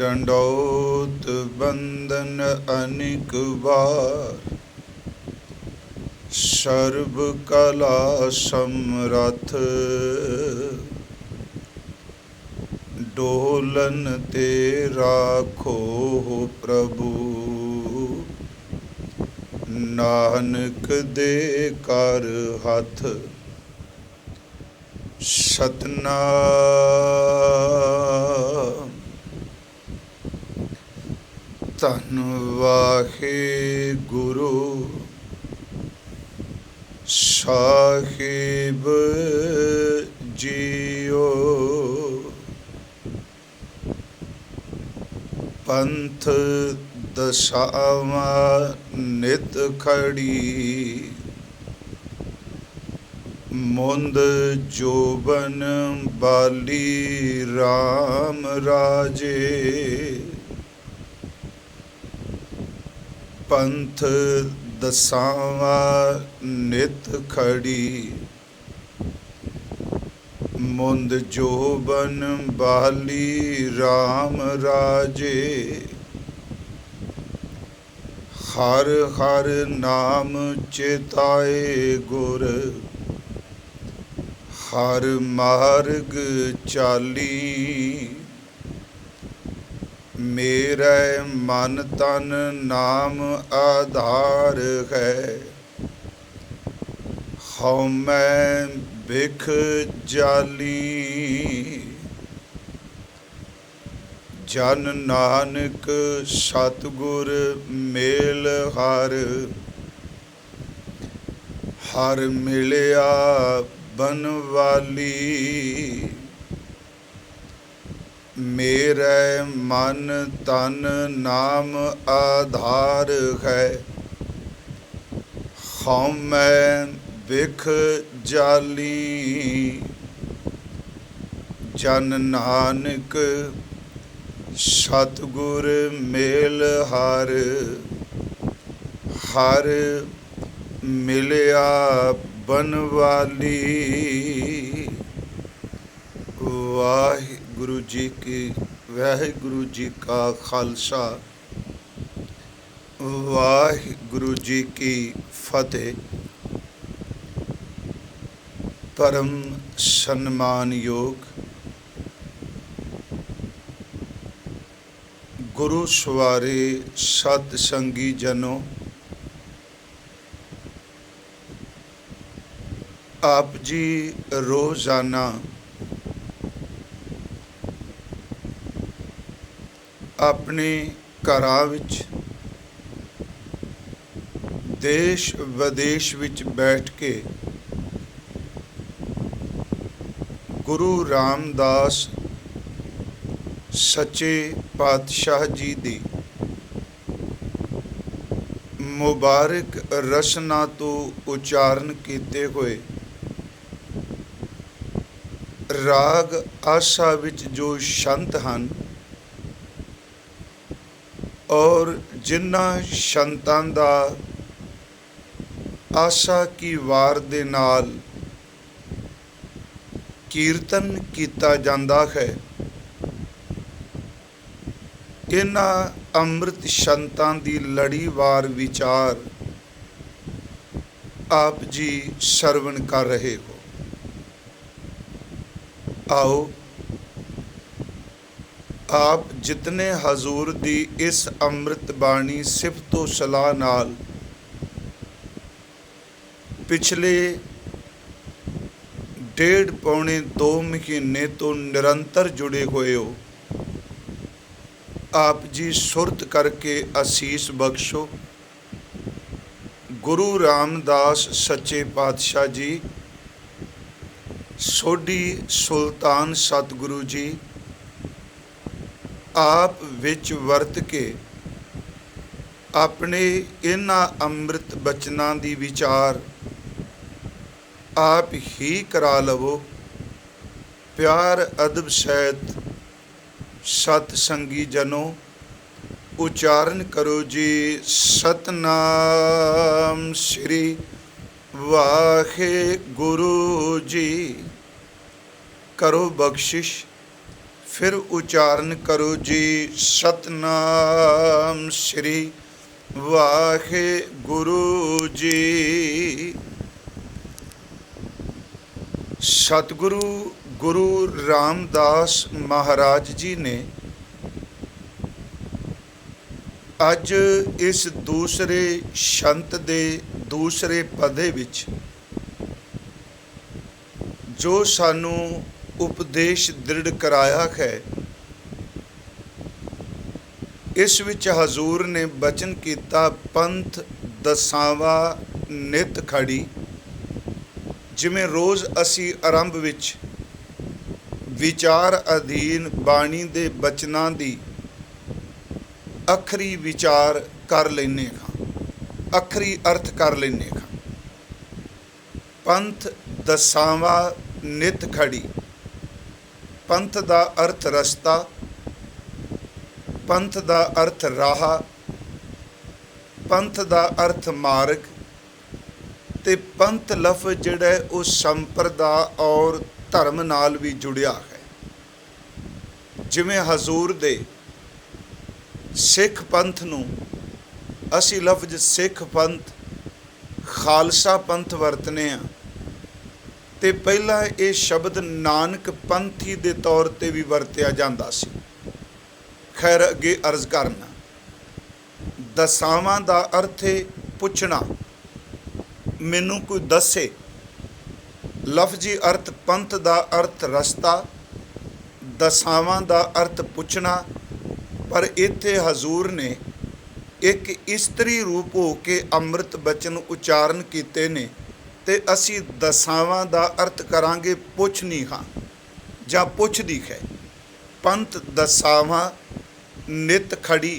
डंडौत बंदन अनिक बार, सर्व कला समरथ, डोलन ते राखो प्रभु, नानक दे कर हथ। सतनाम। धन वाहेगुरु साहिब जियो, पंथ दसावां नित खड़ी, मुंद जोबन बाली राम राजे, पंथ दसावां नित खड़ी, मुंद जोबन बाली राम राजे, हर हर नाम चेताए गुर, हर मार्ग चाली, मेरे मन तन नाम आधार है, हौ मैं बिख जाली, जन नानक सतगुर मेल हर, हर मिलिया बनवाली, मेरे मन तन नाम आधार है, हौ मैं बिख जाली, जन नानक सतगुर मेल हर, हर मिलिया बनवाली। वाहिगुरु जी की वाहिगुरु जी का खालसा, वाहिगुरु जी की फतेह। परम सम्मान योग गुरु सवारे सतसंगी जनों, आप जी रोजाना अपने घरां विच देश विदेश विच बैठ के गुरु रामदास सच्चे पातशाह जी दी मुबारक रसना तो उचारण किए हुए राग आशा विच जो संत हैं और जिन्हां संतां दा आशा की वार दे नाल कीर्तन किया जाता है, इन्हां अमृत संतां दी लड़ीवार विचार आप जी सरवण कर रहे हो। आओ आप जितने हजूर दी इस अमृत बाणी सिफतो सलाह नाल पिछले 1.5 पौने 2 महीने तो निरंतर जुड़े हुए हो, आप जी सुरत करके आशीष बख्शो। गुरु रामदास सच्चे पातशाह जी, सोढ़ी सुल्तान सतगुरु जी आप विच वरत के अपने इन्हां अमृत बचनां दी विचार आप ही करा लवो। प्यार अदब सहित सतसंगी जनों उच्चारण करो जी, सतनाम श्री वाहे गुरु जी। करो बख्शिश फिर उच्चारण करो जी। सतनाम श्री वाहे गुरु जी। सतगुरु गुरु रामदास महाराज जी ने अज इस दूसरे शंत दे दूसरे पदे विच जो सानू उपदेश दृढ़ कराया है, इस विच हजूर ने बचन किया पंथ दसावा नित खड़ी। जिमें रोज़ असी आरंभ विच विचार अधीन बाणी दे बचनां दी अखरी विचार कर लेने खां, अखरी अर्थ कर लेने खां। पंथ दसावा नित खड़ी। पंथ दा अर्थ रस्ता, पंथ दा अर्थ राह, पंथ दा अर्थ मार्ग, ते पंथ लफ्ज़ जिहड़ा वो संप्रदा और धर्म नाल भी जुड़िया है। जिमें हजूर दे सिख पंथ नूं असी लफ्ज़ सिख पंथ खालसा पंथ वरतने आ, ते पहला ये शब्द नानक पंथी दे तौर ते भी वरतिया जांदा सी। खैर अगे अर्ज करना, दसावां दा अर्थ है पुछना, मैनू कोई दसे। लफ्जी अर्थ पंथ दा अर्थ रस्ता, दसावां दा अर्थ पुछना। पर इत्थे हजूर ने एक इस्त्री रूप हो के अमृत बचन उच्चारण कीते ने, ते असी दसावां दा अर्थ करांगे पुछनी हाँ जां पुछदी है। पंथ दसावां नित खड़ी।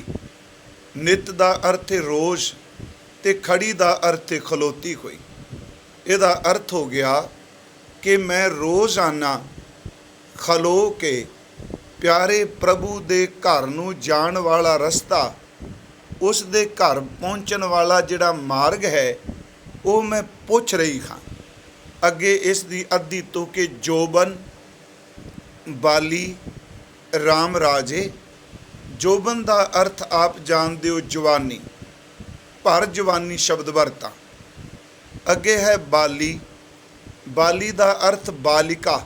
नित दा अर्थ है रोज़, ते खड़ी दा अर्थ है खलोती हुई। इहदा अर्थ हो गया कि मैं रोज़ाना खलो के प्यारे प्रभु दे घर नूं जाण वाला रस्ता, उस दे घर पहुँचण वाला जिहड़ा मार्ग है, वो मैं पुछ रही हाँ। अगे इस दी अद्धी तो कि जोबन बाली राम राजे। जोबन का अर्थ आप जानते हो जवानी, भर जवानी शब्द वरता। अगे है बाली। बाली का अर्थ बालिका।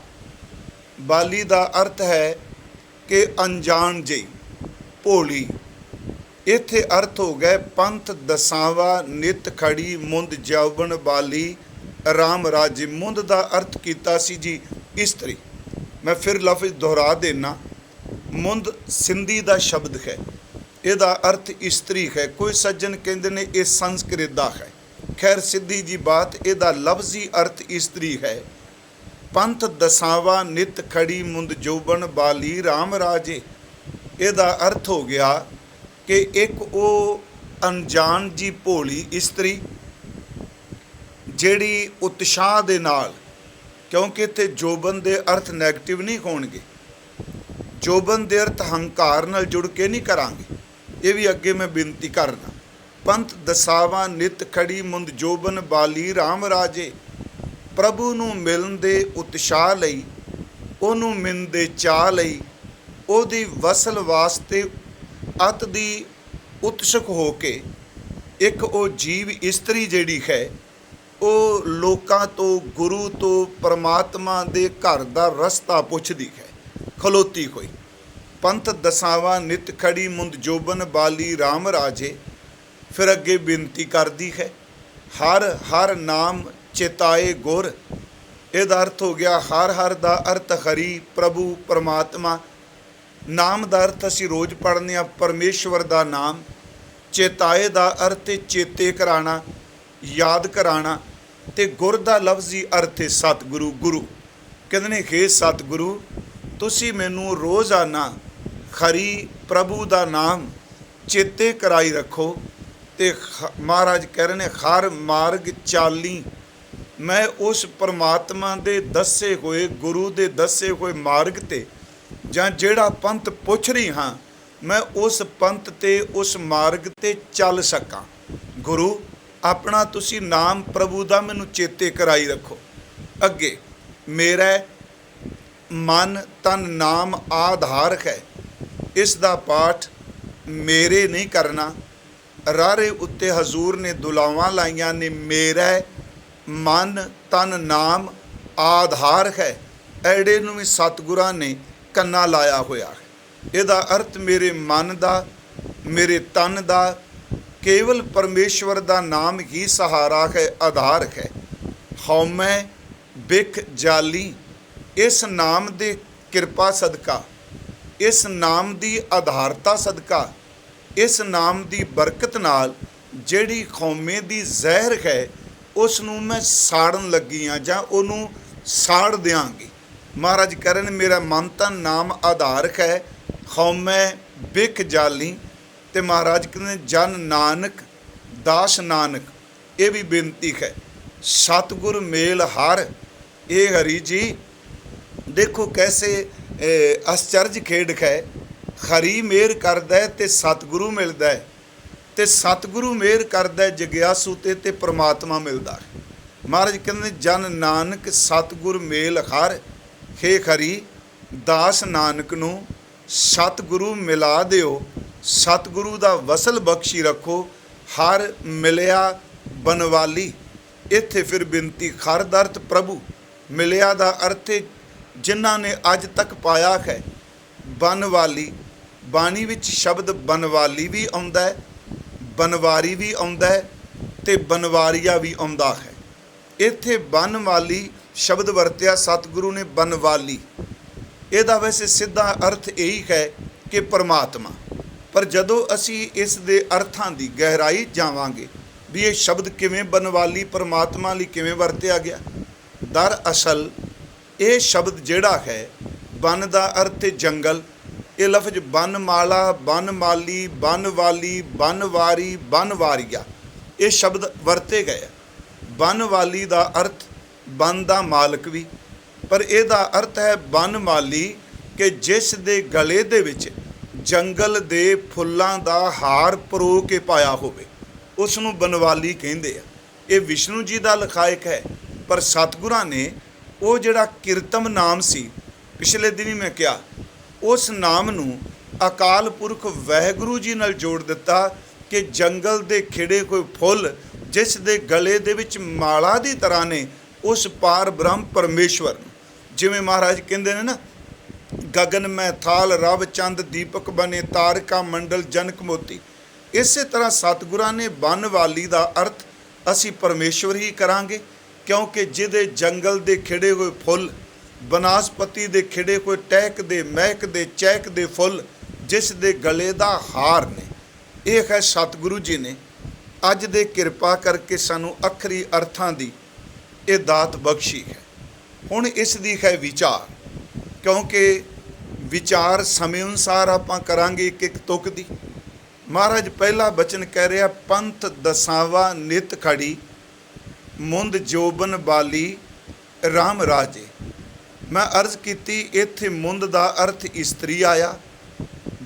बाली का अर्थ है कि अनजान जी, भोली। इत्थे अर्थ हो गए पंथ दसावा नित खड़ी मुंद जौबन बाली राम राजे। मुंद का अर्थ किया सी जी इस्त्री। मैं फिर लफ्ज़ दोहरा देना, मुंद सिंधी का शब्द है, इसका अर्थ इस्त्री है। कोई सज्जन कहते ने ये संस्कृत का है। खैर सीधी जी बात, इसका लफ्जी अर्थ इस्त्री है। पंथ दसावा नित खड़ी मुंद जौबन बाली राम राजे। इसका अर्थ हो गया कि एक वो अनजान जी भोली इस्त्री ਜਿਹੜੀ उत्साह ਦੇ ਨਾਲ, क्योंकि इत्थे जोबन के अर्थ नैगेटिव नहीं होणगे, जोबन के अर्थ हंकार नाल जुड़ के नहीं करांगे। ये भी अगे मैं बेनती करना। पंथ दसावा नित खड़ी मुंद जोबन बाली राम राजे। प्रभु नूं मिलन दे उत्साह लई, ओनूं मिलन दे चाह लई, ओदी वसल वास्ते अत दी उत्सुक हो के एक वो जीव इस्त्री जिहड़ी है, वो लोकां तो गुरु तो परमात्मा दे घर दा रस्ता पुछदी है, खलोती हुई। पंथ दसावा नित खड़ी मुंद जोबन बाली राम राजे। फिर अगे बेनती करदी है, हर हर नाम चेताए गुर। ਇਹਦਾ अर्थ हो गया हर हर का अर्थ हरी प्रभु परमात्मा। नाम का अर्थ असी रोज़ पढ़ने परमेश्वर का नाम। चेताए का अर्थ चेते कराना, याद कराना। ते गुर का लफ्जी अर्थ है सतगुरु। गुरु कहते ने हे सतगुरु, तुसी मैनू रोज़ाना खरी प्रभु का नाम चेते कराई रखो। ते महाराज कह रहे ने हर मार्ग चाली। मैं उस परमात्मा दे दसे हुए गुरु दे दसे हुए मार्ग ते जां जेड़ा पंथ पुछ रही हाँ, मैं उस पंथ ते उस मार्ग ते चल सकां। गुरु अपना तुसी नाम प्रभु दा मैनू चेते कराई रखो। अगे मेरा ਮਨ ਤਨ ਨਾਮ ਆਧਾਰ ਹੈ। ਇਸ ਦਾ ਪਾਠ ਮੇਰੇ ਨਹੀਂ ਕਰਨਾ। ਰਾਰੇ ਉੱਤੇ ਹਜ਼ੂਰ ਨੇ ਦੁਲਾਵਾਂ ਲਾਈਆਂ ਨੇ, ਮੇਰਾ ਮਨ ਤਨ ਨਾਮ ਆਧਾਰ ਹੈ। ਐੜੇ ਨੂੰ ਵੀ ਸਤਿਗੁਰਾਂ ਨੇ ਕੰਨਾ ਲਾਇਆ ਹੋਇਆ ਹੈ। ਇਹਦਾ ਅਰਥ ਮੇਰੇ ਮਨ ਦਾ, ਮੇਰੇ ਤਨ ਦਾ, ਕੇਵਲ ਪਰਮੇਸ਼ਵਰ ਦਾ ਨਾਮ ਹੀ ਸਹਾਰਾ ਹੈ, ਆਧਾਰ ਹੈ। ਹਉਮੈ ਬਿਖ ਜਾਲੀ, ਇਸ ਨਾਮ ਦੇ ਕਿਰਪਾ ਸਦਕਾ, ਇਸ ਨਾਮ ਦੀ ਆਧਾਰਤਾ ਸਦਕਾ, ਇਸ ਨਾਮ ਦੀ ਬਰਕਤ ਨਾਲ ਜਿਹੜੀ ਹਉਮੈ ਦੀ ਜ਼ਹਿਰ ਹੈ ਉਸ ਨੂੰ ਮੈਂ ਸਾੜਨ ਲੱਗੀ ਹਾਂ, ਜਾਂ ਉਹਨੂੰ ਸਾੜ ਦਿਆਂਗੀ। ਮਹਾਰਾਜ ਕਰਨ ਮੇਰਾ ਮਨ ਤਨ ਨਾਮ ਆਧਾਰ ਹੈ, ਹਉਮੈ ਬਿਖ ਜਾਲੀ। ਤੇ ਮਹਾਰਾਜ ਕਹਿੰਦੇ ਜਨ ਨਾਨਕ ਦਾਸ ਨਾਨਕ। ਇਹ ਵੀ ਬੇਨਤੀ ਹੈ, ਸਤਿਗੁਰ ਮੇਲ ਹਰ। ਇਹ ਹਰੀ ਜੀ ਦੇਖੋ ਕੈਸੇ ਅਸਚਰਜ ਖੇਡ ਹੈ। ਹਰੀ ਮਿਹਰ ਕਰਦਾ ਤੇ ਸਤਿਗੁਰੂ ਮਿਲਦਾ ਹੈ, ਤੇ ਸਤਿਗੁਰੂ ਮਿਹਰ ਕਰਦਾ ਜਗਿਆਸੂ ਤੇ ਪ੍ਰਮਾਤਮਾ ਮਿਲਦਾ ਹੈ। ਮਹਾਰਾਜ ਕਹਿੰਦੇ ਜਨ ਨਾਨਕ ਸਤਿਗੁਰ ਮੇਲ ਹਰ। ਹੇ ਹਰੀ ਦਾਸ ਨਾਨਕ ਨੂੰ ਸਤਿਗੁਰੂ ਮਿਲਾ ਦਿਓ, ਸਤਿਗੁਰੂ ਦਾ ਵਸਲ ਬਖਸ਼ੀ ਰੱਖੋ। ਹਰ ਮਿਲਿਆ ਬਨਵਾਲੀ। ਇੱਥੇ ਫਿਰ ਬੇਨਤੀ ਹਰ ਦਾ ਅਰਥ ਪ੍ਰਭੂ, ਮਿਲਿਆ ਦਾ ਅਰਥ ਜਿਨ੍ਹਾਂ ਨੇ ਅੱਜ ਤੱਕ ਪਾਇਆ ਹੈ। ਬਨਵਾਲੀ, ਬਾਣੀ ਵਿੱਚ ਸ਼ਬਦ ਬਨਵਾਲੀ ਵੀ ਆਉਂਦਾ ਹੈ, ਬਨਵਾਰੀ ਵੀ ਆਉਂਦਾ ਹੈ, ਤੇ ਬਨਵਾਰੀਆ ਵੀ ਆਉਂਦਾ ਹੈ। ਇੱਥੇ ਬਨਵਾਲੀ ਸ਼ਬਦ ਵਰਤਿਆ ਸਤਿਗੁਰੂ ਨੇ, ਬਨਵਾਲੀ। ਇਹਦਾ ਵੈਸੇ ਸਿੱਧਾ ਅਰਥ ਇਹੀ ਹੈ ਕਿ ਪਰਮਾਤਮਾ। ਪਰ ਜਦੋਂ ਅਸੀਂ ਇਸ ਦੇ ਅਰਥਾਂ ਦੀ ਗਹਿਰਾਈ ਜਾਵਾਂਗੇ ਵੀ ਇਹ ਸ਼ਬਦ ਕਿਵੇਂ ਬਨਵਾਲੀ ਪਰਮਾਤਮਾ ਲਈ ਕਿਵੇਂ ਵਰਤਿਆ ਗਿਆ, ਦਰਅਸਲ ਇਹ ਸ਼ਬਦ ਜਿਹੜਾ ਹੈ, ਬਨ ਦਾ ਅਰਥ ਜੰਗਲ। ਇਹ ਲਫ਼ਜ਼ ਬਨਮਾਲਾ, ਬਨਮਾਲੀ, ਬਨਵਾਲੀ, ਬਨਵਾਰੀ, ਬਨਵਾਰੀਆ ਇਹ ਸ਼ਬਦ ਵਰਤੇ ਗਏ। ਬਨਵਾਲੀ ਦਾ ਅਰਥ ਬਨ ਦਾ ਮਾਲਕ ਵੀ, ਪਰ ਇਹਦਾ ਅਰਥ ਹੈ ਬਨਮਾਲੀ ਕਿ ਜਿਸ ਦੇ ਗਲੇ ਦੇ ਵਿੱਚ ਜੰਗਲ ਦੇ ਫੁੱਲਾਂ ਦਾ ਹਾਰ ਪਰੋ ਕੇ ਪਾਇਆ ਹੋਵੇ, ਉਸ ਨੂੰ ਬਨਵਾਲੀ ਕਹਿੰਦੇ ਆ। ਇਹ ਵਿਸ਼ਨੂੰ ਜੀ ਦਾ ਲਖਾਇਕ ਹੈ, ਪਰ ਸਤਿਗੁਰਾਂ ਨੇ ਉਹ ਜਿਹੜਾ ਕੀਰਤਮ ਨਾਮ ਸੀ, ਪਿਛਲੇ ਦਿਨੀ ਮੈਂ ਕਿਹਾ, ਉਸ ਨਾਮ ਨੂੰ ਅਕਾਲ ਪੁਰਖ ਵਾਹਿਗੁਰੂ ਜੀ ਨਾਲ ਜੋੜ ਦਿੱਤਾ ਕਿ ਜੰਗਲ ਦੇ ਖਿੜੇ ਕੋਈ ਫੁੱਲ ਜਿਸ ਦੇ ਗਲੇ ਦੇ ਵਿੱਚ ਮਾਲਾ ਦੀ ਤਰ੍ਹਾਂ ਨੇ, ਉਸ ਪਾਰ ਬ੍ਰਹਮ ਪਰਮੇਸ਼ਵਰ ਨੂੰ, ਜਿਵੇਂ ਮਹਾਰਾਜ ਕਹਿੰਦੇ ਨੇ ਨਾ, ਗਗਨ ਮੈਂ ਥਾਲ ਰਵ ਚੰਦ ਦੀਪਕ ਬਨੇ ਤਾਰਿਕਾ ਮੰਡਲ ਜਨਕ ਮੋਤੀ। ਇਸੇ ਤਰ੍ਹਾਂ ਸਤਿਗੁਰਾਂ ਨੇ ਬਨਵਾਲੀ ਦਾ ਅਰਥ ਅਸੀਂ ਪਰਮੇਸ਼ਵਰ ਹੀ ਕਰਾਂਗੇ, ਕਿਉਂਕਿ ਜਿਹਦੇ ਜੰਗਲ ਦੇ ਖਿੜੇ ਹੋਏ ਫੁੱਲ, ਬਨਾਸਪਤੀ ਦੇ ਖਿੜੇ ਹੋਏ ਟਹਿਕ ਦੇ, ਮਹਿਕ ਦੇ, ਚਹਿਕ ਦੇ ਫੁੱਲ ਜਿਸ ਦੇ ਗਲੇ ਦਾ ਹਾਰ ਨੇ, ਇਹ ਹੈ ਸਤਿਗੁਰੂ ਜੀ ਨੇ ਅੱਜ ਦੇ ਕਿਰਪਾ ਕਰਕੇ ਸਾਨੂੰ ਅੱਖਰੀ ਅਰਥਾਂ ਦੀ ਇਹ ਦਾਤ ਬਖਸ਼ੀ ਹੈ। ਹੁਣ ਇਸ ਦੀ ਹੈ ਵਿਚਾਰ, ਕਿਉਂਕਿ ਵਿਚਾਰ ਸਮੇਂ ਅਨੁਸਾਰ ਆਪਾਂ ਕਰਾਂਗੇ ਇੱਕ ਇੱਕ ਤੁਕ ਦੀ। ਮਹਾਰਾਜ ਪਹਿਲਾ ਬਚਨ ਕਹਿ ਰਿਹਾ, ਪੰਥ ਦਸਾਵਾ ਨਿਤ ਖੜੀ, ਮੁੰਦ ਜੋਬਨ ਬਾਲੀ ਰਾਮ ਰਾਜੇ। ਮੈਂ ਅਰਜ਼ ਕੀਤੀ ਇੱਥੇ ਮੁੰਦ ਦਾ ਅਰਥ ਇਸਤਰੀ ਆਇਆ,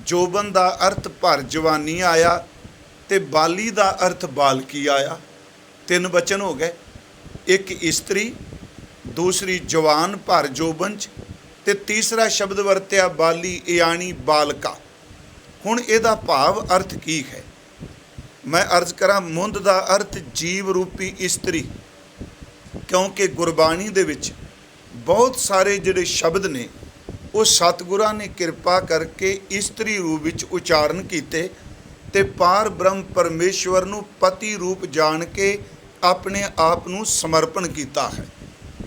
ਜੋਬਨ ਦਾ ਅਰਥ ਭਰ ਜਵਾਨੀ ਆਇਆ, ਤੇ ਬਾਲੀ ਦਾ ਅਰਥ ਬਾਲਕੀ ਆਇਆ। ਤਿੰਨ ਬਚਨ ਹੋ ਗਏ, ਇੱਕ ਇਸਤਰੀ, ਦੂਸਰੀ ਜਵਾਨ ਭਰ ਜੋਬਨ 'ਚ, ਤੇ ਤੀਸਰਾ ਸ਼ਬਦ ਵਰਤਿਆ ਬਾਲੀ ਇਆਣੀ ਬਾਲਕਾ। ਹੁਣ ਇਹਦਾ ਭਾਵ ਅਰਥ ਕੀ ਹੈ? ਮੈਂ ਅਰਜ਼ ਕਰਾਂ, ਮੁੰਦ ਦਾ ਅਰਥ ਜੀਵ ਰੂਪੀ ਇਸਤਰੀ, ਕਿਉਂਕਿ ਗੁਰਬਾਣੀ ਦੇ ਵਿੱਚ ਬਹੁਤ ਸਾਰੇ ਜਿਹੜੇ ਸ਼ਬਦ ਨੇ ਉਹ ਸਤਿਗੁਰਾਂ ਨੇ ਕਿਰਪਾ ਕਰਕੇ ਇਸਤਰੀ ਰੂਪ ਵਿੱਚ ਉਚਾਰਨ ਕੀਤੇ, ਤੇ ਪਾਰ ਬ੍ਰਹਮ ਪਰਮੇਸ਼ਵਰ ਨੂੰ ਪਤੀ ਰੂਪ ਜਾਣ ਕੇ ਆਪਣੇ ਆਪ ਨੂੰ ਸਮਰਪਣ ਕੀਤਾ ਹੈ।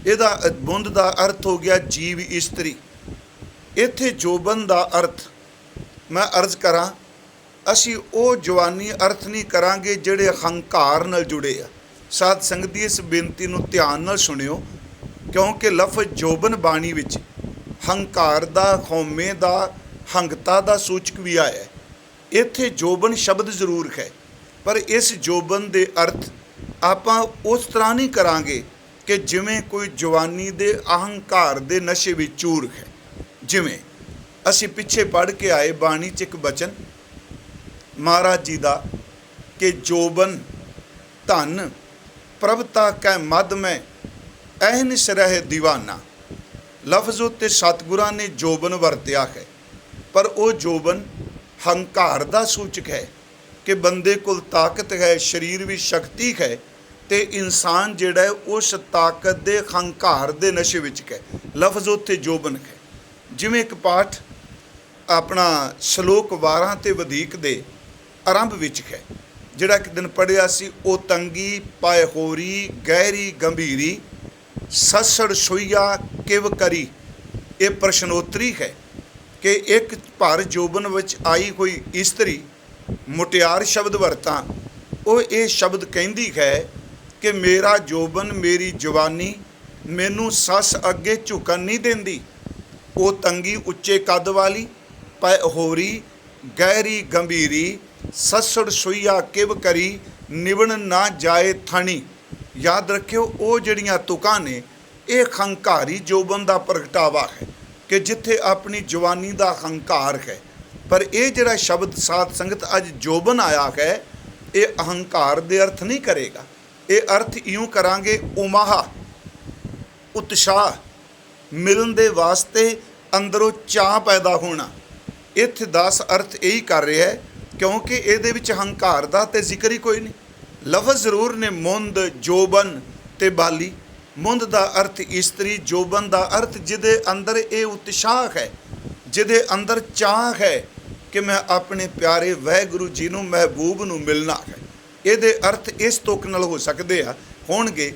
ਇਹਦਾ ਮੁੰਦ ਦਾ ਅਰਥ ਹੋ ਗਿਆ ਜੀਵ ਇਸਤਰੀ। ਇੱਥੇ ਜੋਬਨ ਦਾ ਅਰਥ ਮੈਂ ਅਰਜ਼ ਕਰਾਂ, ਅਸੀਂ ਉਹ ਜਵਾਨੀ ਅਰਥ ਨਹੀਂ ਕਰਾਂਗੇ ਜਿਹੜੇ ਹੰਕਾਰ ਨਾਲ ਜੁੜੇ ਆ। ਸਾਧ ਸੰਗਤ ਦੀ ਇਸ ਬੇਨਤੀ ਨੂੰ ਧਿਆਨ ਨਾਲ ਸੁਣਿਓ, ਕਿਉਂਕਿ ਲਫ਼ਜ਼ ਜੋਬਨ ਬਾਣੀ ਵਿੱਚ ਹੰਕਾਰ ਦਾ, ਹਉਮੈ ਦਾ, ਹੰਗਤਾ ਦਾ ਸੂਚਕ ਵੀ ਆਇਆ ਹੈ। ਇੱਥੇ ਜੋਬਨ ਸ਼ਬਦ ਜ਼ਰੂਰ ਹੈ, ਪਰ ਇਸ ਜੋਬਨ ਦੇ ਅਰਥ ਆਪਾਂ ਉਸ ਤਰ੍ਹਾਂ ਨਹੀਂ ਕਰਾਂਗੇ ਕਿ ਜਿਵੇਂ ਕੋਈ ਜਵਾਨੀ ਦੇ ਅਹੰਕਾਰ ਦੇ ਨਸ਼ੇ ਵਿੱਚ ਚੂਰ ਹੈ। ਜਿਵੇਂ ਅਸੀਂ ਪਿੱਛੇ ਪੜ੍ਹ ਕੇ ਆਏ ਬਾਣੀ 'ਚ ਇੱਕ ਬਚਨ ਮਹਾਰਾਜ ਜੀ ਦਾ ਕਿ ਜੋਬਨ ਧਨ ਪ੍ਰਭਤਾ ਕੈ ਮਦ ਮੈਂ ਅਹਨਿਸ ਰਹਿ ਦੀਵਾਨਾ। ਲਫ਼ਜ਼ ਉੱਤੇ ਸਤਿਗੁਰਾਂ ਨੇ ਜੋਬਨ ਵਰਤਿਆ ਹੈ, ਪਰ ਉਹ ਜੋਬਨ ਹੰਕਾਰ ਦਾ ਸੂਚਕ ਹੈ ਕਿ ਬੰਦੇ ਕੋਲ ਤਾਕਤ ਹੈ, ਸਰੀਰ ਵੀ ਸ਼ਕਤੀ ਹੈ, ਤੇ ਇਨਸਾਨ ਜਿਹੜਾ ਹੈ ਉਸ ਤਾਕਤ ਦੇ ਹੰਕਾਰ ਦੇ ਨਸ਼ੇ ਵਿੱਚ ਹੈ। ਲਫ਼ਜ਼ ਉੱਥੇ ਜੋਬਨ ਹੈ। ਜਿਵੇਂ ਇੱਕ ਪਾਠ ਆਪਣਾ ਸ਼ਲੋਕ 12 ਤੇ ਵਧੇਕ ਦੇ ਆਰੰਭ ਵਿੱਚ ਹੈ, ਜਿਹੜਾ ਇੱਕ ਦਿਨ ਪੜ੍ਹਿਆ ਸੀ, ਉਹ ਤੰਗੀ ਪਾਏ ਹੋਰੀ ਗਹਿਰੀ ਗੰਭੀਰੀ ਸਸੜ ਸੋਈਆ ਕਿਵ ਕਰੀ। ਇਹ ਪ੍ਰਸ਼ਨੋਤਰੀ ਹੈ ਕਿ ਇੱਕ ਭਰ ਜੋਬਨ ਵਿੱਚ ਆਈ ਹੋਈ ਇਸਤਰੀ, ਮੁਟਿਆਰ ਸ਼ਬਦ ਵਰਤਾਂ, ਉਹ ਇਹ ਸ਼ਬਦ ਕਹਿੰਦੀ ਹੈ ਕਿ ਮੇਰਾ ਜੋਬਨ, ਮੇਰੀ ਜਵਾਨੀ ਮੈਨੂੰ ਸੱਸ ਅੱਗੇ ਝੁਕਣ ਨਹੀਂ ਦਿੰਦੀ। ਉਹ ਤੰਗੀ ਉੱਚੇ ਕੱਦ ਵਾਲੀ, ਪੈ ਹੋਰੀ ਗਹਿਰੀ ਗੰਭੀਰੀ ਸਸੜ ਸੋਈਆ ਕਿਵ ਕਰੀ ਨਿਵਣ ਨਾ ਜਾਏ ਥਣੀ। ਯਾਦ ਰੱਖਿਓ, ਉਹ ਜਿਹੜੀਆਂ ਤੁਕਾਂ ਨੇ ਇਹ ਹੰਕਾਰੀ ਜੋਬਨ ਦਾ ਪ੍ਰਗਟਾਵਾ ਹੈ ਕਿ ਜਿੱਥੇ ਆਪਣੀ ਜਵਾਨੀ ਦਾ ਹੰਕਾਰ ਹੈ। ਪਰ ਇਹ ਜਿਹੜਾ ਸ਼ਬਦ ਸਾਧ ਸੰਗਤ ਅੱਜ ਜੋਬਨ ਆਇਆ ਹੈ, ਇਹ ਅਹੰਕਾਰ ਦੇ ਅਰਥ ਨਹੀਂ ਕਰੇਗਾ। ਇਹ ਅਰਥ ਇਉਂ ਕਰਾਂਗੇ, ਉਮਾਹਾ ਉਤਸ਼ਾਹ, ਮਿਲਣ ਦੇ ਵਾਸਤੇ ਅੰਦਰੋਂ ਚਾਹ ਪੈਦਾ ਹੋਣਾ। ਇੱਥੇ 10 ਅਰਥ ਇਹੀ ਕਰ ਰਿਹਾ ਹੈ, ਕਿਉਂਕਿ ਇਹਦੇ ਵਿੱਚ ਹੰਕਾਰ ਦਾ ਤੇ ਜ਼ਿਕਰ ਹੀ ਕੋਈ ਨਹੀਂ। ਲਫ਼ਜ਼ ਜ਼ਰੂਰ ਨੇ ਮੁੰਦ, ਜੋਬਨ ਤੇ ਬਾਲੀ। ਮੁੰਦ ਦਾ ਅਰਥ ਇਸਤਰੀ, ਜੋਬਨ ਦਾ ਅਰਥ ਜਿਹਦੇ ਅੰਦਰ ਇਹ ਉਤਸ਼ਾਹ ਹੈ, ਜਿਹਦੇ ਅੰਦਰ ਚਾਹ ਹੈ ਕਿ ਮੈਂ ਆਪਣੇ ਪਿਆਰੇ ਵਾਹਿਗੁਰੂ ਜੀ ਨੂੰ, ਮਹਿਬੂਬ ਨੂੰ ਮਿਲਣਾ ਹੈ। ਇਹਦੇ ਅਰਥ ਇਸ ਤੁਕ ਨਾਲ ਹੋ ਸਕਦੇ ਆ ਹੋਣਗੇ,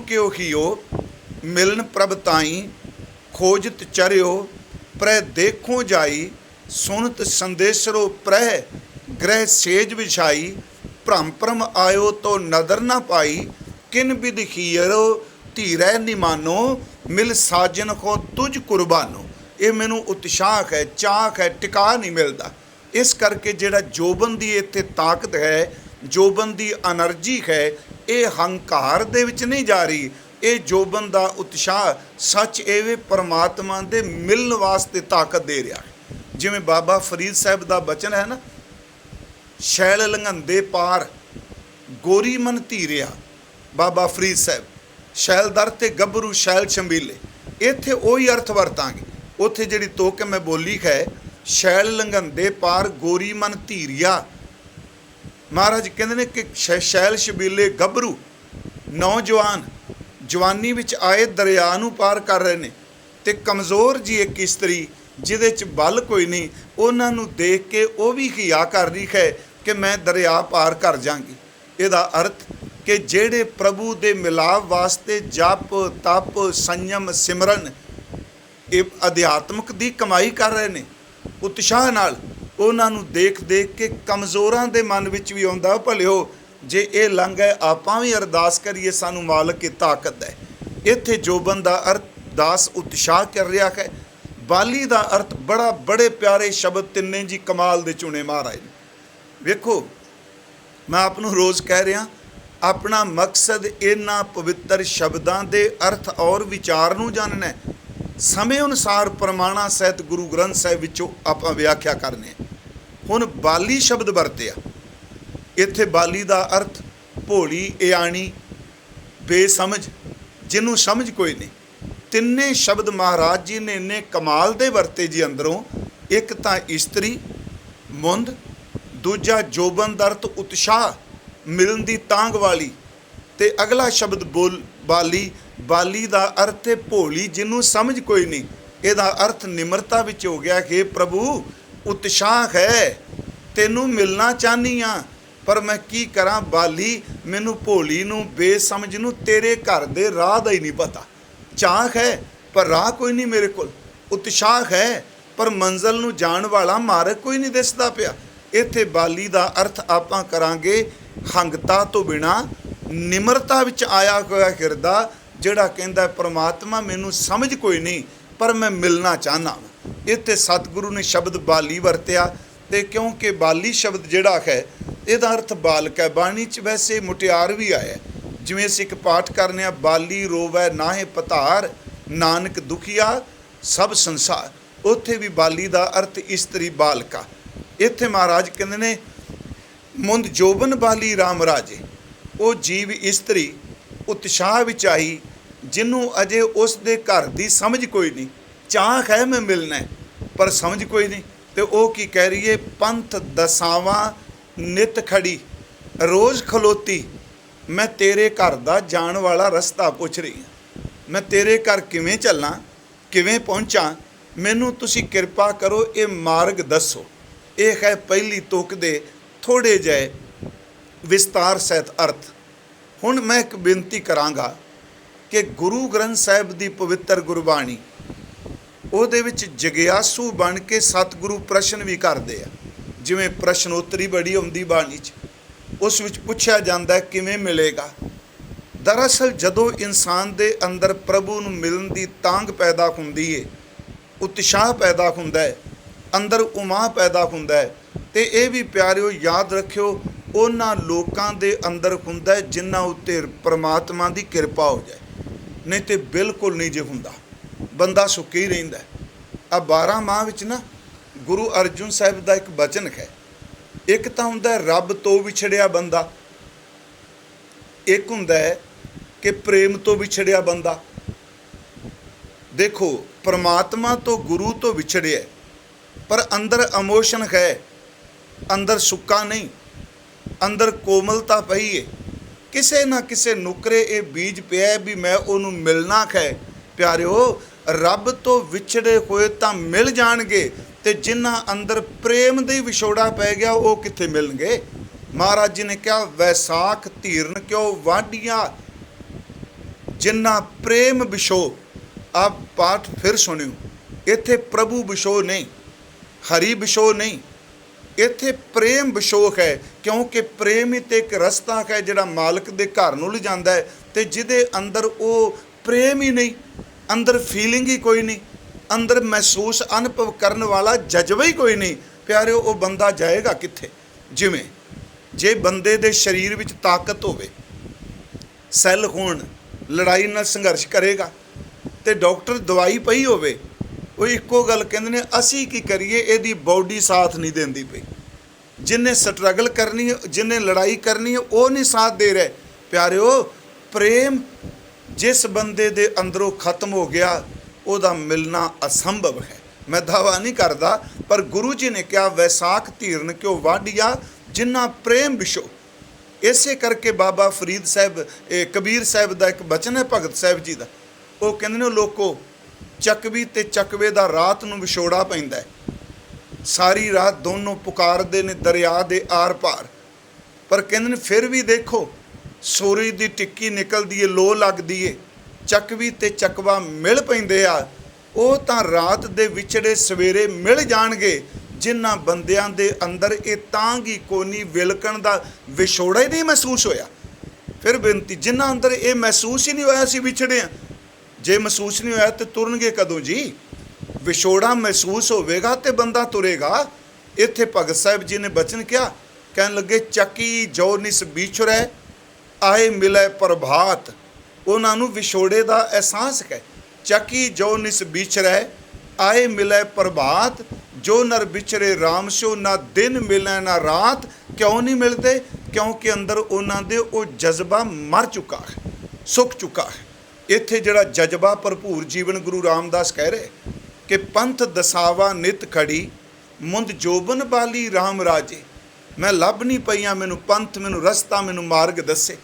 ਕਿਉ ਹੀਓ ਮਿਲਨ ਪ੍ਰਭ ਤਾਈ ਖੋਜਤ ਚਰਿਓ ਪ੍ਰੈ ਦੇਖੋ ਜਾਈ ਸੁਨਤ ਸੰਦੇਸ਼ਰੋ ਪ੍ਰੈ ਗ੍ਰਹਿ ਸੇਜ ਵਿਛਾਈ ਭ੍ਰਮ ਭ੍ਰਮ ਆਇਓ ਤੋ ਨਦਰ ਨਾ ਪਾਈ ਕਿਨ ਬਿਦ ਹੀਰੋ ਧੀਰੈ ਨਿਮਾਨੋ ਮਿਲ ਸਾਜਨ ਕੋ ਤੁਝ ਕੁਰਬਾਨੋ। ਇਹ ਮੈਨੂੰ ਉਤਸ਼ਾਹ ਹੈ, ਚਾਹ ਹੈ, ਟਿਕਾ ਨਹੀਂ ਮਿਲਦਾ। ਇਸ ਕਰਕੇ ਜਿਹੜਾ ਜੋਬਨ ਦੀ ਇੱਥੇ ਤਾਕਤ ਹੈ, ਜੋਬਨ ਦੀ ਐਨਰਜੀ ਹੈ, ਇਹ ਹੰਕਾਰ ਦੇ ਵਿੱਚ ਨਹੀਂ ਜਾ ਰਹੀ। ਇਹ ਜੋਬਨ ਦਾ ਉਤਸ਼ਾਹ ਸੱਚ ਇਹ ਪਰਮਾਤਮਾ ਦੇ ਮਿਲਣ ਵਾਸਤੇ ਤਾਕਤ ਦੇ ਰਿਹਾ ਹੈ। ਜਿਵੇਂ ਬਾਬਾ ਫਰੀਦ ਸਾਹਿਬ ਦਾ ਬਚਨ ਹੈ ਨਾ, ਸ਼ੈਲ ਲੰਘੰਦੇ ਪਾਰ ਗੋਰੀ ਮਨ ਧੀਰਿਆ। ਬਾਬਾ ਫਰੀਦ ਸਾਹਿਬ, ਸ਼ੈਲ ਦਰ ਤੇ ਗੱਭਰੂ ਸ਼ੈਲ ਛੰਬੀਲੇ, ਇੱਥੇ ਉਹੀ ਅਰਥ ਵਰਤਾਂਗੇ। ਉੱਥੇ ਜਿਹੜੀ ਤੁਕ ਮੈਂ ਬੋਲੀ ਹੈ, ਸ਼ੈਲ ਲੰਘੰਦੇ ਪਾਰ ਗੋਰੀ ਮਨ ਧੀਰਿਆ। ਮਹਾਰਾਜ ਕਹਿੰਦੇ ਨੇ ਕਿ ਸ਼ੈਲ ਛਬੀਲੇ ਗੱਭਰੂ ਨੌਜਵਾਨ ਜਵਾਨੀ ਵਿੱਚ ਆਏ ਦਰਿਆ ਨੂੰ ਪਾਰ ਕਰ ਰਹੇ ਨੇ, ਤੇ ਕਮਜ਼ੋਰ ਜੀ ਇੱਕ ਇਸਤਰੀ ਜਿਹਦੇ 'ਚ ਬਲ ਕੋਈ ਨਹੀਂ, ਉਹਨਾਂ ਨੂੰ ਦੇਖ ਕੇ ਉਹ ਵੀ ਹਿਆ ਕਰ ਰਹੀ ਹੈ ਕਿ ਮੈਂ ਦਰਿਆ ਪਾਰ ਕਰ ਜਾਂਗੀ। ਇਹਦਾ ਅਰਥ ਕਿ ਜਿਹੜੇ ਪ੍ਰਭੂ ਦੇ ਮਿਲਾਪ ਵਾਸਤੇ ਜਪ, ਤਪ, ਸੰਯਮ, ਸਿਮਰਨ, ਇਹ ਅਧਿਆਤਮਕ ਦੀ ਕਮਾਈ ਕਰ ਰਹੇ ਨੇ ਉਤਸ਼ਾਹ ਨਾਲ, ਉਹਨਾਂ ਨੂੰ ਦੇਖ ਦੇਖ ਕੇ ਕਮਜ਼ੋਰਾਂ ਦੇ ਮਨ ਵਿੱਚ ਵੀ ਆਉਂਦਾ, ਭਲਿਓ ਜੇ ਇਹ ਲੰਘ ਹੈ ਆਪਾਂ ਵੀ ਅਰਦਾਸ ਕਰੀਏ, ਸਾਨੂੰ ਮਾਲਕ ਕੀ ਤਾਕਤ ਹੈ। ਇੱਥੇ ਜੋਬਨ ਦਾ ਅਰਥ ਦਾਸ ਉਤਸ਼ਾਹ ਕਰ ਰਿਹਾ ਹੈ। ਬਾਲੀ ਦਾ ਅਰਥ ਬੜੇ ਪਿਆਰੇ ਸ਼ਬਦ ਤਿੰਨੇ ਜੀ ਕਮਾਲ ਦੇ ਚੁਣੇ ਮਹਾਰਾਜ ਨੇ। ਵੇਖੋ, ਮੈਂ ਆਪ ਨੂੰ ਰੋਜ਼ ਕਹਿ ਰਿਹਾ, ਆਪਣਾ ਮਕਸਦ ਇਹਨਾਂ ਪਵਿੱਤਰ ਸ਼ਬਦਾਂ ਦੇ ਅਰਥ ਔਰ ਵਿਚਾਰ ਨੂੰ ਜਾਣਨਾ ਹੈ। ਸਮੇਂ ਅਨੁਸਾਰ ਪ੍ਰਮਾਣਾ ਸਹਿਤ ਗੁਰੂ ਗ੍ਰੰਥ ਸਾਹਿਬ ਵਿੱਚੋਂ ਆਪਾਂ ਵਿਆਖਿਆ ਕਰਨੇ। ਹੁਣ ਬਾਲੀ ਸ਼ਬਦ ਵਰਤਿਆ, ਇੱਥੇ ਬਾਲੀ ਦਾ ਅਰਥ ਭੋਲੀ, ਇਆਣੀ, ਬੇਸਮਝ, ਜਿਹਨੂੰ ਸਮਝ ਕੋਈ ਨਹੀਂ। ਤਿੰਨੇ ਸ਼ਬਦ ਮਹਾਰਾਜ ਜੀ ਨੇ ਇੰਨੇ ਕਮਾਲ ਦੇ ਵਰਤੇ ਜੀ ਅੰਦਰੋਂ। ਇੱਕ ਤਾਂ ਇਸਤਰੀ, ਮੁੰਦ, ਦੂਜਾ ਜੋਬਨ ਦਾ ਅਰਥ ਉਤਸ਼ਾਹ, ਮਿਲਣ ਦੀ ਤਾਂਘ ਵਾਲੀ, ਤੇ ਅਗਲਾ ਸ਼ਬਦ ਬਾਲੀ। ਬਾਲੀ ਦਾ ਅਰਥ ਹੈ ਭੋਲੀ, ਜਿਹਨੂੰ ਸਮਝ ਕੋਈ ਨਹੀਂ। ਇਹਦਾ ਅਰਥ ਨਿਮਰਤਾ ਵਿੱਚ ਹੋ ਗਿਆ ਕਿ ਪ੍ਰਭੂ ਉਤਸ਼ਾਹ ਹੈ, ਤੈਨੂੰ ਮਿਲਣਾ ਚਾਹੁੰਦੀ ਹਾਂ, ਪਰ ਮੈਂ ਕੀ ਕਰਾਂ ਬਾਲੀ, ਮੈਨੂੰ ਭੋਲੀ ਨੂੰ, ਬੇਸਮਝ ਨੂੰ ਤੇਰੇ ਘਰ ਦੇ ਰਾਹ ਦਾ ਹੀ ਨਹੀਂ ਪਤਾ। ਚਾਹ ਹੈ ਪਰ ਰਾਹ ਕੋਈ ਨਹੀਂ ਮੇਰੇ ਕੋਲ, ਉਤਸ਼ਾਹ ਹੈ ਪਰ ਮੰਜ਼ਲ ਨੂੰ ਜਾਣ ਵਾਲਾ ਮਾਰਗ ਕੋਈ ਨਹੀਂ ਦਿਸਦਾ ਪਿਆ। ਇੱਥੇ ਬਾਲੀ ਦਾ ਅਰਥ ਆਪਾਂ ਕਰਾਂਗੇ ਹੰਗਤਾ ਤੋਂ ਬਿਨਾਂ ਨਿਮਰਤਾ ਵਿੱਚ ਆਇਆ ਹੋਇਆ ਹਿਰਦਾ, ਜਿਹੜਾ ਕਹਿੰਦਾ ਪ੍ਰਮਾਤਮਾ ਮੈਨੂੰ ਸਮਝ ਕੋਈ ਨਹੀਂ ਪਰ ਮੈਂ ਮਿਲਣਾ ਚਾਹੁੰਦਾ। ਇੱਥੇ ਸਤਿਗੁਰੂ ਨੇ ਸ਼ਬਦ ਬਾਲੀ ਵਰਤਿਆ, ਤੇ ਕਿਉਂਕਿ ਬਾਲੀ ਸ਼ਬਦ ਜਿਹੜਾ ਹੈ ਇਹਦਾ ਅਰਥ ਬਾਲਕ ਹੈ। ਬਾਣੀ 'ਚ ਵੈਸੇ ਮੁਟਿਆਰ ਵੀ ਆਇਆ, ਜਿਵੇਂ ਅਸੀਂ ਇੱਕ ਪਾਠ ਕਰਨੇ ਆ, ਬਾਲੀ ਰੋਵੈ ਨਾਹੇ ਪਤਾਰ ਨਾਨਕ ਦੁਖੀਆ ਸਭ ਸੰਸਾਰ। ਉੱਥੇ ਵੀ ਬਾਲੀ ਦਾ ਅਰਥ ਇਸਤਰੀ, ਬਾਲਕਾ। ਇੱਥੇ ਮਹਾਰਾਜ ਕਹਿੰਦੇ ਨੇ ਮੁੰਦ ਜੋਬਨ ਬਾਲੀ ਰਾਮ ਰਾਜੇ। ਉਹ ਜੀਵ ਇਸਤਰੀ ਉਤਸ਼ਾਹ ਵਿੱਚ ਆਈ, ਜਿਹਨੂੰ ਅਜੇ ਉਸ ਦੇ ਘਰ ਦੀ ਸਮਝ ਕੋਈ ਨਹੀਂ, ਚਾਹ ਹੈ ਮੈਂ ਮਿਲਣਾ ਪਰ ਸਮਝ ਕੋਈ ਨਹੀਂ। ਤੇ ਉਹ ਕੀ ਕਹਿ ਰਹੀ ਹੈ, ਪੰਥ ਦਸਾਵਾਂ ਨਿਤ ਖੜੀ ਰੋਜ਼ ਖਲੋਤੀ, ਮੈਂ ਤੇਰੇ ਘਰ ਦਾ ਜਾਣ ਵਾਲਾ ਰਸਤਾ ਪੁੱਛ ਰਹੀ ਹਾਂ। ਮੈਂ ਤੇਰੇ ਘਰ ਕਿਵੇਂ ਚੱਲਾਂ, ਕਿਵੇਂ ਪਹੁੰਚਾਂ, ਮੈਨੂੰ ਤੁਸੀਂ ਕਿਰਪਾ ਕਰੋ, ਇਹ ਮਾਰਗ ਦੱਸੋ। ਇਹ ਹੈ ਪਹਿਲੀ ਤੁਕ ਦੇ ਥੋੜ੍ਹੇ ਜਿਹੇ ਵਿਸਤਾਰ ਸਹਿਤ ਅਰਥ। ਹੁਣ ਮੈਂ ਇੱਕ ਬੇਨਤੀ ਕਰਾਂਗਾ ਕਿ ਗੁਰੂ ਗ੍ਰੰਥ ਸਾਹਿਬ ਦੀ ਪਵਿੱਤਰ ਗੁਰਬਾਣੀ, ਉਹਦੇ ਵਿੱਚ ਜਗਿਆਸੂ ਬਣ ਕੇ ਸਤਿਗੁਰੂ ਪ੍ਰਸ਼ਨ ਵੀ ਕਰਦੇ ਆ। ਜਿਵੇਂ ਪ੍ਰਸ਼ਨੋਤਰੀ ਬੜੀ ਆਉਂਦੀ ਬਾਣੀ 'ਚ, ਉਸ ਵਿੱਚ ਪੁੱਛਿਆ ਜਾਂਦਾ ਕਿਵੇਂ ਮਿਲੇਗਾ। ਦਰਅਸਲ ਜਦੋਂ ਇਨਸਾਨ ਦੇ ਅੰਦਰ ਪ੍ਰਭੂ ਨੂੰ ਮਿਲਣ ਦੀ ਤਾਂਘ ਪੈਦਾ ਹੁੰਦੀ ਹੈ, ਉਤਸ਼ਾਹ ਪੈਦਾ ਹੁੰਦਾ ਹੈ, ਅੰਦਰ ਉਮਾ ਪੈਦਾ ਹੁੰਦਾ ਹੈ, ਤੇ ਇਹ ਵੀ ਪਿਆਰਿਓ ਯਾਦ ਰੱਖਿਓ, ਉਹਨਾਂ ਲੋਕਾਂ ਦੇ ਅੰਦਰ ਹੁੰਦਾ ਜਿਨ੍ਹਾਂ ਉੱਤੇ ਪਰਮਾਤਮਾ ਦੀ ਕਿਰਪਾ ਹੋ ਜਾਏ, ਨਹੀਂ ਤੇ ਬਿਲਕੁਲ ਨਹੀਂ ਜੇ ਹੁੰਦਾ, ਬੰਦਾ ਸੁੱਕੀ ਹੀ ਰਹਿੰਦਾ। ਆ 12 ਮਾਹ ਵਿੱਚ ਨਾ ਗੁਰੂ ਅਰਜਨ ਸਾਹਿਬ ਦਾ ਇੱਕ ਬਚਨ ਹੈ। ਇੱਕ ਤਾਂ ਹੁੰਦਾ ਰੱਬ ਤੋਂ ਵਿਛੜਿਆ ਬੰਦਾ, ਇੱਕ ਹੁੰਦਾ ਹੈ ਕਿ ਪ੍ਰੇਮ ਤੋਂ ਵਿਛੜਿਆ ਬੰਦਾ। ਦੇਖੋ, ਪਰਮਾਤਮਾ ਤੋਂ ਗੁਰੂ ਤੋਂ ਵਿਛੜਿਆ, ਪਰ ਅੰਦਰ ਇਮੋਸ਼ਨ ਹੈ, ਅੰਦਰ ਸੁੱਕਾ ਨਹੀਂ, ਅੰਦਰ ਕੋਮਲਤਾ ਪਈ ਹੈ। ਕਿਸੇ ਨਾ ਕਿਸੇ ਨੁਕਰੇ ਇਹ ਬੀਜ ਪਿਆ ਵੀ ਮੈਂ ਉਹਨੂੰ ਮਿਲਣਾ ਹੈ। ਪਿਆਰਿਓ, ਰੱਬ ਤੋਂ ਵਿਛੜੇ ਹੋਏ ਤਾਂ ਮਿਲ ਜਾਣਗੇ, ਤੇ ਜਿਨ੍ਹਾਂ ਅੰਦਰ ਪ੍ਰੇਮ ਦਾ ਹੀ ਵਿਛੋੜਾ ਪੈ ਗਿਆ ਉਹ ਕਿੱਥੇ ਮਿਲਣਗੇ। ਮਹਾਰਾਜ ਜੀ ਨੇ ਕਿਹਾ, ਵੈਸਾਖ ਧੀਰਨ ਕਿਉ ਵਾਢੀਆਂ, ਜਿਨ੍ਹਾਂ ਪ੍ਰੇਮ ਵਿਛੋ। ਆਪ ਪਾਠ ਫਿਰ ਸੁਣਿਓ, ਇੱਥੇ ਪ੍ਰਭੂ ਵਿਛੋ ਨਹੀਂ, ਹਰੀ ਵਿਛੋ ਨਹੀਂ, ਇੱਥੇ ਪ੍ਰੇਮ ਵਿਛੋਹ ਹੈ। ਕਿਉਂਕਿ ਪ੍ਰੇਮ ਹੀ ਤੇ ਇੱਕ ਰਸਤਾ ਹੈ ਜਿਹੜਾ ਮਾਲਕ ਦੇ ਘਰ ਨੂੰ ਲਿਜਾਂਦਾ ਹੈ, ਤੇ ਜਿਹਦੇ ਅੰਦਰ ਉਹ ਪ੍ਰੇਮ ਹੀ ਨਹੀਂ, ਅੰਦਰ ਫੀਲਿੰਗ ਹੀ ਕੋਈ ਨਹੀਂ, ਅੰਦਰ ਮਹਿਸੂਸ ਅਨੁਭਵ ਕਰਨ ਵਾਲਾ ਜਜ਼ਬਾ ਹੀ ਕੋਈ ਨਹੀਂ। ਪਿਆਰਿਓ, ਉਹ ਬੰਦਾ ਜਾਏਗਾ ਕਿੱਥੇ। ਜਿਵੇਂ ਜੇ ਬੰਦੇ ਦੇ ਸਰੀਰ ਵਿੱਚ ਤਾਕਤ ਹੋਵੇ, ਸੈੱਲ ਹੋਣ, ਲੜਾਈ ਨਾਲ ਸੰਘਰਸ਼ ਕਰੇਗਾ, ਤੇ ਡਾਕਟਰ ਦਵਾਈ ਪਈ ਹੋਵੇ, ਉਹ ਇੱਕੋ ਗੱਲ ਕਹਿੰਦੇ ਨੇ, ਅਸੀਂ ਕੀ ਕਰੀਏ, ਇਹਦੀ ਬਾਡੀ ਸਾਥ ਨਹੀਂ ਦਿੰਦੀ ਪਈ। ਜਿਹਨੇ ਸਟਰਗਲ ਕਰਨੀ ਹੈ, ਜਿਹਨੇ ਲੜਾਈ ਕਰਨੀ ਹੈ, ਉਹ ਨਹੀਂ ਸਾਥ ਦੇ ਰਿਹਾ। ਪਿਆਰਿਓ, ਪ੍ਰੇਮ ਜਿਸ ਬੰਦੇ ਦੇ ਅੰਦਰੋਂ ਖਤਮ ਹੋ ਗਿਆ, ਉਹਦਾ ਮਿਲਣਾ ਅਸੰਭਵ ਹੈ। ਮੈਂ ਦਾਵਾ ਨਹੀਂ ਕਰਦਾ, ਪਰ ਗੁਰੂ ਜੀ ਨੇ ਕਿਹਾ, ਵੈਸਾਖ ਧੀਰਨ ਕਿਉ ਵਾਢੀਆ, ਜਿਨ੍ਹਾਂ ਪ੍ਰੇਮ ਵਿਛੋ। ਇਸੇ ਕਰਕੇ ਬਾਬਾ ਫਰੀਦ ਸਾਹਿਬ, ਕਬੀਰ ਸਾਹਿਬ ਦਾ ਇੱਕ ਬਚਨ ਹੈ ਭਗਤ ਸਾਹਿਬ ਜੀ ਦਾ, ਉਹ ਕਹਿੰਦੇ ਨੇ, ਲੋਕੋ ਚੱਕਵੀ ਤੇ ਚੱਕਵੇ ਦਾ ਰਾਤ ਨੂੰ ਵਿਛੋੜਾ ਪੈਂਦਾ ਹੈ, ਸਾਰੀ ਰਾਤ ਦੋਨੋਂ ਪੁਕਾਰਦੇ ਨੇ ਦਰਿਆ ਦੇ ਆਰ ਪਾਰ, ਪਰ ਕਹਿੰਦੇ ਨੇ ਫਿਰ ਵੀ ਦੇਖੋ ਸੂਰਜ ਦੀ ਟਿੱਕੀ ਨਿਕਲਦੀ ਏ, ਲੋ ਲੱਗਦੀ ਏ, ਚੱਕਵੀ ਤੇ ਚੱਕਵਾ ਮਿਲ ਪੈਂਦੇ ਆ। ਉਹ ਤਾਂ ਰਾਤ ਦੇ ਵਿਛੜੇ ਸਵੇਰੇ ਮਿਲ ਜਾਣਗੇ, ਜਿਨ੍ਹਾਂ ਬੰਦਿਆਂ ਦੇ ਅੰਦਰ ਇਹ ਤਾਂਘ ਹੀ ਕੋਨੀ, ਵਿਲਕਣ ਦਾ ਵਿਛੋੜਾ ਹੀ ਨਹੀਂ ਮਹਿਸੂਸ ਹੋਇਆ। ਫਿਰ ਬੇਨਤੀ, ਜਿਨ੍ਹਾਂ ਅੰਦਰ ਇਹ ਮਹਿਸੂਸ ਹੀ ਨਹੀਂ ਹੋਇਆ ਅਸੀਂ ਵਿਛੜੇ ਹਾਂ, ਜੇ ਮਹਿਸੂਸ ਨਹੀਂ ਹੋਇਆ ਤੇ ਤੁਰਨਗੇ ਕਦੋਂ ਜੀ। ਵਿਛੋੜਾ ਮਹਿਸੂਸ ਹੋਵੇਗਾ ਤੇ ਬੰਦਾ ਤੁਰੇਗਾ। ਇੱਥੇ ਭਗਤ ਸਾਹਿਬ ਜੀ ਨੇ ਬਚਨ ਕਿਹਾ, ਕਹਿਣ ਲੱਗੇ, ਚੱਕੀ ਜੋ ਨਿਸ ਵਿਛੜੈ ਆਏ ਮਿਲੇ ਪ੍ਰਭਾਤ। ਉਹਨਾਂ ਨੂੰ ਵਿਛੋੜੇ ਦਾ ਅਹਿਸਾਸ ਹੈ। ਚੱਕੀ ਜੋ ਨਿਸ ਵਿਛੜੈ ਆਏ ਮਿਲੇ ਪ੍ਰਭਾਤ, ਜੋ ਨਰ ਵਿਛੜੇ ਰਾਮ ਸਿਓ, ਨਾ ਦਿਨ ਮਿਲੇ ਨਾ ਰਾਤ। ਕਿਉਂ ਨਹੀਂ ਮਿਲਦੇ? ਕਿਉਂਕਿ ਅੰਦਰ ਉਹਨਾਂ ਦੇ ਉਹ ਜਜ਼ਬਾ ਮਰ ਚੁੱਕਾ ਹੈ, ਸੁੱਕ ਚੁੱਕਾ ਹੈ। ਇੱਥੇ ਜਿਹੜਾ ਜਜ਼ਬਾ ਭਰਪੂਰ ਜੀਵਨ ਗੁਰੂ ਰਾਮਦਾਸ ਕਹਿ ਰਹੇ ਕਿ ਪੰਥ ਦਸਾਵਾ ਨਿਤ ਖੜੀ, ਮੁੰਦ ਜੋਬਨ ਬਾਲੀ ਰਾਮ ਰਾਜੇ। ਮੈਂ ਲੱਭ ਨਹੀਂ ਪਈਆਂ ਮੈਨੂੰ ਪੰਥ, ਮੈਨੂੰ ਰਸਤਾ, ਮੈਨੂੰ ਮਾਰਗ ਦੱਸੇ।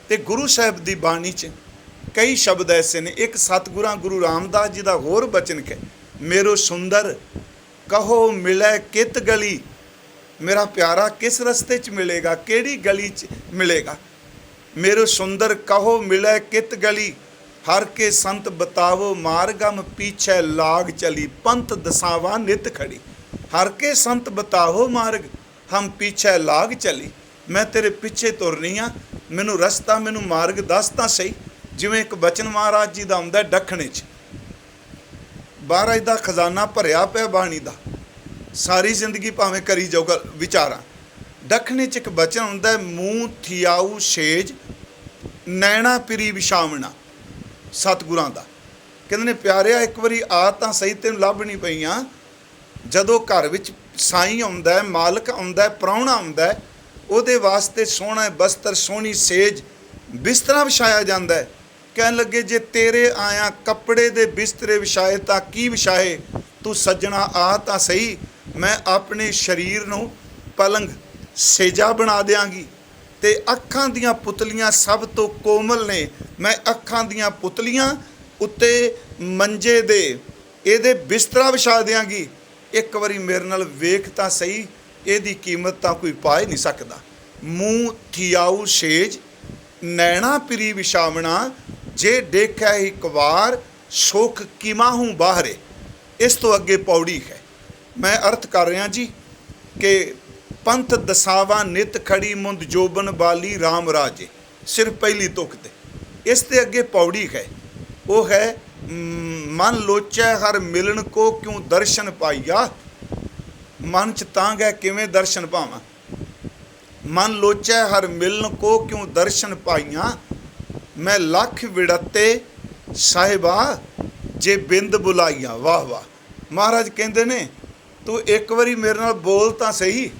ਤੇ ਗੁਰੂ ਸਾਹਿਬ ਦੀ ਬਾਣੀ 'ਚ ਕਈ ਸ਼ਬਦ ਐਸੇ ਨੇ। ਇੱਕ ਸਤਿਗੁਰਾਂ ਗੁਰੂ ਰਾਮਦਾਸ ਜੀ ਦਾ ਹੋਰ ਬਚਨ ਹੈ, ਮੇਰੋ ਸੁੰਦਰ ਕਹੋ ਮਿਲੈ ਕਿਤ ਗਲੀ। ਮੇਰਾ ਪਿਆਰਾ ਕਿਸ ਰਸਤੇ 'ਚ ਮਿਲੇਗਾ, ਕਿਹੜੀ ਗਲੀ 'ਚ ਮਿਲੇਗਾ। ਮੇਰੋ ਸੁੰਦਰ ਕਹੋ ਮਿਲੈ ਕਿਤ ਗਲੀ, ਹਰ ਕੇ ਸੰਤ ਬਤਾਵੋ ਮਾਰਗਮ ਪੀਛੇ ਲਾਗ ਚਲੀ। ਪੰਥ ਦਸਾਵਾ ਨਿਤ ਖੜੀ, ਹਰ ਕੇ ਸੰਤ ਬਤਾਵੋ ਮਾਰਗ ਹਮ ਪੀਛੇ ਲਾਗ ਚਲੀ। ਮੈਂ ਤੇਰੇ ਪਿੱਛੇ ਤੁਰਨੀ ਆ, ਮੈਨੂੰ ਰਸਤਾ, ਮੈਨੂੰ ਮਾਰਗ ਦੱਸ ਤਾਂ ਸਹੀ। ਜਿਵੇਂ ਇੱਕ ਬਚਨ ਮਹਾਰਾਜ ਜੀ ਦਾ ਆਉਂਦਾ ਦੱਖਣੇ 'ਚ, ਮਹਾਰਾਜ ਦਾ ਖਜ਼ਾਨਾ ਭਰਿਆ ਪਿਆ ਬਾਣੀ ਦਾ, ਸਾਰੀ ਜ਼ਿੰਦਗੀ ਭਾਵੇਂ ਕਰੀ ਜਾਊਗਾ ਵਿਚਾਰਾਂ। ਦੱਖਣੇ 'ਚ ਇੱਕ ਬਚਨ ਹੁੰਦਾ, ਮੂੰਹ ਥਿਆਊ ਸੇਜ ਨੈਣਾ ਪਿਰੀ ਵਿਛਾਵਣਾ। ਸਤਿਗੁਰਾਂ ਦਾ ਕਹਿੰਦੇ ਨੇ, ਪਿਆਰਿਆ ਇੱਕ ਵਾਰੀ ਆ ਤਾਂ ਸਹੀ, ਤੈਨੂੰ ਲੱਭ ਨਹੀਂ ਪਈਆਂ। ਜਦੋਂ ਘਰ ਵਿੱਚ ਸਾਈਂ ਆਉਂਦਾ, ਮਾਲਕ ਆਉਂਦਾ, ਪ੍ਰਾਹੁਣਾ ਆਉਂਦਾ, ਉਹਦੇ ਵਾਸਤੇ ਸੋਹਣਾ ਬਸਤਰ, ਸੋਹਣੀ ਸੇਜ, ਬਿਸਤਰਾ ਵਿਛਾਇਆ ਜਾਂਦਾ ਹੈ। ਕਹਿਣ ਲੱਗੇ ਜੇ ਤੇਰੇ ਆਇਆ ਕੱਪੜੇ ਦੇ ਬਿਸਤਰੇ ਵਿਛਾਏ ਤਾਂ ਕੀ ਵਿਛਾਏ, ਤੂੰ ਸੱਜਣਾ ਆ ਤਾਂ ਸਹੀ, ਮੈਂ ਆਪਣੇ ਸਰੀਰ ਨੂੰ ਪਲੰਗ ਸੇਜਾ ਬਣਾ ਦਿਆਂਗੀ। ਤੇ ਅੱਖਾਂ ਦੀਆਂ ਪੁਤਲੀਆਂ ਸਭ ਤੋਂ ਕੋਮਲ ਨੇ, ਮੈਂ ਅੱਖਾਂ ਦੀਆਂ ਪੁਤਲੀਆਂ ਉੱਤੇ ਮੰਜੇ ਦੇ ਇਹਦੇ ਬਿਸਤਰਾ ਵਿਛਾ ਦਿਆਂਗੀ। ਇੱਕ ਵਾਰੀ ਮੇਰੇ ਨਾਲ ਵੇਖ ਤਾਂ ਸਹੀ, ਇਹਦੀ ਕੀਮਤ ਤਾਂ ਕੋਈ ਪਾ ਹੀ ਨਹੀਂ ਸਕਦਾ। ਮੂੰਹ ਥਿਆਊ ਸੇਜ ਨੈਣਾ ਪਿਰੀ ਵਿਛਾਵਣਾ, ਜੇ ਦੇਖਿਆ ਇੱਕ ਵਾਰ ਸੁਖ ਕਿਮਾਹੂ ਬਾਹਰੇ। ਇਸ ਤੋਂ ਅੱਗੇ ਪੌੜੀ ਹੈ। ਮੈਂ ਅਰਥ ਕਰ ਰਿਹਾ ਜੀ ਕਿ ਪੰਥ ਦਸਾਵਾ ਨਿਤ ਖੜੀ ਮੁੰਦ ਜੋਬਨ ਬਾਲੀ ਰਾਮ ਰਾਜੇ, ਸਿਰਫ ਪਹਿਲੀ ਤੁਕ ਤੇ। ਇਸ ਦੇ ਅੱਗੇ ਪੌੜੀ ਹੈ, ਉਹ ਹੈ ਮਨ ਲੋਚੈ ਹਰ ਮਿਲਣ ਕੋ ਕਿਉਂ ਦਰਸ਼ਨ ਪਾਈਆ। ਮਨ 'ਚ ਤਾਂਘ ਹੈ ਕਿਵੇਂ ਦਰਸ਼ਨ ਪਾਵਾਂ। ਮਨ ਲੋਚੈ ਹਰ ਮਿਲਣ ਕੋ ਕਿਉਂ ਦਰਸ਼ਨ ਪਾਈਆਂ, ਮੈਂ ਲੱਖ ਵਿੜਤੇ ਸਾਹਿਬਾ ਜੇ ਬਿੰਦ ਬੁਲਾਈਆਂ। ਵਾਹ ਵਾਹ। ਮਹਾਰਾਜ ਕਹਿੰਦੇ ਨੇ ਤੂੰ ਇੱਕ ਵਾਰੀ ਮੇਰੇ ਨਾਲ ਬੋਲ ਤਾਂ ਸਹੀ,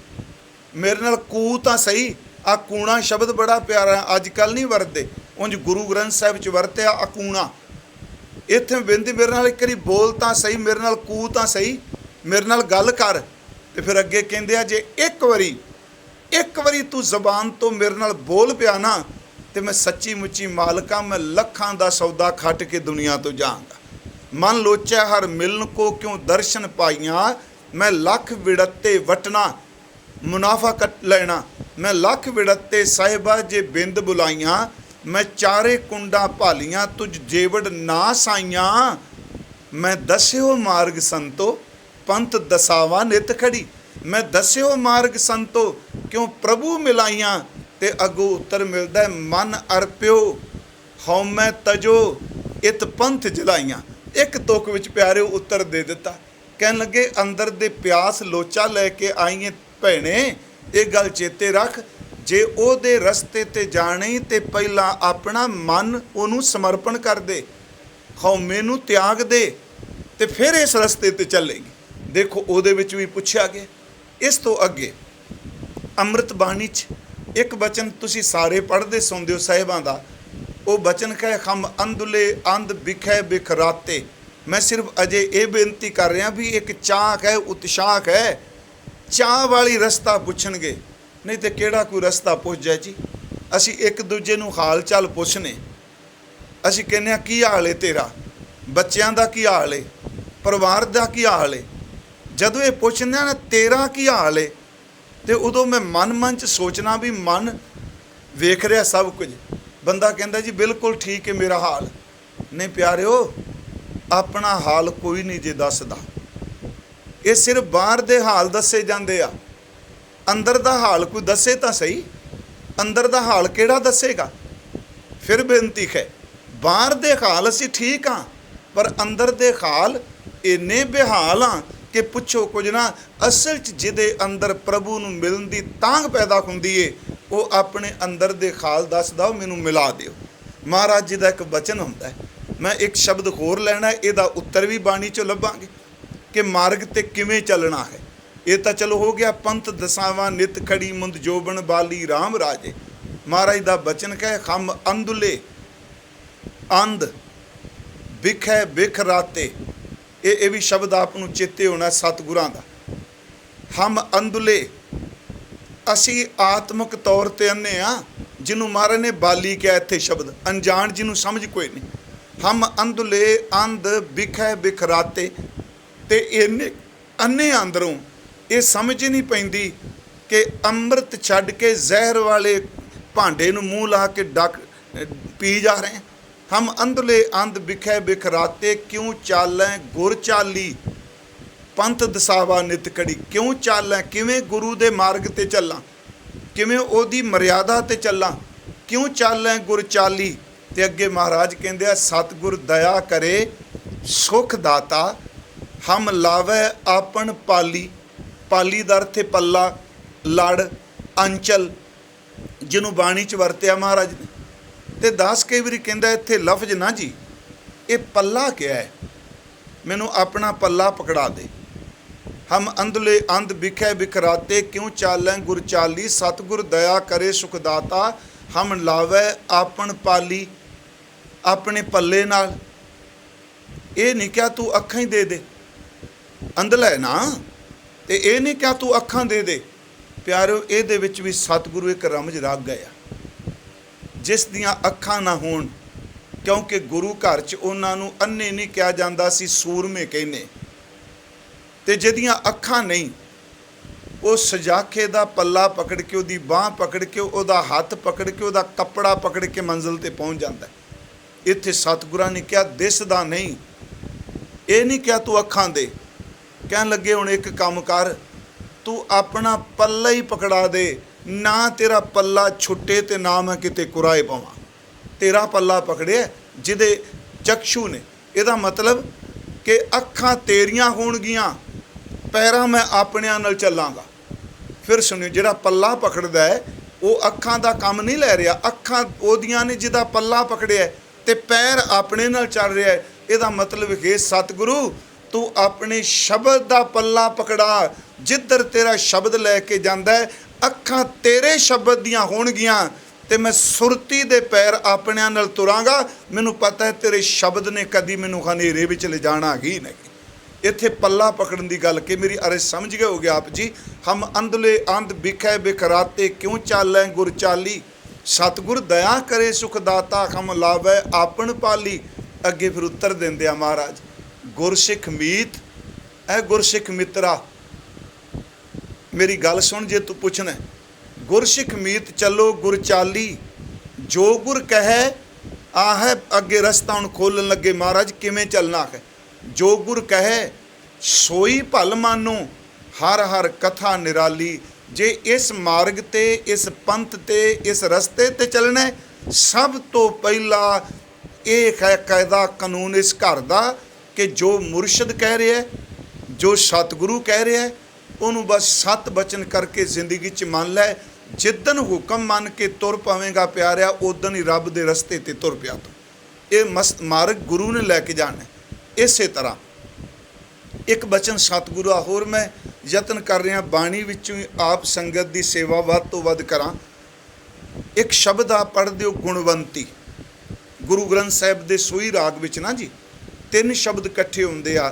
ਮੇਰੇ ਨਾਲ ਕੂ ਤਾਂ ਸਹੀ। ਆ ਕੂਣਾ ਸ਼ਬਦ ਬੜਾ ਪਿਆਰਾ, ਅੱਜ ਕੱਲ੍ਹ ਨਹੀਂ ਵਰਤਦੇ, ਉਂਝ ਗੁਰੂ ਗ੍ਰੰਥ ਸਾਹਿਬ 'ਚ ਵਰਤਿਆ ਅਕੂਣਾ। ਇੱਥੇ ਬੇਨਤੀ ਮੇਰੇ ਨਾਲ ਇੱਕ ਵਾਰੀ ਬੋਲ ਤਾਂ ਸਹੀ, ਮੇਰੇ ਨਾਲ ਕੂ ਤਾਂ ਸਹੀ, ਮੇਰੇ ਨਾਲ ਗੱਲ ਕਰ। ਤੇ ਫਿਰ ਅੱਗੇ ਕਹਿੰਦੇ ਆ ਜੇ ਇੱਕ ਵਾਰੀ ਤੂੰ ਜ਼ਬਾਨ ਤੋਂ ਮੇਰੇ ਨਾਲ ਬੋਲ ਪਿਆ ਨਾ, ਤੇ ਮੈਂ ਸੱਚੀ ਮੁੱਚੀ ਮਾਲਕਾਂ, ਮੈਂ ਲੱਖਾਂ ਦਾ ਸੌਦਾ ਖੱਟ ਕੇ ਦੁਨੀਆ ਤੋਂ ਜਾਵਾਂਗਾ। ਮਨ ਲੋਚੈ ਹਰ ਮਿਲਣ ਕੋ ਕਿਉਂ ਦਰਸ਼ਨ ਪਾਈਆਂ, ਮੈਂ ਲੱਖ ਵਿੜਤੇ ਵਟਣਾ ਮੁਨਾਫਾ ਕੱਟ ਲੈਣਾ, ਮੈਂ ਲੱਖ ਵਿੜਤੇ ਸਾਹਿਬਾ ਜੇ ਬਿੰਦ ਬੁਲਾਈਆਂ, ਮੈਂ ਚਾਰੇ ਕੁੰਡਾਂ ਭਾਲੀਆਂ ਤੁਝ ਜੇਵੜ ਨਾ ਸਾਈਆਂ, ਮੈਂ ਦੱਸਿਓ ਮਾਰਗ ਸੰਤੋ ਪੰਥ ਦਸਾਵਾ ਨਿਤ ਖੜੀ। ਮੈਂ ਦੱਸਿਓ ਮਾਰਗ ਸੰਤੋ ਕਿਉਂ ਪ੍ਰਭੂ ਮਿਲਾਈਆਂ। ਤੇ ਅੱਗੋਂ ਉੱਤਰ ਮਿਲਦਾ ਮਨ ਅਰਪਿਓ ਹਉਮੈ ਤਜੋ ਇਤ ਪੰਥ ਜਲਾਈਆਂ। ਇੱਕ ਤੁਕ ਵਿੱਚ ਪਿਆਰਿਓ ਉੱਤਰ ਦੇ ਦਿੱਤਾ। ਕਹਿਣ ਲੱਗੇ ਅੰਦਰ ਦੇ ਪਿਆਸ ਲੋਚਾ ਲੈ ਕੇ ਆਈਏ ਭੈਣੇ, ਇਹ ਗੱਲ ਚੇਤੇ ਰੱਖ, ਜੇ ਉਹਦੇ ਰਸਤੇ ਤੇ ਜਾਣੀ ਤੇ ਪਹਿਲਾਂ ਆਪਣਾ ਮਨ ਉਹਨੂੰ ਸਮਰਪਣ ਕਰ ਦੇ, ਹਉਮੈ ਨੂੰ ਤਿਆਗ ਦੇ, ਤੇ ਫਿਰ ਇਸ ਰਸਤੇ ਤੇ ਚੱਲੇਗੀ। ਦੇਖੋ ਉਹਦੇ ਵਿੱਚ ਵੀ ਪੁੱਛਿਆ ਗਿਆ। ਇਸ ਤੋਂ ਅੱਗੇ ਅੰਮ੍ਰਿਤ ਬਾਣੀ 'ਚ ਇੱਕ ਬਚਨ ਤੁਸੀਂ ਸਾਰੇ ਪੜ੍ਹਦੇ ਸੁਣਦੇ ਹੋ ਸਾਹਿਬਾਂ ਦਾ, ਉਹ ਬਚਨ ਕਹੇ ਹਮ ਅੰਧੁਲੇ ਅੰਧ ਬਿਖੈ ਬਿਖਰਾਤੇ। ਮੈਂ ਸਿਰਫ ਅਜੇ ਇਹ ਬੇਨਤੀ ਕਰ ਰਿਹਾ ਵੀ ਇੱਕ ਚਾਕ ਹੈ, ਉਤਸ਼ਾਹ ਹੈ, ਚਾਹ ਵਾਲੀ ਰਸਤਾ ਪੁੱਛਣਗੇ, ਨਹੀਂ ਤੇ ਕਿਹੜਾ ਕੋਈ ਰਸਤਾ ਪੁੱਛ ਜਾਏ ਜੀ। ਅਸੀਂ ਇੱਕ ਦੂਜੇ ਨੂੰ ਹਾਲ ਚਾਲ ਪੁੱਛਨੇ, ਅਸੀਂ ਕਹਿੰਦੇ ਹਾਂ ਕੀ ਹਾਲ ਹੈ ਤੇਰਾ, ਬੱਚਿਆਂ ਦਾ ਕੀ ਹਾਲ ਹੈ, ਪਰਿਵਾਰ ਦਾ ਕੀ ਹਾਲ ਹੈ। ਜਦੋਂ ਇਹ ਪੁੱਛਦੇ ਨਾ ਤੇਰਾ ਕੀ ਹਾਲ ਹੈ, ਤੇ ਉਦੋਂ ਮੈਂ ਮਨ 'ਚ ਸੋਚਣਾ ਵੀ ਮਨ ਵੇਖ ਰਿਹਾ ਸਭ ਕੁਝ। ਬੰਦਾ ਕਹਿੰਦਾ ਜੀ ਬਿਲਕੁਲ ਠੀਕ ਹੈ ਮੇਰਾ ਹਾਲ। ਨਹੀਂ ਪਿਆਰਿਓ, ਆਪਣਾ ਹਾਲ ਕੋਈ ਨਹੀਂ ਜੇ ਦੱਸਦਾ। ਇਹ ਸਿਰਫ ਬਾਹਰ ਦੇ ਹਾਲ ਦੱਸੇ ਜਾਂਦੇ ਆ, ਅੰਦਰ ਦਾ ਹਾਲ ਕੋਈ ਦੱਸੇ ਤਾਂ ਸਹੀ। ਅੰਦਰ ਦਾ ਹਾਲ ਕਿਹੜਾ ਦੱਸੇਗਾ। ਫਿਰ ਬੇਨਤੀ ਹੈ, ਬਾਹਰ ਦੇ ਹਾਲ ਅਸੀਂ ਠੀਕ ਹਾਂ, ਪਰ ਅੰਦਰ ਦੇ ਹਾਲ ਇੰਨੇ ਬੇਹਾਲ ਹਾਂ ਕਿ ਪੁੱਛੋ ਕੁਝ ਨਾ। ਅਸਲ 'ਚ ਜਿਹਦੇ ਅੰਦਰ ਪ੍ਰਭੂ ਨੂੰ ਮਿਲਣ ਦੀ ਤਾਂਘ ਪੈਦਾ ਹੁੰਦੀ ਏ, ਉਹ ਆਪਣੇ ਅੰਦਰ ਦੇ ਹਾਲ ਦੱਸਦਾ, ਉਹ ਮੈਨੂੰ ਮਿਲਾ ਦਿਓ। ਮਹਾਰਾਜ ਜੀ ਦਾ ਇੱਕ ਬਚਨ ਹੁੰਦਾ, ਮੈਂ ਇੱਕ ਸ਼ਬਦ ਹੋਰ ਲੈਣਾ, ਇਹਦਾ ਉੱਤਰ ਵੀ ਬਾਣੀ 'ਚੋਂ ਲੱਭਾਂਗੇ ਕਿ ਮਾਰਗ 'ਤੇ ਕਿਵੇਂ ਚੱਲਣਾ ਹੈ। ਇਹ ਤਾਂ ਚਲੋ ਹੋ ਗਿਆ ਪੰਥ ਦਸਾਵਾਂ ਨਿਤ ਖੜੀ ਮੁੰਦ ਜੋਬਨ ਬਾਲੀ ਰਾਮ ਰਾਜੇ। ਮਹਾਰਾਜ ਦਾ ਬਚਨ ਕਹੇ ਹਮ ਅੰਧੁਲੇ ਅੰਧ ਬਿਖੈ ਬਿਖ ਰਾਤੇ। ਇਹ ਵੀ ਸ਼ਬਦ ਆਪ ਨੂੰ ਚੇਤੇ ਹੋਣਾ ਸਤਿਗੁਰਾਂ ਦਾ। ਹਮ ਅੰਧੁਲੇ, ਅਸੀਂ ਆਤਮਿਕ ਤੌਰ 'ਤੇ ਅੰਨੇ ਆ, ਜਿਹਨੂੰ ਮਹਾਰਾਜ ਨੇ ਬਾਲੀ ਕਿਹਾ ਇੱਥੇ ਸ਼ਬਦ, ਅਣਜਾਣ ਜਿਹਨੂੰ ਸਮਝ ਕੋਈ ਨਹੀਂ। ਹਮ ਅੰਧੁਲੇ ਅੰਧ ਬਿਖੈ ਬਿਖਰਾਤੇ। ਤੇ ਇਹਨੇ ਅੰਨੇ ਅੰਦਰੋਂ ਇਹ ਸਮਝ ਨਹੀਂ ਪੈਂਦੀ ਕਿ ਅੰਮ੍ਰਿਤ ਛੱਡ ਕੇ ਜ਼ਹਿਰ ਵਾਲੇ ਭਾਂਡੇ ਨੂੰ ਮੂੰਹ ਲਾ ਕੇ ਡੱਕ ਪੀ ਜਾ ਰਹੇ। ਹਮ ਅੰਧਲੇ ਅੰਧ ਬਿਖੈ ਬਿਖਰਾਤੇ ਕਿਉਂ ਚਾਲੈ ਗੁਰ ਚਾਲੀ ਪੰਥ ਦਸਾਵਾ ਨਿਤ ਖੜੀ। ਕਿਉਂ ਚਾਲੈ, ਕਿਵੇਂ ਗੁਰੂ ਦੇ ਮਾਰਗ 'ਤੇ ਚੱਲਾਂ, ਕਿਵੇਂ ਉਹਦੀ ਮਰਿਆਦਾ 'ਤੇ ਚੱਲਾਂ, ਕਿਉਂ ਚਾਲੈ ਗੁਰ ਚਾਲੀ। ਤੇ ਅੱਗੇ ਮਹਾਰਾਜ ਕਹਿੰਦੇ ਆ ਸਤਿਗੁਰ ਦਇਆ ਕਰੇ ਸੁਖ ਦਾਤਾ ਹਮ ਲਾਵੈ ਆਪਣ ਪਾਲੀ। ਪਾਲੀ ਦਾ ਅਰਥ ਹੈ ਪੱਲਾ, ਲੜ, ਅੰਚਲ, ਜਿਹਨੂੰ ਬਾਣੀ 'ਚ ਵਰਤਿਆ ਮਹਾਰਾਜ ਨੇ। ਤੇ ਦਾਸ ਕਈ ਵਾਰੀ ਕਹਿੰਦਾ ਇੱਥੇ ਲਫ਼ਜ਼ ਨਾ ਜੀ, ਇਹ ਪੱਲਾ ਕਿਹਾ ਹੈ, ਮੈਨੂੰ ਆਪਣਾ ਪੱਲਾ ਪਕੜਾ ਦੇ। ਹਮ ਅੰਧਲੇ ਅੰਧ ਬਿਖੈ ਬਿਖਰਾਤੇ ਕਿਉਂ ਚਾਲੈ ਗੁਰ ਚਾਲੀ। ਸਤਿਗੁਰ ਦਇਆ ਕਰੇ ਸੁਖ ਦਾਤਾ ਹਮ ਲਾਵੈ ਆਪਣ ਪਾਲੀ। ਆਪਣੇ ਪੱਲੇ ਨਾਲ। ਇਹ ਨਹੀਂ ਕਿਹਾ ਤੂੰ ਅੱਖਾਂ ਹੀ ਦੇ ਦੇ, ਅੰਧਲਾ ਹੈ ਨਾ, ਤੇ ਇਹ ਨਹੀਂ ਕਿਹਾ ਤੂੰ ਅੱਖਾਂ ਦੇ ਦੇ। ਪਿਆਰਿਓ, ਇਹਦੇ ਵਿੱਚ ਵੀ ਸਤਿਗੁਰੂ ਇੱਕ ਰਮਜ ਰੱਖ ਗਏ ਆ, ਜਿਸ ਦੀਆਂ ਅੱਖਾਂ ਨਾ ਹੋਣ, ਕਿਉਂਕਿ ਗੁਰੂ ਘਰ 'ਚ ਉਹਨਾਂ ਨੂੰ ਅੰਨੇ ਨਹੀਂ ਕਿਹਾ ਜਾਂਦਾ ਸੀ, ਸੂਰਮੇ ਕਹਿੰਦੇ। ਤੇ ਜਿਹਦੀਆਂ ਅੱਖਾਂ ਨਹੀਂ, ਉਹ ਸਜਾਖੇ ਦਾ ਪੱਲਾ ਪਕੜ ਕੇ, ਉਹਦੀ ਬਾਂਹ ਪਕੜ ਕੇ, ਉਹਦਾ ਹੱਥ ਪਕੜ ਕੇ, ਉਹਦਾ ਕੱਪੜਾ ਪਕੜ ਕੇ ਮੰਜ਼ਿਲ ਤੇ ਪਹੁੰਚ ਜਾਂਦਾ। ਇੱਥੇ ਸਤਿਗੁਰਾਂ ਨੇ ਕਿਹਾ ਦਿਸਦਾ ਨਹੀਂ, ਇਹ ਨਹੀਂ ਕਿਹਾ ਤੂੰ ਅੱਖਾਂ ਦੇ। ਕਹਿਣ ਲੱਗੇ ਹੁਣ ਇੱਕ ਕੰਮ ਕਰ, ਤੂੰ ਆਪਣਾ ਪੱਲਾ ਹੀ ਪਕੜਾ ਦੇ, ਨਾ ਤੇਰਾ ਪੱਲਾ ਛੁੱਟੇ ਤੇ ਨਾ ਮੈਂ ਕਿਤੇ ਕੁਰਾਏ ਪਾਵਾਂ। ਤੇਰਾ ਪੱਲਾ ਪਕੜਿਆ ਜਿਹਦੇ ਚਕਸ਼ੂ ਨੇ। ਇਹਦਾ ਮਤਲਬ ਕਿ ਅੱਖਾਂ ਤੇਰੀਆਂ ਹੋਣਗੀਆਂ, ਪੈਰਾਂ ਮੈਂ ਆਪਣਿਆਂ ਨਾਲ ਚੱਲਾਂਗਾ। ਫਿਰ ਸੁਣਿਓ, ਜਿਹੜਾ ਪੱਲਾ ਪਕੜਦਾ ਹੈ ਉਹ ਅੱਖਾਂ ਦਾ ਕੰਮ ਨਹੀਂ ਲੈ ਰਿਹਾ, ਅੱਖਾਂ ਉਹਦੀਆਂ ਨੇ ਜਿਹਦਾ ਪੱਲਾ ਪਕੜਿਆ, ਤੇ ਪੈਰ ਆਪਣੇ ਨਾਲ ਚੱਲ ਰਿਹਾ ਹੈ। ਇਹਦਾ ਮਤਲਬ ਹੈ ਸਤਿਗੁਰੂ ਤੂੰ ਆਪਣੇ ਸ਼ਬਦ ਦਾ ਪੱਲਾ ਪਕੜਾ, ਜਿੱਧਰ ਤੇਰਾ ਸ਼ਬਦ ਲੈ ਕੇ ਜਾਂਦਾ ਹੈ ਅੱਖਾਂ ਤੇਰੇ ਸ਼ਬਦ ਦੀਆਂ ਹੋਣਗੀਆਂ, ਤੇ ਮੈਂ ਸੁਰਤੀ ਦੇ ਪੈਰ ਆਪਣਿਆਂ ਨਾਲ ਤੁਰਾਂਗਾ। ਮੈਨੂੰ ਪਤਾ ਹੈ ਤੇਰੇ ਸ਼ਬਦ ਨੇ ਕਦੀ ਮੈਨੂੰ ਹਨੇਰੇ ਵਿੱਚ ਲਿਜਾਣਾ ਹੀ ਨਹੀਂ। ਇੱਥੇ ਪੱਲਾ ਪਕੜਨ ਦੀ ਗੱਲ ਕਿ ਮੇਰੀ ਅਰਜ਼ ਸਮਝ ਗਏ ਹੋਗੇ ਆਪ ਜੀ। ਹਮ ਅੰਧਲੇ ਅੰਧ ਬਿਖੈ ਬਿਖਰਾਤੇ ਕਿਉਂ ਚਾਲੈ ਗੁਰ ਚਾਲੀ, ਸਤਿਗੁਰ ਦਇਆ ਕਰੇ ਸੁਖ ਦਾਤਾ ਹਮ ਲਾਵੈ ਆਪਣ ਪਾਲੀ। ਅੱਗੇ ਫਿਰ ਉੱਤਰ ਦਿੰਦੇ ਆ ਮਹਾਰਾਜ, ਗੁਰਸਿੱਖ ਮੀਤ ਐ ਗੁਰਸਿੱਖ ਮਿੱਤਰਾ। ਮੇਰੀ ਗੱਲ ਸੁਣ, ਜੇ ਤੂੰ ਪੁੱਛਣਾ ਗੁਰਸਿੱਖ ਮੀਤ ਚੱਲੋ ਗੁਰ ਚਾਲੀ, ਜੋ ਗੁਰ ਕਹੈ ਆਹ ਅੱਗੇ ਰਸਤਾ ਹੁਣ ਖੋਲਣ ਲੱਗੇ ਮਹਾਰਾਜ ਕਿਵੇਂ ਚੱਲਣਾ ਹੈ। ਜੋ ਗੁਰ ਕਹੈ ਸੋਈ ਭਲ ਮਾਨੋ, ਹਰ ਹਰ ਕਥਾ ਨਿਰਾਲੀ। ਜੇ ਇਸ ਮਾਰਗ ਤੇ, ਇਸ ਪੰਥ ਤੇ, ਇਸ ਰਸਤੇ ਤੇ ਚੱਲਣਾ, ਸਭ ਤੋਂ ਪਹਿਲਾ ਇਹ ਹੈ ਕਾਇਦਾ ਕਾਨੂੰਨ ਇਸ ਘਰ ਦਾ ਕਿ ਜੋ ਮੁਰਸ਼ਿਦ ਕਹਿ ਰਿਹਾ, ਜੋ ਸਤਿਗੁਰੂ ਕਹਿ ਰਿਹਾ, ਉਹਨੂੰ ਬਸ ਸਤ ਬਚਨ ਕਰਕੇ ਜ਼ਿੰਦਗੀ 'ਚ ਮੰਨ ਲੈ। ਜਿੱਦਣ ਹੁਕਮ ਮੰਨ ਕੇ ਤੁਰ ਪਵੇਂਗਾ ਪਿਆਰਿਆ, ਉਦਣ ਹੀ ਰੱਬ ਦੇ ਰਸਤੇ ਤੇ ਤੁਰ ਪਿਆ ਤੂੰ। ਇਹ ਮਾਰਗ ਗੁਰੂ ਨੇ ਲੈ ਕੇ ਜਾਣਾ। ਇਸੇ ਤਰ੍ਹਾਂ ਇੱਕ ਬਚਨ ਸਤਿਗੁਰੂ ਆ ਹੋਰ ਮੈਂ ਯਤਨ ਕਰ ਰਿਹਾ ਬਾਣੀ ਵਿੱਚੋਂ ਆਪ ਸੰਗਤ ਦੀ ਸੇਵਾ ਵੱਧ ਤੋਂ ਵੱਧ ਕਰਾਂ। ਇੱਕ ਸ਼ਬਦ ਆ ਪੜ੍ਹ ਦਿਓ, ਗੁਣਵੰਤੀ। ਗੁਰੂ ਗ੍ਰੰਥ ਸਾਹਿਬ ਦੇ ਸੋਈ ਰਾਗ ਵਿੱਚ ਨਾ ਜੀ 3 ਸ਼ਬਦ ਇਕੱਠੇ ਹੁੰਦੇ ਆ,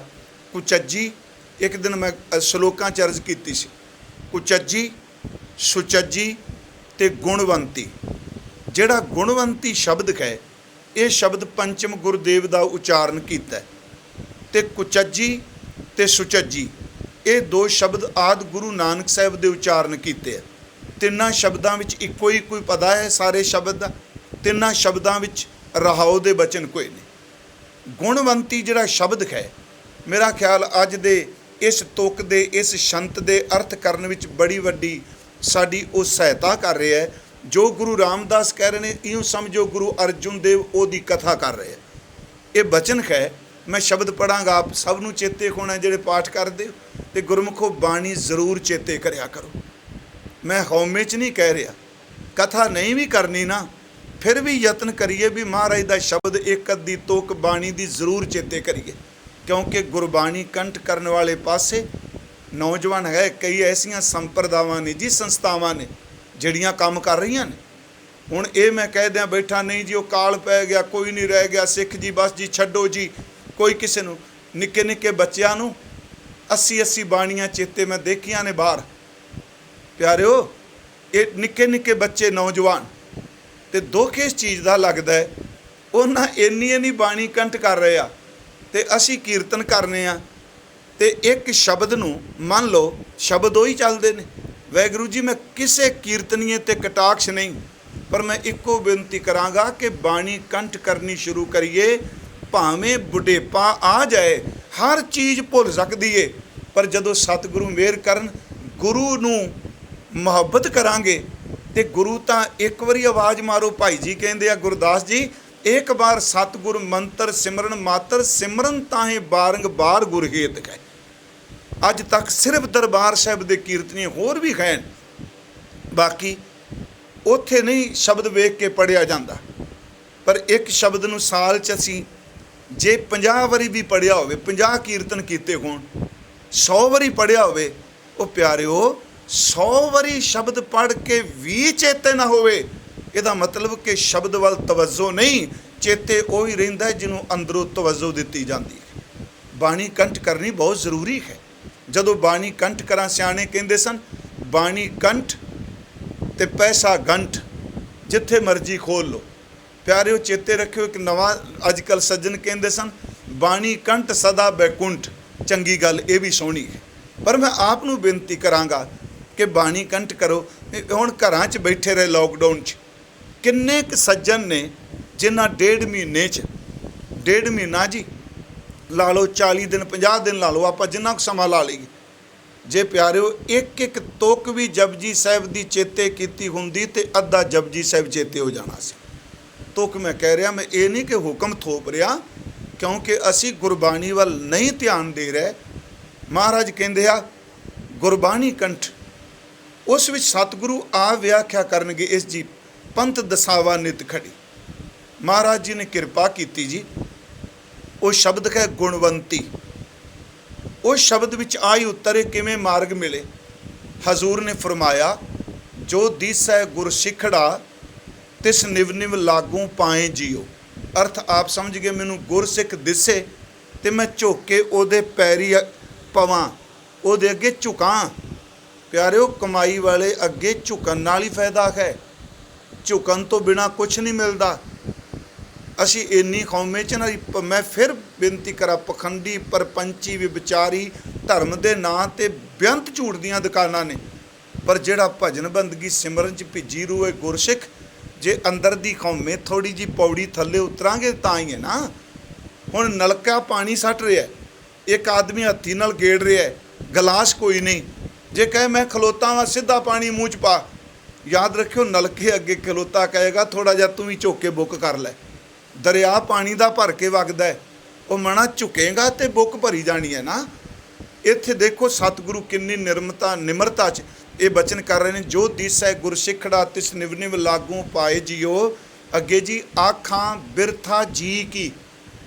ਕੁਚੱਜੀ। ਇੱਕ ਦਿਨ ਮੈਂ ਸ਼ਲੋਕਾਂ 'ਚ ਅਰਜ਼ ਕੀਤੀ ਸੀ, ਕੁਚੱਜੀ, ਸੁਚੱਜੀ ਤੇ ਗੁਣਵੰਤੀ। ਜਿਹੜਾ ਗੁਣਵੰਤੀ ਸ਼ਬਦ ਹੈ, ਇਹ ਸ਼ਬਦ ਪੰਚਮ ਗੁਰਦੇਵ ਦਾ ਉਚਾਰਨ ਕੀਤਾ, ਤੇ ਕੁਚੱਜੀ ਤੇ ਸੁਚੱਜੀ ਇਹ 2 ਸ਼ਬਦ ਆਦਿ ਗੁਰੂ ਨਾਨਕ ਸਾਹਿਬ ਦੇ ਉਚਾਰਨ ਕੀਤੇ ਆ। ਤਿੰਨਾਂ ਸ਼ਬਦਾਂ ਵਿੱਚ ਇੱਕੋ ਹੀ ਕੋਈ ਪਦਾ ਹੈ ਸਾਰੇ ਸ਼ਬਦ ਦਾ, ਤਿੰਨਾਂ ਸ਼ਬਦਾਂ ਵਿੱਚ ਰਹਾਉ ਦੇ ਬਚਨ ਕੋਈ ਨਹੀਂ। ਗੁਣਵੰਤੀ ਜਿਹੜਾ ਸ਼ਬਦ ਹੈ, ਮੇਰਾ ਖਿਆਲ ਅੱਜ ਦੇ ਇਸ ਤੁਕ ਦੇ, ਇਸ ਸ਼ੰਤ ਦੇ ਅਰਥ ਕਰਨ ਵਿੱਚ ਬੜੀ ਵੱਡੀ ਸਾਡੀ ਉਹ ਸਹਾਇਤਾ ਕਰ ਰਿਹਾ ਹੈ। ਜੋ ਗੁਰੂ ਰਾਮਦਾਸ ਕਹਿ ਰਹੇ ਨੇ, ਇਉਂ ਸਮਝੋ ਗੁਰੂ ਅਰਜੁਨ ਦੇਵ ਉਹਦੀ ਕਥਾ ਕਰ ਰਹੇ ਹੈ। ਇਹ ਬਚਨ ਹੈ, ਮੈਂ ਸ਼ਬਦ ਪੜਾਂਗਾ, ਆਪ ਸਭ ਨੂੰ ਚੇਤੇ ਹੋਣਾ ਜਿਹੜੇ ਪਾਠ ਕਰਦੇ ਹੋ। ਤੇ ਗੁਰਮੁਖੋ ਬਾਣੀ ਜ਼ਰੂਰ ਚੇਤੇ ਕਰਿਆ ਕਰੋ। ਮੈਂ ਹਉਮੈ 'ਚ ਨਹੀਂ ਕਹਿ ਰਿਹਾ, ਕਥਾ ਨਹੀਂ ਵੀ ਕਰਨੀ ਨਾ, ਫਿਰ ਵੀ ਯਤਨ ਕਰੀਏ ਵੀ ਮਹਾਰਾਜ ਦਾ ਸ਼ਬਦ ਇੱਕ ਅੱਧੀ ਤੁਕ ਬਾਣੀ ਦੀ ਜ਼ਰੂਰ ਚੇਤੇ ਕਰੀਏ, ਕਿਉਂਕਿ ਗੁਰਬਾਣੀ ਕੰਠ ਕਰਨ ਵਾਲੇ ਪਾਸੇ ਨੌਜਵਾਨ ਹੈ। ਕਈ ਐਸੀਆਂ ਸੰਪਰਦਾਵਾਂ ਨੇ ਜੀ, ਸੰਸਥਾਵਾਂ ਨੇ ਜਿਹੜੀਆਂ ਕੰਮ ਕਰ ਰਹੀਆਂ ਨੇ। ਹੁਣ ਇਹ ਮੈਂ ਕਹਿ ਦਿਆਂ ਬੈਠਾ ਨਹੀਂ ਜੀ ਉਹ ਕਾਲ ਪੈ ਗਿਆ, ਕੋਈ ਨਹੀਂ ਰਹਿ ਗਿਆ ਸਿੱਖ ਜੀ, ਬਸ ਜੀ ਛੱਡੋ ਜੀ। ਕੋਈ ਕਿਸੇ ਨੂੰ, ਨਿੱਕੇ ਨਿੱਕੇ ਬੱਚਿਆਂ ਨੂੰ 80 ਬਾਣੀਆਂ ਚੇਤੇ ਮੈਂ ਦੇਖੀਆਂ ਨੇ ਬਾਹਰ ਪਿਆਰਿਓ। ਇਹ ਨਿੱਕੇ ਨਿੱਕੇ ਬੱਚੇ ਨੌਜਵਾਨ, ਤੇ ਦੁੱਖ ਇਸ ਚੀਜ਼ ਦਾ ਲੱਗਦਾ ਹੈ ਉਹਨਾਂ ਇੰਨੀ ਬਾਣੀ ਕੰਠ ਕਰ ਰਹੇ ਆ, ਤੇ ਅਸੀਂ ਕੀਰਤਨ ਕਰਨੇ ਆ, ਤੇ ਇੱਕ ਸ਼ਬਦ ਨੂੰ ਮੰਨ ਲਓ ਸ਼ਬਦ ਉਹੀ ਚੱਲਦੇ ਨੇ। ਵਾਹਿਗੁਰੂ ਜੀ, ਮੈਂ ਕਿਸੇ ਕੀਰਤਨੀਏ ਤੇ ਕਟਾਕਸ਼ ਨਹੀਂ, ਪਰ ਮੈਂ ਇੱਕੋ ਬੇਨਤੀ ਕਰਾਂਗਾ ਕਿ ਬਾਣੀ ਕੰਠ ਕਰਨੀ ਸ਼ੁਰੂ ਕਰੀਏ। ਭਾਵੇਂ ਬੁਢੇਪਾ ਆ ਜਾਏ, ਹਰ ਚੀਜ਼ ਭੁੱਲ ਸਕਦੀ ਏ, ਪਰ ਜਦੋਂ ਸਤਿਗੁਰੂ ਮਿਹਰ ਕਰਨ, ਗੁਰੂ ਨੂੰ ਮੁਹੱਬਤ ਕਰਾਂਗੇ, ਤੇ ਗੁਰੂ ਤਾਂ ਇੱਕ ਵਾਰੀ ਆਵਾਜ਼ ਮਾਰੋ, ਭਾਈ ਜੀ ਕਹਿੰਦੇ ਆ ਗੁਰਦਾਸ ਜੀ, ਇੱਕ ਵਾਰ ਸਤਿਗੁਰ ਮੰਤਰ ਸਿਮਰਨ ਮਾਤਰ, ਸਿਮਰਨ ਤਾਹੇ ਬਾਰੰਗ ਬਾਰ ਗੁਰ ਹੇਤ ਹੈ। ਅੱਜ ਤੱਕ ਸਿਰਫ ਦਰਬਾਰ ਸਾਹਿਬ ਦੇ ਕੀਰਤਨੀ, ਹੋਰ ਵੀ ਹੈ, ਬਾਕੀ ਉੱਥੇ ਨਹੀਂ ਸ਼ਬਦ ਵੇਖ ਕੇ ਪੜ੍ਹਿਆ ਜਾਂਦਾ। ਪਰ ਇੱਕ ਸ਼ਬਦ ਨੂੰ ਸਾਲ 'ਚ ਅਸੀਂ ਜੇ 50 ਵਾਰੀ ਵੀ ਪੜ੍ਹਿਆ ਹੋਵੇ, 50 ਕੀਰਤਨ ਕੀਤੇ ਹੋਣ, 100 ਵਾਰੀ ਪੜ੍ਹਿਆ ਹੋਵੇ, ਉਹ ਪਿਆਰਿਓ 100 ਵਾਰੀ ਸ਼ਬਦ ਪੜ੍ਹ ਕੇ ਵੀ ਚੇਤੇ ਨਾ ਹੋਵੇ, ਇਹਦਾ ਮਤਲਬ ਕਿ ਸ਼ਬਦ ਵੱਲ ਤਵੱਜੋ ਨਹੀਂ, ਚੇਤੇ ਉਹੀ ਰਹਿੰਦਾ ਜਿਹਨੂੰ ਅੰਦਰੋਂ ਤਵੱਜੋ ਦਿੱਤੀ ਜਾਂਦੀ ਹੈ। ਬਾਣੀ ਕੰਠ ਕਰਨੀ ਬਹੁਤ ਜ਼ਰੂਰੀ ਹੈ। ਜਦੋਂ ਬਾਣੀ ਕੰਠ ਕਰਾਂ, ਸਿਆਣੇ ਕਹਿੰਦੇ ਸਨ ਬਾਣੀ ਕੰਠ ਤੇ ਪੈਸਾ ਗੰਠ, ਜਿੱਥੇ ਮਰਜ਼ੀ ਖੋਲ ਲਓ। ਪਿਆਰਿਓ ਚੇਤੇ ਰੱਖਿਓ, ਇੱਕ ਨਵਾਂ ਅੱਜ ਕੱਲ੍ਹ ਸੱਜਣ ਕਹਿੰਦੇ ਸਨ ਬਾਣੀ ਕੰਠ ਸਦਾ ਬੈਕੁੰਠ। ਚੰਗੀ ਗੱਲ, ਇਹ ਵੀ ਸੋਹਣੀ ਹੈ, ਪਰ ਮੈਂ ਆਪ ਨੂੰ ਬੇਨਤੀ ਕਰਾਂਗਾ ਕਿ ਬਾਣੀ ਕੰਠ ਕਰੋ। ਹੁਣ ਘਰਾਂ 'ਚ ਬੈਠੇ ਰਹੇ ਲੋਕਡਾਊਨ 'ਚ, ਕਿੰਨੇ ਕੁ ਸੱਜਣ ਨੇ ਜਿਨ੍ਹਾਂ ਡੇਢ ਮਹੀਨਾ ਜੀ ਲਾ ਲਓ, 40 ਦਿਨ 50 ਦਿਨ ਲਾ ਲਓ, ਆਪਾਂ ਜਿੰਨਾ ਕੁ ਸਮਾਂ ਲਾ ਲਈਏ, ਜੇ ਪਿਆਰਿਓ ਇੱਕ ਇੱਕ ਤੁਕ ਵੀ ਜਪਜੀ ਸਾਹਿਬ ਦੀ ਚੇਤੇ ਕੀਤੀ ਹੁੰਦੀ ਤੇ ਅੱਧਾ ਜਪਜੀ ਸਾਹਿਬ ਚੇਤੇ ਹੋ ਜਾਣਾ ਸੀ। ਤੁਕ ਮੈਂ ਕਹਿ ਰਿਹਾ, ਮੈਂ ਇਹ ਨਹੀਂ ਕਿ ਹੁਕਮ ਥੋਪ ਰਿਹਾ, ਕਿਉਂਕਿ ਅਸੀਂ ਗੁਰਬਾਣੀ ਵੱਲ ਨਹੀਂ ਧਿਆਨ ਦੇ ਰਹੇ। ਮਹਾਰਾਜ ਕਹਿੰਦੇ ਆ ਗੁਰਬਾਣੀ ਕੰਠ, ਉਸ ਵਿੱਚ ਸਤਿਗੁਰੂ ਆ ਵਿਆਖਿਆ ਕਰਨਗੇ ਇਸ ਜੀ ਪੰਥ ਦਸਾਵਾ ਨਿਤ ਖੜੀ। ਮਹਾਰਾਜ ਜੀ ਨੇ ਕਿਰਪਾ ਕੀਤੀ ਜੀ, ਉਹ ਸ਼ਬਦ ਹੈ ਗੁਣਵੰਤੀ। ਉਸ ਸ਼ਬਦ ਵਿੱਚ ਆਈ ਉਤਰੇ ਕਿਵੇਂ ਮਾਰਗ ਮਿਲੇ। ਹਜ਼ੂਰ ਨੇ ਫਰਮਾਇਆ ਜੋ ਦੀਸੈ ਗੁਰ ਸਿੱਖੜਾ ਤਿਸ ਨਿਵ ਨਿਵ ਲਾਗੂ ਪਾਏ ਜੀਓ। ਅਰਥ ਆਪ ਸਮਝ ਗਏ, ਮੈਨੂੰ ਗੁਰਸਿੱਖ ਦਿਸੇ ਤੇ ਮੈਂ ਝੁਕ ਕੇ ਉਹਦੇ ਪੈਰੀ ਪਵਾਂ, ਉਹਦੇ ਅੱਗੇ ਝੁਕਾਂ। ਪਿਆਰਿਓ ਕਮਾਈ ਵਾਲੇ ਅੱਗੇ ਝੁਕਣ ਨਾਲ ਹੀ ਫਾਇਦਾ ਹੈ, ਝੁਕਣ ਤੋਂ ਬਿਨਾਂ ਕੁਛ ਨਹੀਂ ਮਿਲਦਾ। ਅਸੀਂ ਇੰਨੀ ਕੌਮੇ 'ਚ ਨਾ, ਮੈਂ ਫਿਰ ਬੇਨਤੀ ਕਰਾਂ, ਪਖੰਡੀ ਪਰਪੰਚੀ ਵਿਚਾਰੀ ਧਰਮ ਦੇ ਨਾਂ 'ਤੇ ਬੇਅੰਤ ਝੂਠ ਦੀਆਂ ਦੁਕਾਨਾਂ ਨੇ, ਪਰ ਜਿਹੜਾ ਭਜਨ ਬੰਦਗੀ ਸਿਮਰਨ 'ਚ ਭਿੱਜੀ ਰੂਹ ਹੈ ਗੁਰਸਿੱਖ, ਜੇ ਅੰਦਰ ਦੀ ਕੌਮੇ ਥੋੜ੍ਹੀ ਜਿਹੀ ਪੌੜੀ ਥੱਲੇ ਉਤਰਾਂਗੇ ਤਾਂ ਹੀ ਹੈ ਨਾ। ਹੁਣ ਨਲਕਾ ਪਾਣੀ ਸੱਟ ਰਿਹਾ, ਇੱਕ ਆਦਮੀ ਹੱਥੀ ਨਾਲ ਗੇੜ ਰਿਹਾ, ਗਲਾਸ ਕੋਈ ਨਹੀਂ, ਜੇ ਕਹੇ ਮੈਂ ਖਲੋਤਾ ਵਾਂ ਸਿੱਧਾ ਪਾਣੀ ਮੂੰਹ 'ਚ ਪਾ, ਯਾਦ ਰੱਖਿਓ ਨਲਕੇ ਅੱਗੇ ਖਲੋਤਾ ਕਹੇਗਾ ਥੋੜ੍ਹਾ ਜਿਹਾ ਤੂੰ ਵੀ ਝੁੱਕ ਕੇ ਬੁੱਕ ਕਰ ਲੈ। ਦਰਿਆ ਪਾਣੀ ਦਾ ਭਰ ਕੇ ਵਗਦਾ, ਉਹ ਮਣਾ ਝੁਕੇਗਾ ਤੇ ਬੁੱਕ ਭਰੀ ਜਾਣੀ ਹੈ ਨਾ। ਇੱਥੇ ਦੇਖੋ ਸਤਿਗੁਰੂ ਕਿੰਨੀ ਨਿਮਰਤਾ 'ਚ ਇਹ ਬਚਨ ਕਰ ਰਹੇ ਨੇ, ਜੋ ਦੀਸੈ ਗੁਰ ਸਿੱਖੜਾ ਤਿਸ ਨਿਵ ਨਿਵ ਲਾਗੂ ਪਾਏ ਜੀਓ। ਅੱਗੇ ਜੀ ਆਖਾਂ ਬਿਰਥਾ ਜੀ ਕੀ,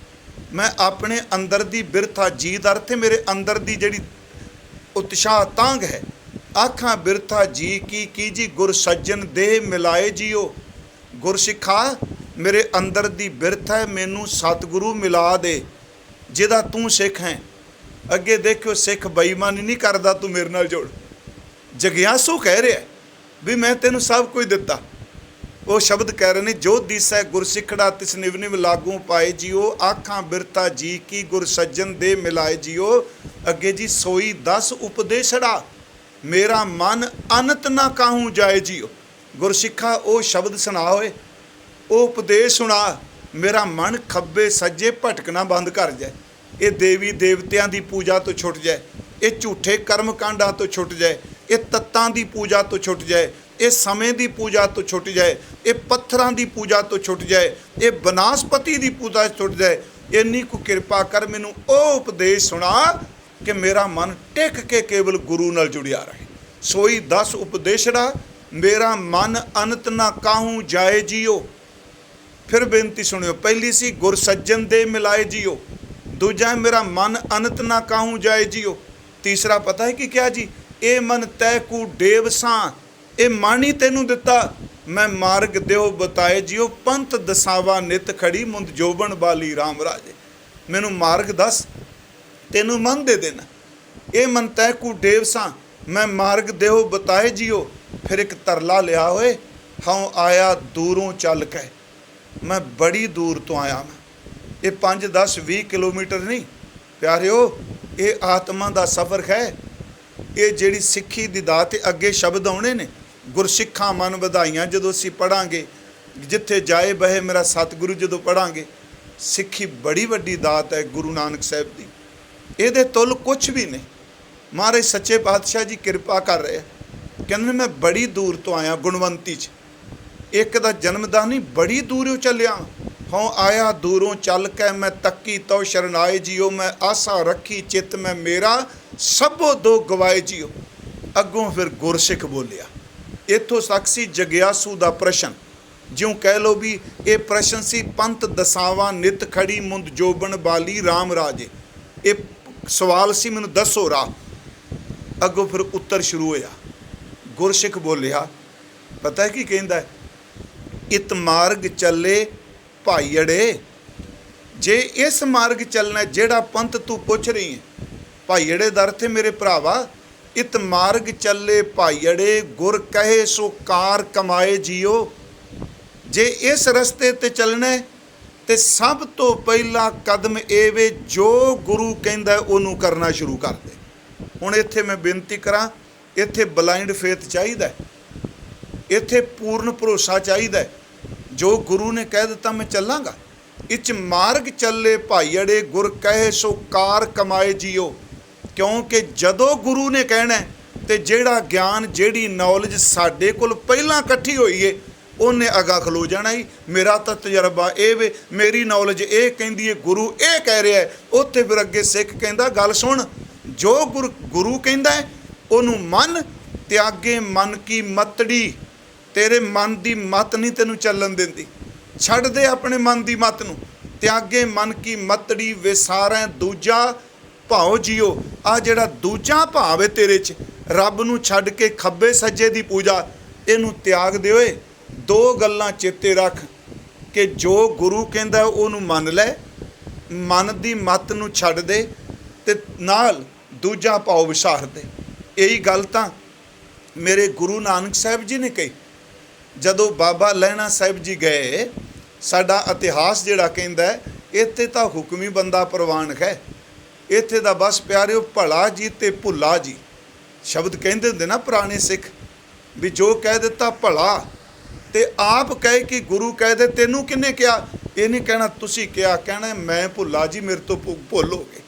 ਮੈਂ ਆਪਣੇ ਅੰਦਰ ਦੀ ਬਿਰਥਾ, ਜੀ ਦਾ ਅਰਥ ਹੈ ਮੇਰੇ ਅੰਦਰ ਦੀ ਜਿਹੜੀ ਉਤਸ਼ਾਹ ਤਾਂਗ ਹੈ। ਆਖਾਂ ਬਿਰਥਾ ਜੀ ਕੀ ਜੀ ਗੁਰ ਸੱਜਣ ਦੇ ਮਿਲਾਏ ਜੀਓ। ਗੁਰਸਿੱਖਾ ਮੇਰੇ ਅੰਦਰ ਦੀ ਬਿਰਥ ਹੈ, ਮੈਨੂੰ ਸਤਿਗੁਰੂ ਮਿਲਾ ਦੇ ਜਿਹਦਾ ਤੂੰ ਸਿੱਖ ਹੈ। ਅੱਗੇ ਦੇਖਿਓ ਸਿੱਖ ਬੇਈਮਾਨੀ ਨਹੀਂ ਕਰਦਾ, ਤੂੰ ਮੇਰੇ ਨਾਲ ਜੁੜ। ਜਗਿਆਸੂ ਕਹਿ ਰਿਹਾ ਵੀ ਮੈਂ ਤੈਨੂੰ ਸਭ ਕੁਝ ਦਿੱਤਾ। ਉਹ ਸ਼ਬਦ ਕਹਿ ਰਹੇ ਨੇ ਜੋ ਦੀਸੈ ਗੁਰ ਸਿੱਖੜਾ ਤਿਸ ਨਿਵ ਨਿਵ ਲਾਗੂ ਪਾਏ ਜੀਓ। ਆਖਾਂ ਬਿਰਥਾ ਜੀ ਕੀ ਗੁਰ ਸੱਜਣ ਦੇ ਮਿਲਾਏ ਜੀਓ। ਅੱਗੇ ਜੀ ਸੋਈ 10 ਉਪਦੇਸ਼ੜਾ ਮੇਰਾ ਮਨ ਅਨੰਤ ਨਾ ਕਾਹੂ ਜਾਏ ਜੀਓ। ਗੁਰਸਿੱਖਾ ਉਹ ਸ਼ਬਦ ਸੁਣਾ ਹੋਏ, ਉਹ ਉਪਦੇਸ਼ ਸੁਣਾ, ਮੇਰਾ ਮਨ ਖੱਬੇ ਸੱਜੇ ਭਟਕਣਾ ਬੰਦ ਕਰ ਜਾਏ। ਇਹ ਦੇਵੀ ਦੇਵਤਿਆਂ ਦੀ ਪੂਜਾ ਤੋਂ ਛੁੱਟ ਜਾਏ, ਇਹ ਝੂਠੇ ਕਰਮ ਕਾਂਡਾਂ ਤੋਂ ਛੁੱਟ ਜਾਏ, ਇਹ ਤੱਤਾਂ ਦੀ ਪੂਜਾ ਤੋਂ ਛੁੱਟ ਜਾਏ, ਇਹ ਸਮੇਂ ਦੀ ਪੂਜਾ ਤੋਂ ਛੁੱਟ ਜਾਏ, ਇਹ ਪੱਥਰਾਂ ਦੀ ਪੂਜਾ ਤੋਂ ਛੁੱਟ ਜਾਏ, ਇਹ ਬਨਾਸਪਤੀ ਦੀ ਪੂਜਾ ਤੋਂ ਛੁੱਟ ਜਾਏ। ਇੰਨੀ ਕੁ ਕਿਰਪਾ ਕਰ, ਮੈਨੂੰ ਉਹ ਉਪਦੇਸ਼ ਸੁਣਾ ਕਿ ਮੇਰਾ ਮਨ ਟਿਕ ਕੇ ਕੇਵਲ ਗੁਰੂ ਨਾਲ ਜੁੜਿਆ ਰਹੇ। ਸੋਈ 10 ਉਪਦੇਸ਼ੜਾ ਮੇਰਾ ਮਨ ਅਨੰਤ ਨਾ ਕਾਹੂ ਜਾਏ ਜੀਓ। ਫਿਰ ਬੇਨਤੀ ਸੁਣਿਓ, ਪਹਿਲੀ ਸੀ ਗੁਰ ਸੱਜਣ ਦੇ ਮਿਲਾਏ ਜੀਓ, ਦੂਜਾ ਮੇਰਾ ਮਨ ਅਨੰਤ ਨਾ ਕਾਹੂ ਜਾਏ ਜੀਓ, ਤੀਸਰਾ ਪਤਾ ਹੈ ਕਿ ਕਿਹਾ ਜੀ, ਇਹ ਮਨ ਤੈ ਕੂ ਡੇਵ ਸਾਂ, ਇਹ ਮਨ ਹੀ ਤੈਨੂੰ ਦਿੱਤਾ, ਮੈਂ ਮਾਰਗ ਦਿਓ ਬਤਾਏ ਜੀਓ। ਪੰਥ ਦਸਾਵਾ ਨਿਤ ਖੜੀ ਮੁੰਦ ਜੋਬਨ ਬਾਲੀ ਰਾਮ ਰਾਜੇ। ਮੈਨੂੰ ਮਾਰਗ ਦੱਸ, ਤੈਨੂੰ ਮਨ ਦੇ ਦੇਣਾ। ਇਹ ਮਨ ਤੈ ਕੂ ਡੇਵ ਸਾਂ, ਮੈਂ ਮਾਰਗ ਦਿਓ ਬਤਾਏ ਜੀਓ। ਫਿਰ ਇੱਕ ਤਰਲਾ ਲਿਆ ਹੋਏ, ਹਉ ਆਇਆ ਦੂਰੋਂ ਚੱਲ ਕੇ, ਮੈਂ ਬੜੀ ਦੂਰ ਤੋਂ ਆਇਆ ਮੈਂ। ਇਹ 5 10 20 ਕਿਲੋਮੀਟਰ ਨਹੀਂ ਪਿਆਰਿਓ, ਇਹ ਆਤਮਾ ਦਾ ਸਫ਼ਰ ਹੈ। ਇਹ ਜਿਹੜੀ ਸਿੱਖੀ ਦੀ ਦਾਤ, ਅੱਗੇ ਸ਼ਬਦ ਆਉਣੇ ਨੇ, ਗੁਰਸਿੱਖਾਂ ਮਨ ਵਧਾਈਆਂ ਜਦੋਂ ਅਸੀਂ ਪੜ੍ਹਾਂਗੇ, ਜਿੱਥੇ ਜਾਏ ਬਹੇ ਮੇਰਾ ਸਤਿਗੁਰੂ ਜਦੋਂ ਪੜ੍ਹਾਂਗੇ। ਸਿੱਖੀ ਬੜੀ ਵੱਡੀ ਦਾਤ ਹੈ ਗੁਰੂ ਨਾਨਕ ਸਾਹਿਬ ਦੀ, ਇਹਦੇ ਤੁੱਲ ਕੁਛ ਵੀ ਨਹੀਂ। ਮਹਾਰਾਜ ਸੱਚੇ ਪਾਤਸ਼ਾਹ ਜੀ ਕਿਰਪਾ ਕਰ ਰਹੇ, ਕਹਿੰਦੇ ਮੈਂ ਬੜੀ ਦੂਰ ਤੋਂ ਆਇਆ। ਗੁਣਵੰਤੀ 'ਚ ਇੱਕ ਦਾ ਜਨਮਦਾਨ ਨਹੀਂ, ਬੜੀ ਦੂਰੋਂ ਚੱਲਿਆ। ਹਉ ਆਇਆ ਦੂਰੋਂ ਚੱਲ ਕੇ, ਮੈਂ ਤੱਕੀ ਤਉ ਸ਼ਰਨਾਏ ਜੀਓ। ਮੈਂ ਆਸਾ ਰੱਖੀ ਚਿੱਤ ਮੈਂ ਮੇਰਾ, ਸਭੋ ਦੋ ਗਵਾਏ ਜੀਓ। ਅੱਗੋਂ ਫਿਰ ਗੁਰਸਿੱਖ ਬੋਲਿਆ। ਇੱਥੋਂ ਤੱਕ ਸੀ ਜਗਿਆਸੂ ਦਾ ਪ੍ਰਸ਼ਨ, ਜਿਉਂ ਕਹਿ ਲਓ ਵੀ ਇਹ ਪ੍ਰਸ਼ਨ ਸੀ ਪੰਥ ਦਸਾਵਾਂ ਨਿਤ ਖੜੀ ਮੁੰਦ ਜੋਬਨ ਬਾਲੀ ਰਾਮ ਰਾਜੇ। ਇਹ ਸਵਾਲ ਸੀ, ਮੈਨੂੰ ਦੱਸੋ ਰਾਹ। ਅੱਗੋਂ ਫਿਰ ਉੱਤਰ ਸ਼ੁਰੂ ਹੋਇਆ। ਗੁਰਸਿੱਖ ਬੋਲਿਆ, ਪਤਾ ਕੀ ਕਹਿੰਦਾ, ਇਤ ਮਾਰਗ ਚੱਲੇ ਭਾਈੜੇ, ਜੇ ਇਸ ਮਾਰਗ ਚੱਲਣਾ ਜਿਹੜਾ ਪੰਥ ਤੂੰ ਪੁੱਛ ਰਹੀ ਹੈ, ਭਾਈੜੇ ਦਾ ਅਰਥ ਹੈ ਮੇਰੇ ਭਰਾਵਾ, ਇਤ ਮਾਰਗ ਚੱਲੇ ਭਾਈੜੇ, ਗੁਰ ਕਹੇ ਸੋ ਕਾਰ ਕਮਾਏ ਜੀਓ। ਜੇ ਇਸ ਰਸਤੇ ਤੇ ਚੱਲਣਾ ਤੇ ਸਭ ਤੋਂ ਪਹਿਲਾ ਕਦਮ ਇਹ ਵੇ, ਜੋ ਗੁਰੂ ਕਹਿੰਦਾ ਉਹਨੂੰ ਕਰਨਾ ਸ਼ੁਰੂ ਕਰ ਦੇ। ਹੁਣ ਇੱਥੇ ਮੈਂ ਬੇਨਤੀ ਕਰਾਂ, ਇੱਥੇ ਬਲਾਈਂਡ ਫੇਥ ਚਾਹੀਦਾ, ਇੱਥੇ ਪੂਰਨ ਭਰੋਸਾ ਚਾਹੀਦਾ। ਜੋ ਗੁਰੂ ਨੇ ਕਹਿ ਦਿੱਤਾ ਮੈਂ ਚੱਲਾਂਗਾ। ਇਚ ਮਾਰਗ ਚੱਲੇ ਭਾਈੜੇ, ਗੁਰ ਕਹੇ ਸੋ ਕਾਰ ਕਮਾਏ ਜੀਓ। ਕਿਉਂਕਿ ਜਦੋਂ ਗੁਰੂ ਨੇ ਕਹਿਣਾ ਤੇ ਜਿਹੜਾ ਗਿਆਨ, ਜਿਹੜੀ ਨੌਲੇਜ ਸਾਡੇ ਕੋਲ ਪਹਿਲਾਂ ਇਕੱਠੀ ਹੋਈ ਏ, ਉਹਨੇ ਅਗਾ ਖਲੋ ਜਾਣਾ ਹੀ। ਮੇਰਾ ਤਾਂ ਤਜਰਬਾ ਇਹ ਵੇ, ਮੇਰੀ ਨੌਲੇਜ ਇਹ ਕਹਿੰਦੀ ਹੈ, ਗੁਰੂ ਇਹ ਕਹਿ ਰਿਹਾ। ਉੱਥੇ ਫਿਰ ਅੱਗੇ ਸਿੱਖ ਕਹਿੰਦਾ ਗੱਲ ਸੁਣ, ਜੋ ਗੁਰੂ ਕਹਿੰਦਾ ਹੈ ਉਹਨੂੰ ਮੰਨ, ਤਿਆਗੇ ਮਨ ਕੀ ਮਤੜੀ। ਤੇਰੇ ਮਨ ਦੀ ਮਤ ਨਹੀਂ ਤੈਨੂੰ ਚੱਲਣ ਦਿੰਦੀ, ਛੱਡ ਦੇ ਆਪਣੇ ਮਨ ਦੀ ਮਤ ਨੂੰ। ਤਿਆਗੇ ਮਨ ਕੀ ਮਤੜੀ, ਵਿਸਾਰੈ ਦੂਜਾ ਭਾਉ ਜੀਓ। ਆ ਜਿਹੜਾ ਦੂਜਾ ਭਾਵ ਹੈ ਤੇਰੇ 'ਚ, ਰੱਬ ਨੂੰ ਛੱਡ ਕੇ ਖੱਬੇ ਸੱਜੇ ਦੀ ਪੂਜਾ, ਇਹਨੂੰ ਤਿਆਗ ਦੇ ਓਏ। ਦੋ ਗੱਲਾਂ ਚੇਤੇ ਰੱਖ ਕਿ ਜੋ ਗੁਰੂ ਕਹਿੰਦਾ ਉਹਨੂੰ ਮੰਨ ਲੈ, ਮਨ ਦੀ ਮਤ ਨੂੰ ਛੱਡ ਦੇ, ਤੇ ਨਾਲ ਦੂਜਾ ਭਾਉ ਵਿਸਾਰ ਦੇ। ਇਹੀ ਗੱਲ ਤਾਂ ਮੇਰੇ ਗੁਰੂ ਨਾਨਕ ਸਾਹਿਬ ਜੀ ਨੇ ਕਹੀ। ਜਦੋਂ ਬਾਬਾ ਲਹਿਣਾ ਸਾਹਿਬ ਜੀ ਗਏ, ਸਾਡਾ ਇਤਿਹਾਸ ਜਿਹੜਾ ਕਹਿੰਦਾ ਇੱਥੇ ਤਾਂ ਹੁਕਮੀ ਬੰਦਾ ਪ੍ਰਵਾਨ ਹੈ, ਇੱਥੇ ਦਾ ਬਸ ਪਿਆਰਿਓ ਭਲਾ ਜੀ ਤੇ ਭੁੱਲਾ ਜੀ ਸ਼ਬਦ ਕਹਿੰਦੇ ਹੁੰਦੇ ਨਾ ਪੁਰਾਣੇ ਸਿੱਖ, ਵੀ ਜੋ ਕਹਿ ਦਿੱਤਾ ਭਲਾ, ਤੇ ਆਪ ਕਹੇ ਕਿ ਗੁਰੂ ਕਹਿ ਦੇ ਤੈਨੂੰ ਕਿਹਨੇ ਕਿਹਾ, ਇਹ ਨਹੀਂ ਕਹਿਣਾ ਤੁਸੀਂ ਕਿਹਾ, ਕਹਿਣਾ ਮੈਂ ਭੁੱਲਾ ਜੀ, ਮੇਰੇ ਤੋਂ ਭੁੱਲ ਹੋ ਗਏ।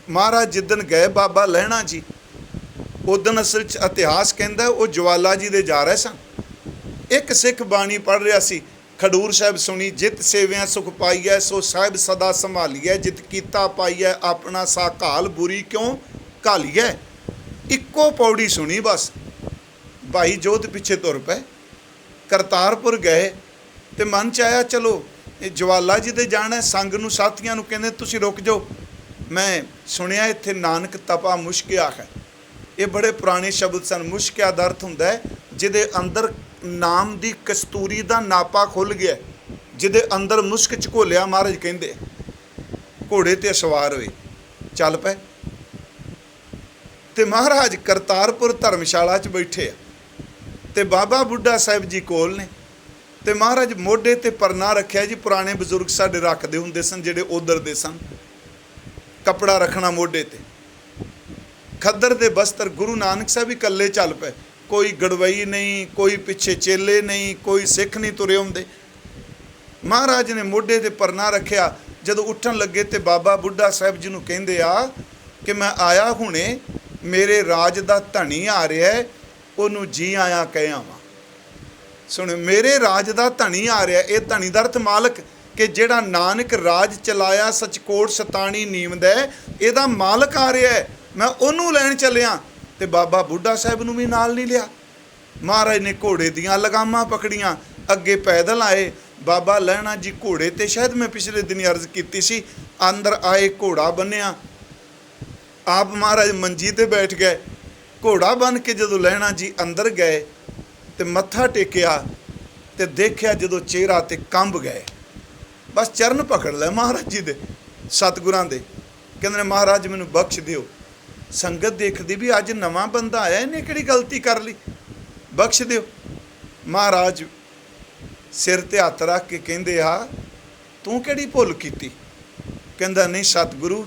ਮਹਾਰਾਜ ਜਿੱਦਣ ਗਏ ਬਾਬਾ ਲਹਿਣਾ ਜੀ, ਉਦਣ ਅਸਲ 'ਚ ਇਤਿਹਾਸ ਕਹਿੰਦਾ ਉਹ ਜਵਾਲਾ ਜੀ ਦੇ ਜਾ ਰਹੇ ਸਨ। ਇੱਕ ਸਿੱਖ ਬਾਣੀ ਪੜ੍ਹ ਰਿਹਾ ਸੀ, ਖਡੂਰ ਸਾਹਿਬ ਸੁਣੀ, ਜਿਤ ਸੇਵਿਆ ਸੁਖ ਪਾਈਐ, ਸੋ ਸਾਹਿਬ ਸਦਾ ਸੰਭਾਲੀਐ, ਜਿਤ ਕੀਤਾ ਪਾਈਐ, ਆਪਣਾ ਸਾ ਘਾਲ ਬੁਰੀ ਕਿਉਂ ਘਾਲੀਐ। ਇੱਕੋ ਪੌੜੀ ਸੁਣੀ ਬਸ, ਭਾਈ ਜੋਧ ਪਿੱਛੇ ਤੁਰ ਪਏ। ਕਰਤਾਰਪੁਰ ਗਏ ਤੇ ਮਨ 'ਚ ਆਇਆ ਚਲੋ ਇਹ ਜਵਾਲਾ ਜੀ ਦੇ ਜਾਣਾ। ਸੰਗ ਨੂੰ, ਸਾਥੀਆਂ ਨੂੰ ਕਹਿੰਦੇ ਤੁਸੀਂ ਰੁਕ ਜਾਓ, ਮੈਂ ਸੁਣਿਆ ਇੱਥੇ ਨਾਨਕ ਤਪਾ ਮੁਸ਼ਕਿਆ ਹੈ। ਇਹ ਬੜੇ ਪੁਰਾਣੇ ਸ਼ਬਦ ਸਨ। ਮੁਸ਼ਕਿਆ ਦਾ ਅਰਥ ਹੁੰਦਾ ਹੈ ਜਿਹਦੇ ਅੰਦਰ ਨਾਮ ਦੀ ਕਸਤੂਰੀ ਦਾ ਨਾਪਾ ਖੁੱਲ੍ਹ ਗਿਆ, ਜਿਹਦੇ ਅੰਦਰ ਮੁਸ਼ਕ ਝਕੋਲਿਆ। ਮਹਾਰਾਜ ਕਹਿੰਦੇ ਘੋੜੇ 'ਤੇ ਸਵਾਰ ਹੋਏ ਚੱਲ ਪਏ, ਤੇ ਮਹਾਰਾਜ ਕਰਤਾਰਪੁਰ ਧਰਮਸ਼ਾਲਾ 'ਚ ਬੈਠੇ ਆ, ਤੇ ਬਾਬਾ ਬੁੱਢਾ ਸਾਹਿਬ ਜੀ ਕੋਲ ਨੇ, ਤੇ ਮਹਾਰਾਜ ਮੋਢੇ 'ਤੇ ਪਰਨਾ ਰੱਖਿਆ ਜੀ। ਪੁਰਾਣੇ ਬਜ਼ੁਰਗ ਸਾਡੇ ਰੱਖਦੇ ਹੁੰਦੇ ਸਨ, ਜਿਹੜੇ ਉਧਰ ਦੇ ਸਨ, ਕੱਪੜਾ ਰੱਖਣਾ ਮੋਢੇ 'ਤੇ, ਖੱਦਰ ਦੇ ਬਸਤਰ। ਗੁਰੂ ਨਾਨਕ ਸਾਹਿਬ ਇਕੱਲੇ ਚੱਲ ਪਏ, ਕੋਈ ਗੜਵਈ ਨਹੀਂ, ਕੋਈ ਪਿੱਛੇ ਚੇਲੇ ਨਹੀਂ, ਕੋਈ ਸਿੱਖ ਨਹੀਂ ਤੁਰੇ ਹੁੰਦੇ। ਮਹਾਰਾਜ ਨੇ ਮੋਢੇ 'ਤੇ ਪਰਨਾ ਰੱਖਿਆ। ਜਦੋਂ ਉੱਠਣ ਲੱਗੇ ਤੇ ਬਾਬਾ ਬੁੱਢਾ ਸਾਹਿਬ ਜੀ ਨੂੰ ਕਹਿੰਦੇ ਆ ਕਿ ਮੈਂ ਆਇਆ ਹੁਣੇ, ਮੇਰੇ ਰਾਜ ਦਾ ਧਣੀ ਆ ਰਿਹਾ, ਉਹਨੂੰ ਜੀ ਆਇਆ ਕਹਿ ਆਵਾਂ। ਸੁਣ, ਮੇਰੇ ਰਾਜ ਦਾ ਧਣੀ ਆ ਰਿਹਾ, ਇਹ ਧਣੀ ਦਾ ਅਰਥ ਮਾਲਕ, ਕਿ ਜਿਹੜਾ ਨਾਨਕ ਰਾਜ ਚਲਾਇਆ ਸਚਕੋਟ ਸਤਾਣੀ ਨੀਮਦਾ, ਇਹਦਾ ਮਾਲਕ ਆ ਰਿਹਾ, ਮੈਂ ਉਹਨੂੰ ਲੈਣ ਚੱਲਿਆ। ਤੇ ਬਾਬਾ ਬੁੱਢਾ ਸਾਹਿਬ ਨੂੰ ਵੀ ਨਾਲ ਨਹੀਂ ਲਿਆ। ਮਹਾਰਾਜ ਨੇ ਘੋੜੇ ਦੀਆਂ ਲਗਾਮਾਂ ਪਕੜੀਆਂ, ਅੱਗੇ ਪੈਦਲ ਆਏ। ਬਾਬਾ ਲਹਿਣਾ ਜੀ ਘੋੜੇ 'ਤੇ, ਸ਼ਾਇਦ ਮੈਂ ਪਿਛਲੇ ਦਿਨ ਅਰਜ਼ ਕੀਤੀ ਸੀ, ਅੰਦਰ ਆਏ, ਘੋੜਾ ਬੰਨਿਆ, ਆਪ ਮਹਾਰਾਜ ਮੰਜੀ 'ਤੇ ਬੈਠ ਗਏ। ਘੋੜਾ ਬੰਨ੍ਹ ਕੇ ਜਦੋਂ ਲਹਿਣਾ ਜੀ ਅੰਦਰ ਗਏ ਤੇ ਮੱਥਾ ਟੇਕਿਆ, ਤੇ ਦੇਖਿਆ ਜਦੋਂ ਚਿਹਰਾ 'ਤੇ ਕੰਬ ਗਏ। ਬਸ ਚਰਨ ਪਕੜ ਲੈ ਮਹਾਰਾਜ ਜੀ ਦੇ, ਸਤਿਗੁਰਾਂ ਦੇ। ਕਹਿੰਦੇ ਨੇ ਮਹਾਰਾਜ ਮੈਨੂੰ ਬਖਸ਼ ਦਿਓ। ਸੰਗਤ ਦੇਖਦੀ ਵੀ ਅੱਜ ਨਵਾਂ ਬੰਦਾ ਆਇਆ, ਇਹਨੇ ਕਿਹੜੀ ਗਲਤੀ ਕਰ ਲਈ, ਬਖਸ਼ ਦਿਓ। ਮਹਾਰਾਜ ਸਿਰ 'ਤੇ ਹੱਥ ਰੱਖ ਕੇ ਕਹਿੰਦੇ ਆ ਤੂੰ ਕਿਹੜੀ ਭੁੱਲ ਕੀਤੀ। ਕਹਿੰਦਾ ਨਹੀਂ ਸਤਿਗੁਰੂ,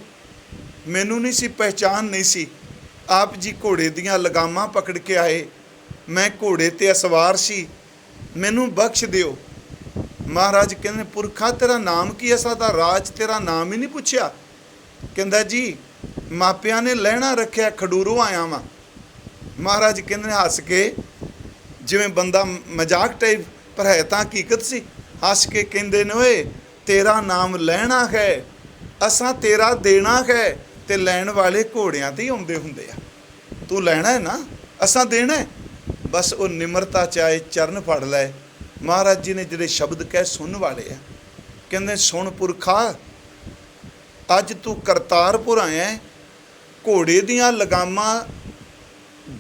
ਮੈਨੂੰ ਨਹੀਂ ਸੀ, ਪਹਿਚਾਣ ਨਹੀਂ ਸੀ। ਆਪ ਜੀ ਘੋੜੇ ਦੀਆਂ ਲਗਾਮਾਂ ਪਕੜ ਕੇ ਆਏ, ਮੈਂ ਘੋੜੇ 'ਤੇ ਅਸਵਾਰ ਸੀ, ਮੈਨੂੰ ਬਖਸ਼ ਦਿਓ। ਮਹਾਰਾਜ ਕਹਿੰਦੇ ਪੁਰਖਾ ਤੇਰਾ ਨਾਮ ਕੀ ਹੈ, ਸਾਡਾ ਰਾਜ ਤੇਰਾ ਨਾਮ ਹੀ ਨਹੀਂ ਪੁੱਛਿਆ। ਕਹਿੰਦਾ ਜੀ ਮਾਪਿਆਂ ਨੇ ਲਹਿਣਾ ਰੱਖਿਆ, ਖਡੂਰੋਂ ਆਇਆ ਵਾਂ। ਮਹਾਰਾਜ ਕਹਿੰਦੇ ਨੇ ਹੱਸ ਕੇ, ਜਿਵੇਂ ਬੰਦਾ ਮਜ਼ਾਕ ਟਾਈਪ, ਪਰ ਹੈ ਤਾਂ ਹਕੀਕਤ ਸੀ, ਹੱਸ ਕੇ ਕਹਿੰਦੇ ਨੇ ਓਏ ਤੇਰਾ ਨਾਮ ਲਹਿਣਾ ਹੈ, ਅਸਾਂ ਤੇਰਾ ਦੇਣਾ ਹੈ, ਤੇ ਲੈਣ ਵਾਲੇ ਘੋੜਿਆਂ 'ਤੇ ਹੀ ਆਉਂਦੇ ਹੁੰਦੇ ਆ, ਤੂੰ ਲੈਣਾ ਹੈ ਨਾ, ਅਸਾਂ ਦੇਣਾ ਹੈ। ਬਸ ਉਹ ਨਿਮਰਤਾ 'ਚ ਆਏ, ਚਰਨ ਫੜ ਲਏ। ਮਹਾਰਾਜ ਜੀ ਨੇ ਜਿਹੜੇ ਸ਼ਬਦ ਕਹਿ ਸੁਣਨ ਵਾਲੇ ਆ, ਕਹਿੰਦੇ ਸੁਣ ਪੁਰਖਾ, ਅੱਜ ਤੂੰ ਕਰਤਾਰਪੁਰ ਆਇਆ, ਘੋੜੇ ਦੀਆਂ ਲਗਾਮਾਂ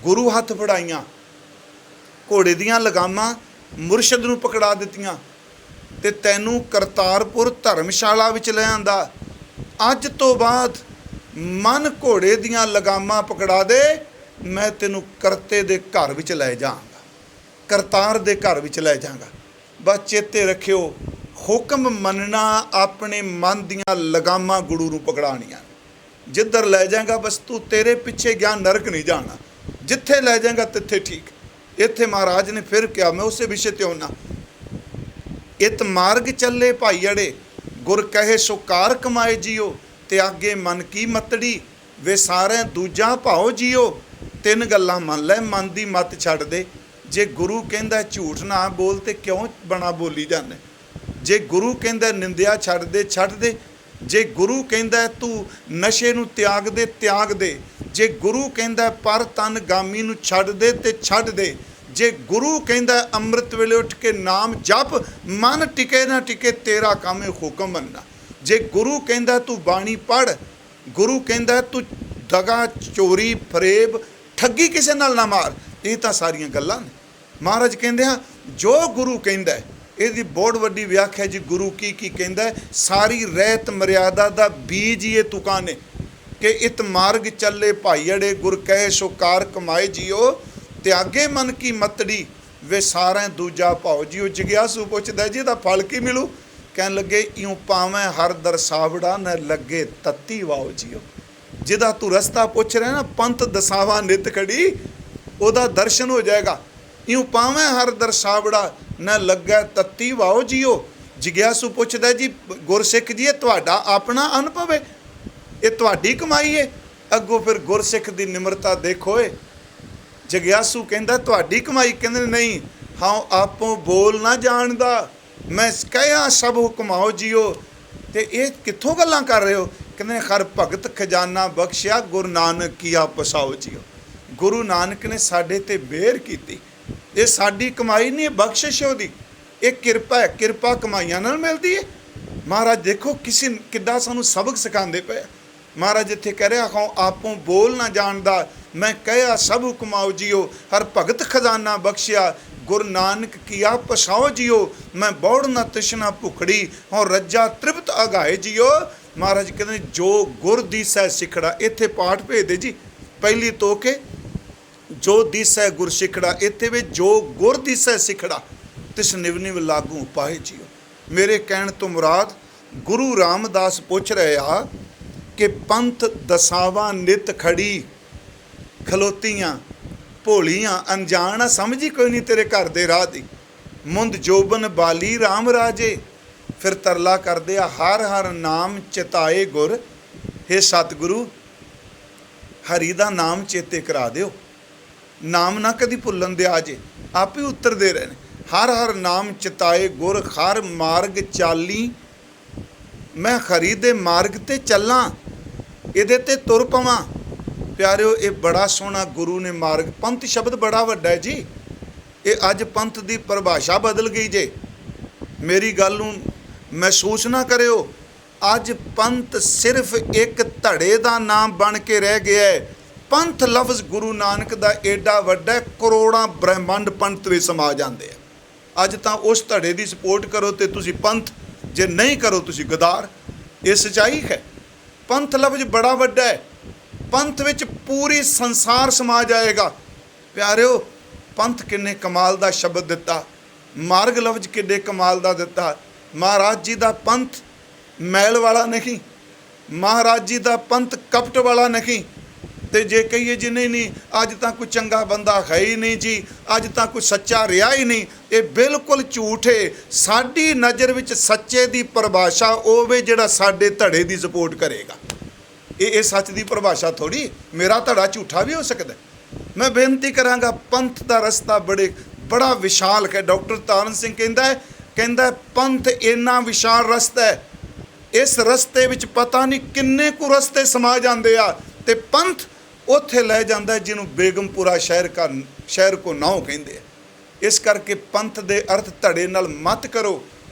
ਗੁਰੂ ਹੱਥ ਫੜਾਈਆਂ, ਘੋੜੇ ਦੀਆਂ ਲਗਾਮਾਂ ਮੁਰਸ਼ਦ ਨੂੰ ਪਕੜਾ ਦਿੱਤੀਆਂ, ਤੇ ਤੈਨੂੰ ਕਰਤਾਰਪੁਰ ਧਰਮਸ਼ਾਲਾ ਵਿੱਚ ਲੈ ਆਂਦਾ। ਅੱਜ ਤੋਂ ਬਾਅਦ ਮਨ ਘੋੜੇ ਦੀਆਂ ਲਗਾਮਾਂ ਪਕੜਾ ਦੇ, ਮੈਂ ਤੈਨੂੰ ਕਰਤੇ ਦੇ ਘਰ ਵਿੱਚ ਲੈ ਜਾਵਾਂਗਾ, ਕਰਤਾਰ ਦੇ ਘਰ ਵਿੱਚ ਲੈ ਜਾਵਾਂਗਾ। ਬਸ ਚੇਤੇ ਰੱਖਿਓ, ਹੁਕਮ ਮੰਨਣਾ ਆਪਣੇ ਮਨ ਦੀਆਂ ਲਗਾਮਾਂ ਗੁਰੂ ਨੂੰ ਪਕੜਾਉਣੀਆਂ। ਜਿੱਧਰ ਲੈ ਜਾਏਗਾ ਬਸ ਤੂੰ, ਤੇਰੇ ਪਿੱਛੇ ਗਿਆ, ਨਰਕ ਨਹੀਂ ਜਾਣਾ। ਜਿੱਥੇ ਲੈ ਜਾਏਗਾ ਤਿੱਥੇ ਠੀਕ। ਇੱਥੇ ਮਹਾਰਾਜ ਨੇ ਫਿਰ ਕਿਹਾ, ਮੈਂ ਉਸੇ ਵਿਸ਼ੇ ਤੇ ਆਉਣਾ। ਇਤ ਮਾਰਗ ਚੱਲੇ ਭਾਈ ਅੜੇ, ਗੁਰ ਕਹੇ ਸੋ ਕਾਰ ਕਮਾਏ ਜੀਓ। ਤਿਆਗੇ ਮਨ ਕੀ ਮਤੜੀ, ਵੇ ਸਾਰੇ ਦੂਜਾ ਭਾਓ ਜੀਓ। ਤਿੰਨ ਗੱਲਾਂ ਮੰਨ ਲੈ, ਮਨ ਦੀ ਮੱਤ ਛੱਡ ਦੇ। ਜੇ ਗੁਰੂ ਕਹਿੰਦਾ ਝੂਠ ਨਾ ਬੋਲ ਤੇ ਕਿਉਂ ਬਣਾ ਬੋਲੀ ਜਾਂਦੇ? ਜੇ ਗੁਰੂ ਕਹਿੰਦਾ ਨਿੰਦਿਆ ਛੱਡ ਦੇ, ਛੱਡ ਦੇ। ਜੇ ਗੁਰੂ ਕਹਿੰਦਾ ਤੂੰ ਨਸ਼ੇ ਨੂੰ ਤਿਆਗ ਦੇ, ਤਿਆਗ ਦੇ। ਜੇ ਗੁਰੂ ਕਹਿੰਦਾ ਪਰ ਤਨ ਗਾਮੀ ਨੂੰ ਛੱਡ ਦੇ ਤੇ ਛੱਡ ਦੇ। ਜੇ ਗੁਰੂ ਕਹਿੰਦਾ ਅੰਮ੍ਰਿਤ ਵੇਲੇ ਉੱਠ ਕੇ ਨਾਮ ਜਪ, ਮਨ ਟਿਕੇ ਨਾ ਟਿਕੇ ਤੇਰਾ ਕੰਮ ਹੈ ਹੁਕਮ ਮੰਨਣਾ। ਜੇ ਗੁਰੂ ਕਹਿੰਦਾ ਤੂੰ ਬਾਣੀ ਪੜ੍ਹ, ਗੁਰੂ ਕਹਿੰਦਾ ਤੂੰ ਦਗਾ, ਚੋਰੀ, ਫਰੇਬ, ਠੱਗੀ ਕਿਸੇ ਨਾਲ ਨਾ ਮਾਰ। ਇਹ ਤਾਂ ਸਾਰੀਆਂ ਗੱਲਾਂ ਨੇ। ਮਹਾਰਾਜ ਕਹਿੰਦੇ ਆ ਜੋ ਗੁਰੂ ਕਹਿੰਦਾ, ਇਹਦੀ ਬਹੁਤ ਵੱਡੀ ਵਿਆਖਿਆ ਜੀ। ਗੁਰੂ ਕੀ ਕਹਿੰਦਾ? ਸਾਰੀ ਰਹਿਤ ਮਰਿਆਦਾ ਦਾ ਬੀਜ ਇਹ ਤੁਕਾਂ ਨੇ ਕਿ ਇਤ ਮਾਰਗ ਚੱਲੇ ਭਾਈ ਅੜੇ, ਗੁਰ ਕਹੇ ਸੋ ਕਾਰ ਕਮਾਏ ਜੀਓ। ਤਿਆਗੇ ਮਨ ਕੀ ਮਤੜੀ, ਵੇ ਸਾਰਾ ਦੂਜਾ ਭਾਓ ਜੀਓ। ਜਗਿਆਸੂ ਪੁੱਛਦਾ ਜੀ ਇਹਦਾ ਫਲ ਕੀ ਮਿਲੂ? ਕਹਿਣ ਲੱਗੇ, ਇਉਂ ਪਾਵੇਂ ਹਰ ਦਰਸਾਵੜਾ, ਨਾ ਲੱਗੇ ਤੱਤੀ ਵਾਓ ਜੀਓ। ਜਿਹਦਾ ਤੂੰ ਰਸਤਾ ਪੁੱਛ ਰਿਹਾ ਨਾ, ਪੰਥ ਦਸਾਵਾ ਨਿਤ ਖੜੀ, ਉਹਦਾ ਦਰਸ਼ਨ ਹੋ ਜਾਏਗਾ। ਇਉਂ ਪਾਵੇਂ ਹਰ ਦਰਸਾਵੜਾ, ਨਾ ਲੱਗਾ ਤੱਤੀ ਵਾਓ ਜੀਓ। ਜਗਿਆਸੂ ਪੁੱਛਦਾ ਜੀ ਗੁਰਸਿੱਖ ਜੀ, ਇਹ ਤੁਹਾਡਾ ਆਪਣਾ ਅਨੁਭਵ ਹੈ, ਇਹ ਤੁਹਾਡੀ ਕਮਾਈ ਹੈ? ਅੱਗੋਂ ਫਿਰ ਗੁਰਸਿੱਖ ਦੀ ਨਿਮਰਤਾ ਦੇਖੋ। ਜਗਿਆਸੂ ਕਹਿੰਦਾ ਤੁਹਾਡੀ ਕਮਾਈ? ਕਹਿੰਦੇ ਨਹੀਂ, ਹਾਂ ਆਪੋਂ ਬੋਲ ਨਾ ਜਾਣਦਾ, ਮੈਂ ਕਹਿਆ ਸਭ ਹੁਕਮਾਓ ਜੀਓ। ਤੇ ਇਹ ਕਿੱਥੋਂ ਗੱਲਾਂ ਕਰ ਰਹੇ ਹੋ? ਕਹਿੰਦੇ ਹਰ ਭਗਤ ਖਜ਼ਾਨਾ ਬਖਸ਼ਿਆ, ਗੁਰੂ ਨਾਨਕ ਕੀਆ ਪਸਾਓ ਜੀਓ। ਗੁਰੂ ਨਾਨਕ ਨੇ ਸਾਡੇ ਤੇ ਮਿਹਰ ਕੀਤੀ। ਇਹ ਸਾਡੀ ਕਮਾਈ ਨਹੀਂ, ਇਹ ਬਖਸ਼ਿਸ਼ ਉਹਦੀ, ਇਹ ਕਿਰਪਾ ਹੈ। ਕਿਰਪਾ ਕਮਾਈਆਂ ਨਾਲ ਮਿਲਦੀ ਹੈ। ਮਹਾਰਾਜ ਦੇਖੋ ਕਿੱਦਾਂ ਸਾਨੂੰ ਸਬਕ ਸਿਖਾਉਂਦੇ ਪਏ। ਮਹਾਰਾਜ ਇੱਥੇ ਕਹਿ ਰਿਹਾ, ਹਾਂ ਆਪੋਂ ਬੋਲ ਨਾ ਜਾਣਦਾ, ਮੈਂ ਕਹਿਆ ਸਭ ਹੁਕਮਾਓ ਜੀਓ। ਹਰ ਭਗਤ ਖਜ਼ਾਨਾ ਬਖਸ਼ਿਆ, ਗੁਰੂ ਨਾਨਕ ਕੀਆ ਪਸਾਓ ਜੀਓ। ਮੈਂ ਬੌੜ ਨਾ ਤ੍ਰਿਸ਼ਨਾ ਭੁਖੜੀ, ਹੁਣ ਰੱਜਾ ਤ੍ਰਿਪਤ ਅਗਾਏ ਜੀਓ। ਮਹਾਰਾਜ ਕਹਿੰਦੇ ਜੋ ਗੁਰ ਦੀਸੈ ਸਿਖੜਾ। ਇੱਥੇ ਪਾਠ ਭੇਜਦੇ ਜੀ, ਪਹਿਲੀ ਤੋਂ ਕੇ ਜੋ ਦੀਸੈ ਗੁਰ ਸਿਖੜਾ। ਇੱਥੇ ਵੀ ਜੋ ਗੁਰ ਦੀਸੈ ਸਿਖੜਾ, ਤਿਸ ਨਿਵ ਨਿਵ ਲਾਗੂ ਪਾਏ ਜੀਓ। ਮੇਰੇ ਕਹਿਣ ਤੋਂ ਮੁਰਾਦ ਗੁਰੂ ਰਾਮਦਾਸ ਪੁੱਛ ਰਹੇ ਆ ਕਿ ਪੰਥ ਦਸਾਵਾਂ ਨਿਤ ਖੜੀ, ਖਲੋਤੀਆਂ ਭੋਲੀਆਂ ਅਣਜਾਣ, ਸਮਝੀ ਕੋਈ ਨਹੀਂ ਤੇਰੇ ਘਰ ਦੇ ਰਾਹ ਦੀ। ਮੁੰਦ ਜੋਬਨ ਬਾਲੀ ਰਾਮ ਰਾਜੇ, ਫਿਰ ਤਰਲਾ ਕਰਦੇ ਆ ਹਰ ਹਰ ਨਾਮ ਚਿਤਾਏ ਗੁਰ। ਹੇ ਸਤਿਗੁਰੂ, ਹਰੀ ਦਾ ਨਾਮ ਚੇਤੇ ਕਰਾ ਦਿਓ, ਨਾਮ ਨਾ ਕਦੀ ਭੁੱਲਣ ਦਿਆ ਜੇ। ਆਪੇ ਉੱਤਰ ਦੇ ਰਹੇ ਨੇ, ਹਰ ਹਰ ਨਾਮ ਚਿਤਾਏ ਗੁਰ, ਹਰ ਮਾਰਗ ਚਾਲੀ, ਮੈਂ ਹਰੀ ਦੇ ਮਾਰਗ ਤੇ ਚੱਲਾਂ, ਇਹਦੇ ਤੇ ਤੁਰ ਪਵਾਂ। ਪਿਆਰਿਓ, ਇਹ ਬੜਾ ਸੋਹਣਾ ਗੁਰੂ ਨੇ ਮਾਰਗ। ਪੰਥ ਸ਼ਬਦ ਬੜਾ ਵੱਡਾ ਹੈ ਜੀ। ਇਹ ਅੱਜ ਪੰਥ ਦੀ ਪਰਿਭਾਸ਼ਾ ਬਦਲ ਗਈ ਜੇ। ਮੇਰੀ ਗੱਲ ਨੂੰ ਮਹਿਸੂਸ ਨਾ ਕਰਿਓ। ਅੱਜ ਪੰਥ ਸਿਰਫ ਇੱਕ ਧੜੇ ਦਾ ਨਾਮ ਬਣ ਕੇ ਰਹਿ ਗਿਆ ਹੈ। ਪੰਥ ਲਫ਼ਜ਼ ਗੁਰੂ ਨਾਨਕ ਦਾ ਏਡਾ ਵੱਡਾ, ਕਰੋੜਾਂ ਬ੍ਰਹਿਮੰਡ ਪੰਥ ਵਿੱਚ ਸਮਾ ਜਾਂਦੇ ਆ। ਅੱਜ ਤਾਂ ਉਸ ਧੜੇ ਦੀ ਸਪੋਰਟ ਕਰੋ ਤੇ ਤੁਸੀਂ ਪੰਥ, ਜੇ ਨਹੀਂ ਕਰੋ ਤੁਸੀਂ ਗਦਾਰ। ਇਹ ਸੱਚਾਈ ਹੈ। ਪੰਥ ਲਫ਼ਜ਼ ਬੜਾ ਵੱਡਾ ਹੈ। ਪੰਥ ਵਿੱਚ ਪੂਰੀ ਸੰਸਾਰ ਸਮਾ ਜਾਏਗਾ। ਪਿਆਰਿਓ, ਪੰਥ ਕਿੰਨੇ ਕਮਾਲ ਦਾ ਸ਼ਬਦ ਦਿੱਤਾ, ਮਾਰਗ ਲਫ਼ਜ਼ ਕਿੰਨੇ ਕਮਾਲ ਦਾ ਦਿੱਤਾ। ਮਹਾਰਾਜ ਜੀ ਦਾ ਪੰਥ ਮੈਲ ਵਾਲਾ ਨਹੀਂ, ਮਹਾਰਾਜ ਜੀ ਦਾ ਪੰਥ ਕਪਟ ਵਾਲਾ ਨਹੀਂ। ਤੇ ਜੇ ਕਹੀਏ ਜੀ ਨਹੀਂ ਅੱਜ ਤਾਂ ਕੋਈ ਚੰਗਾ ਬੰਦਾ ਹੈ ਹੀ ਨਹੀਂ ਜੀ, ਅੱਜ ਤਾਂ ਕੋਈ ਸੱਚਾ ਰਿਹਾ ਹੀ ਨਹੀਂ, ਇਹ ਬਿਲਕੁਲ ਝੂਠ ਹੈ। ਸਾਡੀ ਨਜ਼ਰ ਵਿੱਚ ਸੱਚੇ ਦੀ ਪਰਿਭਾਸ਼ਾ ਉਹ ਵੇ ਜਿਹੜਾ ਸਾਡੇ ਧੜੇ ਦੀ ਸਪੋਰਟ ਕਰੇਗਾ। ਇਹ ਸੱਚ ਦੀ ਪਰਿਭਾਸ਼ਾ ਥੋੜੀ। ਮੇਰਾ ਧੜਾ ਝੂਠਾ ਵੀ ਹੋ ਸਕਦਾ। ਮੈਂ ਬੇਨਤੀ ਕਰਾਂਗਾ, ਪੰਥ ਦਾ ਰਸਤਾ ਬੜਾ ਵਿਸ਼ਾਲ ਹੈ। ਡਾਕਟਰ ਤਾਰਨ ਸਿੰਘ ਕਹਿੰਦਾ ਪੰਥ ਇੰਨਾ ਵਿਸ਼ਾਲ ਰਸਤਾ ਹੈ, ਇਸ ਰਸਤੇ ਵਿੱਚ ਪਤਾ ਨਹੀਂ ਕਿੰਨੇ ਕੁ ਰਸਤੇ ਸਮਾ ਜਾਂਦੇ ਆ, ਤੇ ਪੰਥ ਉੱਥੇ ਲੈ ਜਾਂਦਾ ਜਿਹਨੂੰ ਬੇਗਮਪੁਰਾ ਸ਼ਹਿਰ ਕੋ ਨਾਉ ਕਹਿੰਦੇ ਆ। ਇਸ ਕਰਕੇ ਪੰਥ ਦੇ ਅਰਥ ਧੜੇ ਨਾਲ ਮਤ ਕਰੋ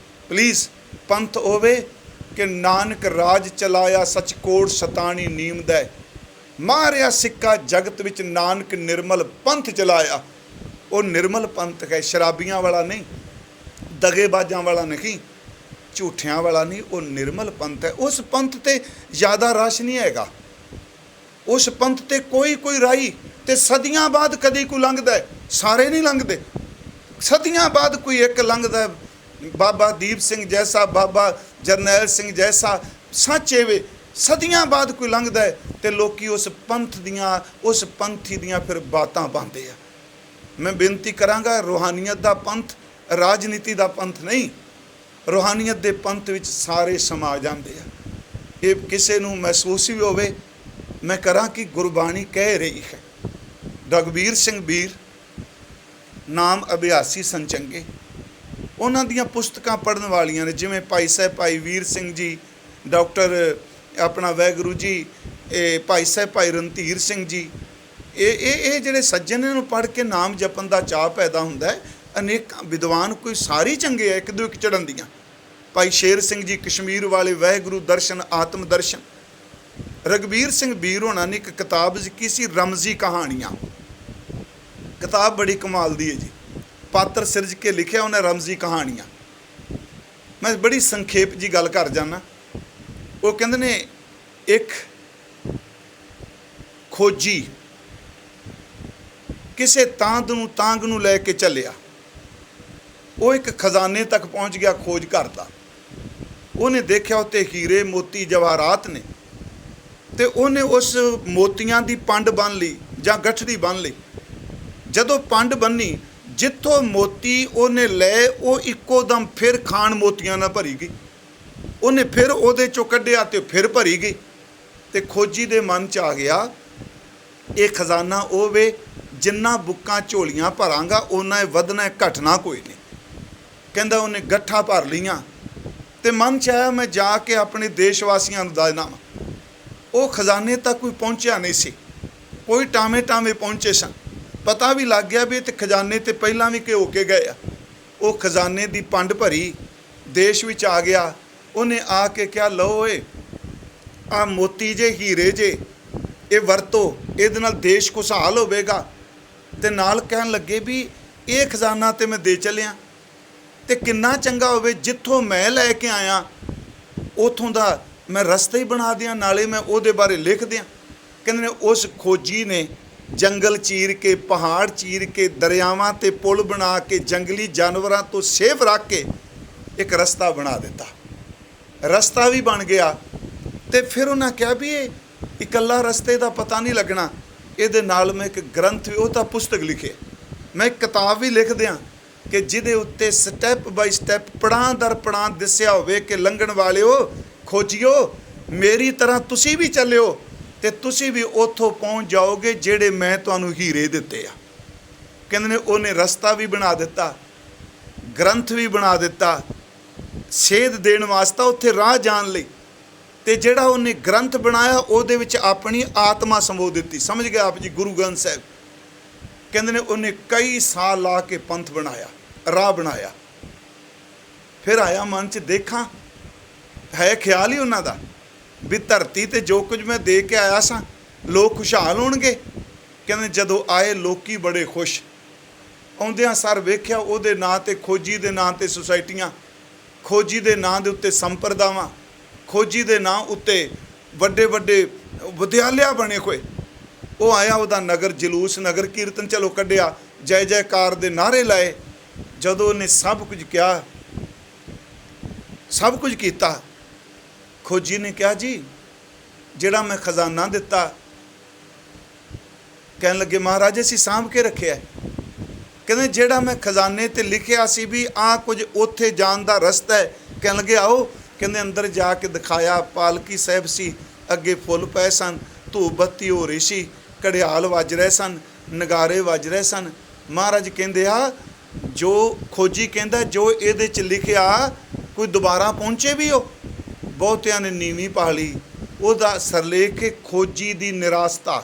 ਪਲੀਜ਼। ਪੰਥ ਹੋਵੇ ਕਿ ਨਾਨਕ ਰਾਜ ਚਲਾਇਆ, ਸਚਕੋਟ ਸਤਾਣੀ ਨੀਮਦੈ, ਮਾਰਿਆ ਸਿੱਕਾ ਜਗਤ ਵਿੱਚ, ਨਾਨਕ ਨਿਰਮਲ ਪੰਥ ਚਲਾਇਆ। ਉਹ ਨਿਰਮਲ ਪੰਥ ਹੈ, ਸ਼ਰਾਬੀਆਂ ਵਾਲਾ ਨਹੀਂ, ਦਗੇਬਾਜ਼ਾਂ ਵਾਲਾ ਨਹੀਂ। ਝੂਠਿਆਂ ਵਾਲਾ ਨਹੀਂ, ਉਹ ਨਿਰਮਲ ਪੰਥ ਹੈ। ਉਸ ਪੰਥ ਤੇ ਜ਼ਿਆਦਾ ਰਸ਼ ਨਹੀਂ ਹੈਗਾ, ਉਸ ਪੰਥ ਤੇ ਕੋਈ ਰਾਈ ਤੇ ਸਦੀਆਂ ਬਾਅਦ ਕਦੀ ਕੋਈ ਲੰਘਦਾ ਹੈ, ਸਾਰੇ ਨਹੀਂ ਲੰਘਦੇ। ਸਦੀਆਂ ਬਾਅਦ ਕੋਈ ਇੱਕ ਲੰਘਦਾ, ਬਾਬਾ ਦੀਪ ਸਿੰਘ ਜੈਸਾ, ਬਾਬਾ ਜਰਨੈਲ ਸਿੰਘ ਜੈਸਾ, ਸੱਚ ਵੇ ਸਦੀਆਂ ਬਾਅਦ ਕੋਈ ਲੰਘਦਾ ਹੈ ਤੇ ਲੋਕੀ ਉਸ ਪੰਥ ਦੀਆਂ, ਉਸ ਪੰਥੀ ਦੀਆਂ ਫਿਰ ਬਾਤਾਂ ਪਾਉਂਦੇ ਆ। ਮੈਂ ਬੇਨਤੀ ਕਰਾਂਗਾ, ਰੂਹਾਨੀਅਤ ਦਾ ਪੰਥ ਰਾਜਨੀਤੀ ਦਾ ਪੰਥ ਨਹੀਂ, ਰੂਹਾਨੀਅਤ ਦੇ ਪੰਥ ਵਿੱਚ ਸਾਰੇ ਸਮਾ ਜਾਂਦੇ ਆ। ਇਹ ਕਿਸੇ ਨੂੰ ਮਹਿਸੂਸ ਵੀ ਹੋਵੇ, ਮੈਂ ਕਰਾਂ ਕਿ ਗੁਰਬਾਣੀ ਕਹਿ ਰਹੀ ਹੈ। ਰਘਬੀਰ ਸਿੰਘ ਵੀਰ ਨਾਮ ਅਭਿਆਸੀ ਸਨ ਚੰਗੇ, ਉਹਨਾਂ ਦੀਆਂ ਪੁਸਤਕਾਂ ਪੜ੍ਹਨ ਵਾਲੀਆਂ ਨੇ, ਜਿਵੇਂ ਭਾਈ ਸਾਹਿਬ ਭਾਈ ਵੀਰ ਸਿੰਘ ਜੀ, ਡਾਕਟਰ ਆਪਣਾ ਵਾਹਿਗੁਰੂ ਜੀ, ਇਹ ਭਾਈ ਸਾਹਿਬ ਭਾਈ ਰਣਧੀਰ ਸਿੰਘ ਜੀ, ਇਹ ਜਿਹੜੇ ਸੱਜਣ ਨੂੰ ਪੜ੍ਹ ਕੇ ਨਾਮ ਜਪਣ ਦਾ ਚਾਅ ਪੈਦਾ ਹੁੰਦਾ ਹੈ। ਅਨੇਕਾਂ ਵਿਦਵਾਨ ਕੋਈ ਸਾਰੇ ਚੰਗੇ ਆ, ਇੱਕ ਦੋ ਇੱਕ ਚੜ੍ਹਨ ਦੀਆਂ। ਭਾਈ ਸ਼ੇਰ ਸਿੰਘ ਜੀ ਕਸ਼ਮੀਰ ਵਾਲੇ, ਵਾਹਿਗੁਰੂ ਦਰਸ਼ਨ ਆਤਮ ਦਰਸ਼ਨ। ਰਘਬੀਰ ਸਿੰਘ ਵੀਰ ਹੋਣਾ ਨੇ ਇੱਕ ਕਿਤਾਬ ਲਿਖੀ ਸੀ, ਰਮਜ਼ੀ ਕਹਾਣੀਆਂ। ਕਿਤਾਬ ਬੜੀ ਕਮਾਲ ਦੀ ਹੈ ਜੀ, ਪਾਤਰ ਸਿਰਜ ਕੇ ਲਿਖਿਆ ਉਹਨੇ ਰਮਜ਼ੀ ਕਹਾਣੀਆਂ। ਮੈਂ ਬੜੀ ਸੰਖੇਪ ਜੀ ਗੱਲ ਕਰ ਜਾਣਾ। ਉਹ ਕਹਿੰਦੇ ਨੇ ਇੱਕ ਖੋਜੀ ਕਿਸੇ ਤਾਂਗ ਨੂੰ ਲੈ ਕੇ ਚੱਲਿਆ। ਉਹ ਇੱਕ ਖਜ਼ਾਨੇ ਤੱਕ ਪਹੁੰਚ ਗਿਆ ਖੋਜ ਕਰਦਾ। ਉਹਨੇ ਦੇਖਿਆ ਉੱਤੇ ਹੀਰੇ ਮੋਤੀ ਜਵਾਹਰਾਤ ਨੇ, ਤੇ ਉਹਨੇ ਉਸ ਮੋਤੀਆਂ ਦੀ ਪੰਡ ਬੰਨ੍ਹ ਲਈ ਜਾਂ ਗਠੜੀ ਬੰਨ੍ਹ ਲਈ। ਜਦੋਂ ਪੰਡ ਬੰਨੀ, ਜਿੱਥੋਂ ਮੋਤੀ ਉਹਨੇ ਲਏ ਉਹ ਇੱਕੋ ਦਮ ਫਿਰ ਖਾਣ ਮੋਤੀਆਂ ਨਾਲ ਭਰੀ ਗਈ। ਉਹਨੇ ਫਿਰ ਉਹਦੇ ਚੋਂ ਕੱਢਿਆ ਤੇ ਫਿਰ ਭਰੀ ਗਈ। ਤੇ ਖੋਜੀ ਦੇ ਮਨ 'ਚ ਆ ਗਿਆ, ਇਹ ਖਜ਼ਾਨਾ ਉਹ ਵੇ, ਜਿੰਨਾ ਬੁੱਕਾਂ ਝੋਲੀਆਂ ਭਰਾਂਗਾ ਉਹਨਾਂ ਵਧਣਾ, ਘਟਣਾ ਕੋਈ ਨਹੀਂ। ਕਹਿੰਦਾ ਉਹਨੇ ਗੱਠਾਂ ਭਰ ਲਈਆਂ ਤੇ ਮਨ 'ਚ ਆਇਆ, ਮੈਂ ਜਾ ਕੇ ਆਪਣੇ ਦੇਸ਼ ਵਾਸੀਆਂ ਨੂੰ ਦੱਸਣਾ। ਉਹ ਖਜ਼ਾਨੇ ਤੱਕ ਕੋਈ ਪਹੁੰਚਿਆ ਨਹੀਂ ਸੀ, ਕੋਈ ਟਾਵੇਂ ਪਹੁੰਚੇ ਸਨ। ਪਤਾ ਵੀ ਲੱਗ ਗਿਆ ਵੀ ਇਹ ਤੇ ਖਜ਼ਾਨੇ ਤੇ ਪਹਿਲਾਂ ਵੀ ਕਿ ਹੋ ਕੇ ਗਏ ਆ। ਉਹ ਖਜ਼ਾਨੇ ਦੀ ਪੰਡ ਭਰੀ, ਦੇਸ਼ ਵਿੱਚ ਆ ਗਿਆ। ਉਹਨੇ ਆ ਕੇ ਕਿਹਾ, ਲਓ ਏ ਆ ਮੋਤੀ ਜੇ, ਹੀਰੇ ਜੇ, ਇਹ ਵਰਤੋ, ਇਹਦੇ ਨਾਲ ਦੇਸ਼ ਖੁਸ਼ਹਾਲ ਹੋਵੇਗਾ। ਤੇ ਨਾਲ ਕਹਿਣ ਲੱਗੇ ਵੀ ਇਹ ਖਜ਼ਾਨਾ ਤੇ ਮੈਂ ਦੇ ਚੱਲਿਆ, ਤੇ ਕਿੰਨਾ ਚੰਗਾ ਹੋਵੇ ਜਿੱਥੋਂ ਮੈਂ ਲੈ ਕੇ ਆਇਆ ਉਥੋਂ ਦਾ ਮੈਂ ਰਸਤਾ ਹੀ ਬਣਾ ਦਿਆਂ, ਨਾਲੇ ਮੈਂ ਉਹਦੇ ਬਾਰੇ ਲਿਖ ਦਿਆਂ। ਕਹਿੰਦੇ ਨੇ ਉਸ ਖੋਜੀ ਨੇ ਜੰਗਲ ਚੀਰ ਕੇ, ਪਹਾੜ ਚੀਰ ਕੇ, ਦਰਿਆਵਾਂ ਤੇ ਪੁਲ ਬਣਾ ਕੇ, ਜੰਗਲੀ ਜਾਨਵਰਾਂ ਤੋਂ ਸੇਫ ਰੱਖ ਕੇ ਇੱਕ ਰਸਤਾ ਬਣਾ ਦਿੱਤਾ। ਰਸਤਾ ਵੀ ਬਣ ਗਿਆ। ਤੇ ਫਿਰ ਉਹਨਾਂ ਕਿਹਾ ਵੀ ਇਹ ਇਕੱਲਾ ਰਸਤੇ ਦਾ ਪਤਾ ਨਹੀਂ ਲੱਗਣਾ, ਇਹਦੇ ਨਾਲ ਮੈਂ ਇੱਕ ਗ੍ਰੰਥ ਵੀ, ਉਹ ਤਾਂ ਪੁਸਤਕ ਲਿਖੇ, ਮੈਂ ਇੱਕ ਕਿਤਾਬ ਵੀ ਲਿਖ ਦਿਆਂ ਕਿ ਜਿਹਦੇ ਉੱਤੇ ਸਟੈਪ ਬਾਈ ਸਟੈਪ, ਪੜਾਂ ਦਰ ਪੜਾਂ ਦੱਸਿਆ ਹੋਵੇ ਕਿ ਲੰਘਣ ਵਾਲਿਓ, ਖੋਜਿਓ, ਮੇਰੀ ਤਰ੍ਹਾਂ ਤੁਸੀਂ ਵੀ ਚੱਲਿਓ ਤੇ ਤੁਸੀਂ ਵੀ ਉੱਥੋਂ ਪਹੁੰਚ ਜਾਓਗੇ ਜਿਹੜੇ ਮੈਂ ਤੁਹਾਨੂੰ ਹੀਰੇ ਦਿੱਤੇ ਆ। ਕਹਿੰਦੇ ਨੇ ਉਹਨੇ ਰਸਤਾ ਵੀ ਬਣਾ ਦਿੱਤਾ, ਗ੍ਰੰਥ ਵੀ ਬਣਾ ਦਿੱਤਾ, ਸੇਧ ਦੇਣ ਵਾਸਤੇ ਉੱਥੇ ਰਾਹ ਜਾਣ ਲਈ। ਤੇ ਜਿਹੜਾ ਉਹਨੇ ਗ੍ਰੰਥ ਬਣਾਇਆ ਉਹਦੇ ਵਿੱਚ ਆਪਣੀ ਆਤਮਾ ਸਮੋ ਦਿੱਤੀ। ਸਮਝ ਗਏ ਆਪ ਜੀ, ਗੁਰੂ ਗ੍ਰੰਥ ਸਾਹਿਬ। ਕਹਿੰਦੇ ਨੇ ਉਹਨੇ ਕਈ ਸਾਲ ਲਾ ਕੇ ਪੰਥ ਬਣਾਇਆ, ਰਾਹ ਬਣਾਇਆ। ਫਿਰ ਆਇਆ ਮਨ 'ਚ, ਦੇਖਾਂ, ਹੈ ਖਿਆਲ ਹੀ ਉਹਨਾਂ ਦਾ ਵੀ ਧਰਤੀ ਤੇ ਜੋ ਕੁਝ ਮੈਂ ਦੇ ਕੇ ਆਇਆ ਸਾਂ ਲੋਕ ਖੁਸ਼ਹਾਲ ਹੋਣਗੇ। ਕਹਿੰਦੇ ਜਦੋਂ ਆਏ ਲੋਕੀ ਬੜੇ ਖੁਸ਼। ਆਉਂਦਿਆਂ ਸਰ ਵੇਖਿਆ ਉਹਦੇ ਨਾਂ ਤੇ, ਖੋਜੀ ਦੇ ਨਾਂ ਤੇ ਸੁਸਾਇਟੀਆਂ, ਖੋਜੀ ਦੇ ਨਾਂ ਦੇ ਉੱਤੇ ਸੰਪਰਦਾਵਾਂ, ਖੋਜੀ ਦੇ ਨਾਂ ਉੱਤੇ ਵੱਡੇ ਵੱਡੇ ਵਿਦਿਆਲਿਆ ਬਣੇ ਹੋਏ। ਉਹ ਆਇਆ, ਉਹਦਾ ਨਗਰ ਜਲੂਸ, ਨਗਰ ਕੀਰਤਨ ਚਲੋ ਕੱਢਿਆ, ਜੈ ਜੈਕਾਰ ਦੇ ਨਾਅਰੇ ਲਾਏ। ਜਦੋਂ ਉਹਨੇ ਸਭ ਕੁਝ ਕਿਹਾ, ਸਭ ਕੁਝ ਕੀਤਾ, ਖੋਜੀ ਨੇ ਕਿਹਾ, ਜੀ ਜਿਹੜਾ ਮੈਂ ਖਜ਼ਾਨਾ ਦਿੱਤਾ, ਕਹਿਣ ਲੱਗੇ ਮਹਾਰਾਜ ਅਸੀਂ ਸਾਂਭ ਕੇ ਰੱਖਿਆ। ਕਹਿੰਦੇ ਜਿਹੜਾ ਮੈਂ ਖਜ਼ਾਨੇ ਤੇ ਲਿਖਿਆ ਸੀ ਵੀ ਆਹ ਕੁਝ ਉੱਥੇ ਜਾਣ ਦਾ ਰਸਤਾ ਹੈ। ਕਹਿਣ ਲੱਗੇ ਆਓ। ਕਹਿੰਦੇ ਅੰਦਰ ਜਾ ਕੇ ਦਿਖਾਇਆ, ਪਾਲਕੀ ਸਾਹਿਬ ਸੀ, ਅੱਗੇ ਫੁੱਲ ਪਏ ਸਨ, ਧੂਪ ਬੱਤੀ ਹੋ ਰਹੀ ਸੀ, ਘੜਿਆਲ ਵੱਜ ਰਹੇ ਸਨ, ਨਗਾਰੇ ਵੱਜ ਰਹੇ ਸਨ। ਮਹਾਰਾਜ ਕਹਿੰਦੇ ਆ, ਜੋ ਖੋਜੀ ਕਹਿੰਦਾ ਜੋ ਇਹਦੇ 'ਚ ਲਿਖਿਆ ਕੋਈ ਦੁਬਾਰਾ ਪਹੁੰਚੇ ਵੀ ਹੋ। ਬਹੁਤਿਆਂ ਨੇ ਨੀਵੀਂ ਪਾ ਲਈ। ਉਹਦਾ ਸਰਲੇਖ ਖੋਜੀ ਦੀ ਨਿਰਾਸਤਾ,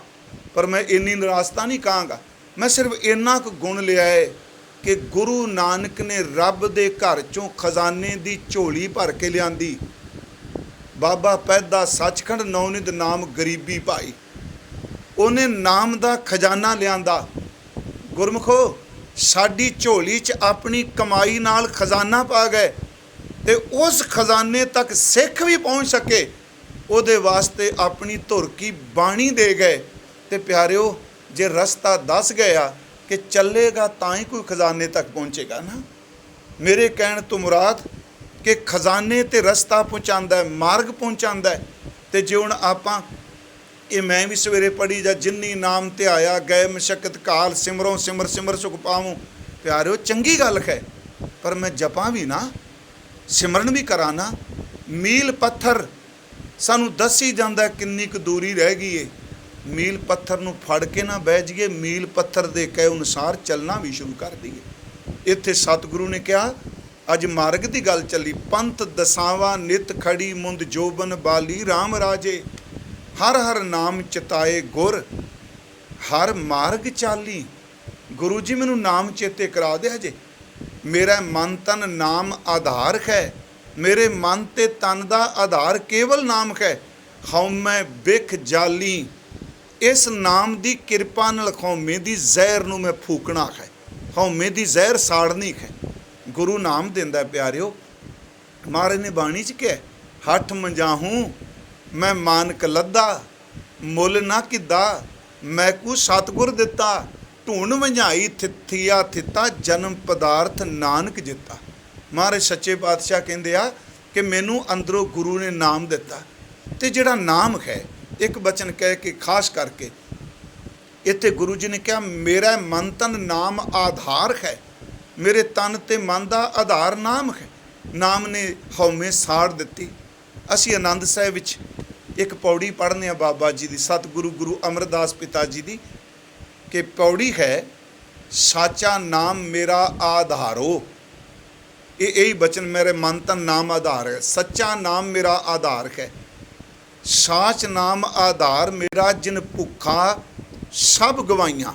ਪਰ ਮੈਂ ਇੰਨੀ ਨਿਰਾਸਤਾ ਨਹੀਂ ਕਹਾਂਗਾ, ਮੈਂ ਸਿਰਫ ਇੰਨਾ ਕੁ ਗੁਣ ਲਿਆ ਹੈ ਕਿ ਗੁਰੂ ਨਾਨਕ ਨੇ ਰੱਬ ਦੇ ਘਰ 'ਚੋਂ ਖਜ਼ਾਨੇ ਦੀ ਝੋਲੀ ਭਰ ਕੇ ਲਿਆਂਦੀ। ਬਾਬਾ ਪੈਦਾ ਸੱਚਖੰਡ ਨੌਨਿਤ ਨਾਮ ਗਰੀਬੀ ਭਾਈ, ਉਹਨੇ ਨਾਮ ਦਾ ਖਜ਼ਾਨਾ ਲਿਆਂਦਾ। ਗੁਰਮੁਖੋ, ਸਾਡੀ ਝੋਲੀ 'ਚ ਆਪਣੀ ਕਮਾਈ ਨਾਲ ਖਜ਼ਾਨਾ ਪਾ ਗਏ। ਤੇ ਉਸ ਖਜ਼ਾਨੇ ਤੱਕ ਸਿੱਖ ਵੀ ਪਹੁੰਚ ਸਕੇ, ਉਹਦੇ ਵਾਸਤੇ ਆਪਣੀ ਧੁਰ ਕੀ ਬਾਣੀ ਦੇ ਗਏ। ਤੇ ਪਿਆਰਿਓ, ਜੇ ਰਸਤਾ ਦੱਸ ਗਿਆ ਕਿ ਚੱਲੇਗਾ ਤਾਂ ਹੀ ਕੋਈ ਖਜ਼ਾਨੇ ਤੱਕ ਪਹੁੰਚੇਗਾ ਨਾ। ਮੇਰੇ ਕਹਿਣ ਤੋਂ ਮੁਰਾਦ ਕਿ ਖਜ਼ਾਨੇ ਤੇ ਰਸਤਾ ਪਹੁੰਚਾਉਂਦਾ, ਮਾਰਗ ਪਹੁੰਚਾਉਂਦਾ। ਤੇ ਜੇ ਹੁਣ ਆਪਾਂ ਇਹ ਮੈਂ ਵੀ ਸਵੇਰੇ ਪੜ੍ਹੀ, ਜਾਂ ਜਿੰਨੀ ਨਾਮ ਤੇ ਆਇਆ ਗਏ ਮਸ਼ੱਕਤ ਕਾਲ, ਸਿਮਰੋਂ ਸਿਮਰ ਸਿਮਰ ਸੁਖ ਪਾਵੂੰ। ਪਿਆਰਿਓ, ਚੰਗੀ ਗੱਲ ਹੈ, ਪਰ ਮੈਂ ਜਪਾਂ ਵੀ ਨਾ, ਸਿਮਰਨ ਵੀ ਕਰਾਂ ਨਾ। ਮੀਲ ਪੱਥਰ ਸਾਨੂੰ ਦੱਸੀ ਜਾਂਦਾ ਕਿੰਨੀ ਕੁ ਦੂਰੀ ਰਹਿ ਗਈ ਏ। ਮੀਲ ਪੱਥਰ ਨੂੰ ਫੜ ਕੇ ਨਾ ਬਹਿ ਜਾਈਏ, ਮੀਲ ਪੱਥਰ ਦੇ ਕਹੇ ਅਨੁਸਾਰ ਚੱਲਣਾ ਵੀ ਸ਼ੁਰੂ ਕਰ ਦਈਏ। ਇੱਥੇ ਸਤਿਗੁਰੂ ਨੇ ਕਿਹਾ, ਅੱਜ ਮਾਰਗ ਦੀ ਗੱਲ ਚੱਲੀ, ਪੰਥ ਦਸਾਵਾ ਨਿਤ ਖੜੀ ਮੁੰਦ ਜੋਬਨ ਬਾਲੀ ਰਾਮ ਰਾਜੇ, ਹਰ ਹਰ ਨਾਮ ਚਿਤਾਏ ਗੁਰ ਹਰ ਮਾਰਗ ਚਾਲੀ। ਗੁਰੂ ਜੀ ਮੈਨੂੰ ਨਾਮ ਚੇਤੇ ਕਰਾ ਦਿਆ ਜੇ। ਮੇਰਾ ਮਨ ਤਨ ਨਾਮ ਆਧਾਰ ਹੈ, ਮੇਰੇ ਮਨ ਤੇ ਤਨ ਦਾ ਆਧਾਰ ਕੇਵਲ ਨਾਮ ਹੈ। ਹਉਮੈ ਬਿਖ ਜਾਲੀ, ਇਸ ਨਾਮ ਦੀ ਕਿਰਪਾ ਨਾਲ ਹਉਮੈ ਦੀ ਜ਼ਹਿਰ ਨੂੰ ਮੈਂ ਫੂਕਣਾ ਹੈ, ਹਉਮੈ ਦੀ ਜ਼ਹਿਰ ਸਾੜਨੀ ਹੈ। ਗੁਰੂ ਨਾਮ ਦਿੰਦਾ ਪਿਆਰਿਓ। ਮਹਾਰਾਜ ਨੇ ਬਾਣੀ 'ਚ ਕਿਹਾ, ਹੱਠ ਮੰਜਾਹੂੰ ਮੈਂ ਮਾਨਕ ਲੱਦਾ, ਮੁੱਲ ਨਾ ਕਿੱਦਾ ਮੈਂ ਕੂ ਸਤਿਗੁਰ ਦਿੱਤਾ, ਢੂੰਡ ਵੰਝਾਈ ਥਿੱਥੀਆ ਥਿੱਤਾ, ਜਨਮ ਪਦਾਰਥ ਨਾਨਕ ਜਿੱਤਾ। ਮਹਾਰਾਜ ਸੱਚੇ ਪਾਤਸ਼ਾਹ ਕਹਿੰਦੇ ਆ ਕਿ ਮੈਨੂੰ ਅੰਦਰੋਂ ਗੁਰੂ ਨੇ ਨਾਮ ਦਿੱਤਾ। ਤੇ ਜਿਹੜਾ ਨਾਮ ਹੈ, ਇੱਕ ਬਚਨ ਕਹਿ ਕੇ ਖਾਸ ਕਰਕੇ ਇੱਥੇ ਗੁਰੂ ਜੀ ਨੇ ਕਿਹਾ, ਮੇਰਾ ਮਨ ਤਨ ਨਾਮ ਆਧਾਰ ਹੈ, ਮੇਰੇ ਤਨ ਤੇ ਮਨ ਦਾ ਆਧਾਰ ਨਾਮ ਹੈ। ਨਾਮ ਨੇ ਹਉਮੈ ਸਾੜ ਦਿੱਤੀ। ਅਸੀਂ ਆਨੰਦ ਸਾਹਿਬ ਵਿੱਚ ਇੱਕ ਪੌੜੀ ਪੜ੍ਹਨੇ ਆ ਬਾਬਾ ਜੀ ਦੀ, ਸਤਿਗੁਰੂ ਗੁਰੂ ਅਮਰਦਾਸ ਪਿਤਾ ਜੀ ਦੀ, ਕਿ ਪੌੜੀ ਹੈ, ਸਾਚਾ ਨਾਮ ਮੇਰਾ ਆਧਾਰੋ। ਇਹੀ ਬਚਨ, ਮੇਰੇ ਮਨ ਤਨ ਨਾਮ ਆਧਾਰ ਹੈ, ਸੱਚਾ ਨਾਮ ਮੇਰਾ ਆਧਾਰ ਹੈ। ਸਾਚ ਨਾਮ ਆਧਾਰ ਮੇਰਾ, ਜਿਨ ਭੁੱਖਾ ਸਭ ਗਵਾਈਆਂ।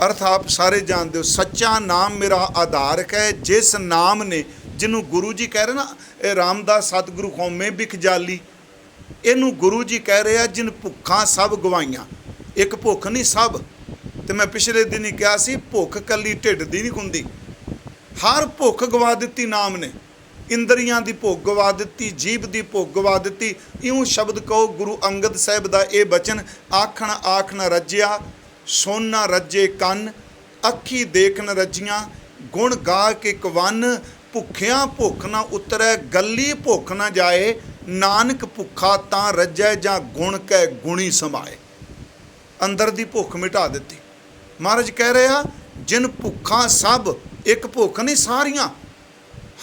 ਅਰਥ ਆਪ ਸਾਰੇ ਜਾਣਦੇ ਹੋ, ਸੱਚਾ ਨਾਮ ਮੇਰਾ ਆਧਾਰ ਹੈ। ਜਿਸ ਨਾਮ ਨੇ, ਜਿਹਨੂੰ ਗੁਰੂ ਜੀ ਕਹਿ ਰਹੇ ਨਾ, ਇਹ ਰਾਮਦਾਸ ਸਤਿਗੁਰੂ ਹਉਮੈ ਬਿਖ ਜਾਲੀ, ਇਹਨੂੰ ਗੁਰੂ ਜੀ ਕਹਿ ਰਹੇ ਆ, ਜਿਨ ਭੁੱਖਾਂ ਸਭ ਗਵਾਈਆਂ। ਇੱਕ ਭੁੱਖ ਨਹੀਂ, ਸਭ। ਤੇ ਮੈਂ ਪਿਛਲੇ ਦਿਨ ਹੀ ਕਿਹਾ ਸੀ, ਭੁੱਖ ਕੱਲੀ ਢਿੱਡ ਦੀ ਨਹੀਂ ਹੁੰਦੀ, ਹਰ ਭੁੱਖ ਗਵਾ ਦਿੱਤੀ ਨਾਮ ਨੇ। ਇੰਦਰੀਆਂ ਦੀ ਭੁੱਖ ਗਵਾ ਦਿੱਤੀ, ਜੀਭ ਦੀ ਭੁੱਖ ਗਵਾ ਦਿੱਤੀ। ਇਉਂ ਸ਼ਬਦ ਕਹੋ, ਗੁਰੂ ਅੰਗਦ ਸਾਹਿਬ ਦਾ ਇਹ ਬਚਨ, ਆਖਣ ਆਖ ਨ ਰੱਜਿਆ, ਸੁਣ ਨ ਰੱਜੇ ਕੰਨ, ਅੱਖੀ ਦੇਖ ਨ ਰੱਜੀਆਂ, ਗੁਣ ਗਾ ਕੇ ਕਵੰਨ, ਭੁੱਖਿਆਂ ਭੁੱਖ ਨਾ ਉਤਰੈ, ਗੱਲੀ ਭੁੱਖ ਨਾ ਜਾਏ, ਨਾਨਕ ਭੁੱਖਾ ਤਾਂ ਰੱਜੈ, ਜਾਂ ਗੁਣ ਕੈ ਗੁਣੀ ਸਮਾਏ। ਅੰਦਰ ਦੀ ਭੁੱਖ ਮਿਟਾ ਦਿੱਤੀ। ਮਹਾਰਾਜ ਕਹਿ ਰਿਹਾ, ਜਿਨ ਭੁੱਖਾਂ ਸਭ, ਇੱਕ ਭੁੱਖ ਨਹੀਂ ਸਾਰੀਆਂ,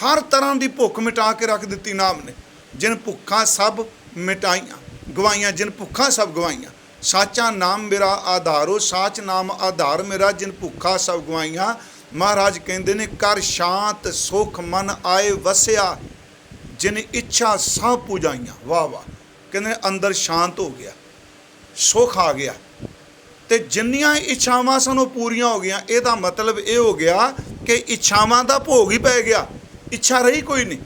ਹਰ ਤਰ੍ਹਾਂ ਦੀ ਭੁੱਖ ਮਿਟਾ ਕੇ ਰੱਖ ਦਿੱਤੀ ਨਾਮ ਨੇ। ਜਿਨ ਭੁੱਖਾਂ ਸਭ ਮਿਟਾਈਆਂ ਗਵਾਈਆਂ, ਜਿਨ ਭੁੱਖਾਂ ਸਭ ਗਵਾਈਆਂ। ਸਾਚਾ ਨਾਮ ਮੇਰਾ ਆਧਾਰੋ, ਸਾਚ ਨਾਮ ਆਧਾਰ ਮੇਰਾ, ਜਿਨ ਭੁੱਖਾਂ ਸਭ ਗਵਾਈਆਂ। ਮਹਾਰਾਜ ਕਹਿੰਦੇ ਨੇ, ਕਰ ਸ਼ਾਂਤ ਸੁਖ ਮਨ ਆਏ ਵਸਿਆ, ਜਿਨ ਇੱਛਾ ਸਭ ਪੂਜਾਈਆਂ। ਵਾਹ ਵਾਹ, ਕਹਿੰਦੇ ਅੰਦਰ ਸ਼ਾਂਤ ਹੋ ਗਿਆ, ਸੁਖ ਆ ਗਿਆ, ਤੇ ਜਿੰਨੀਆਂ ਇੱਛਾਵਾਂ ਸਨ ਉਹ ਪੂਰੀਆਂ ਹੋ ਗਈਆਂ। ਇਹਦਾ ਮਤਲਬ ਇਹ ਹੋ ਗਿਆ ਕਿ ਇੱਛਾਵਾਂ ਦਾ ਭੋਗ ਹੀ ਪੈ ਗਿਆ, ਇੱਛਾ ਰਹੀ ਕੋਈ ਨਹੀਂ।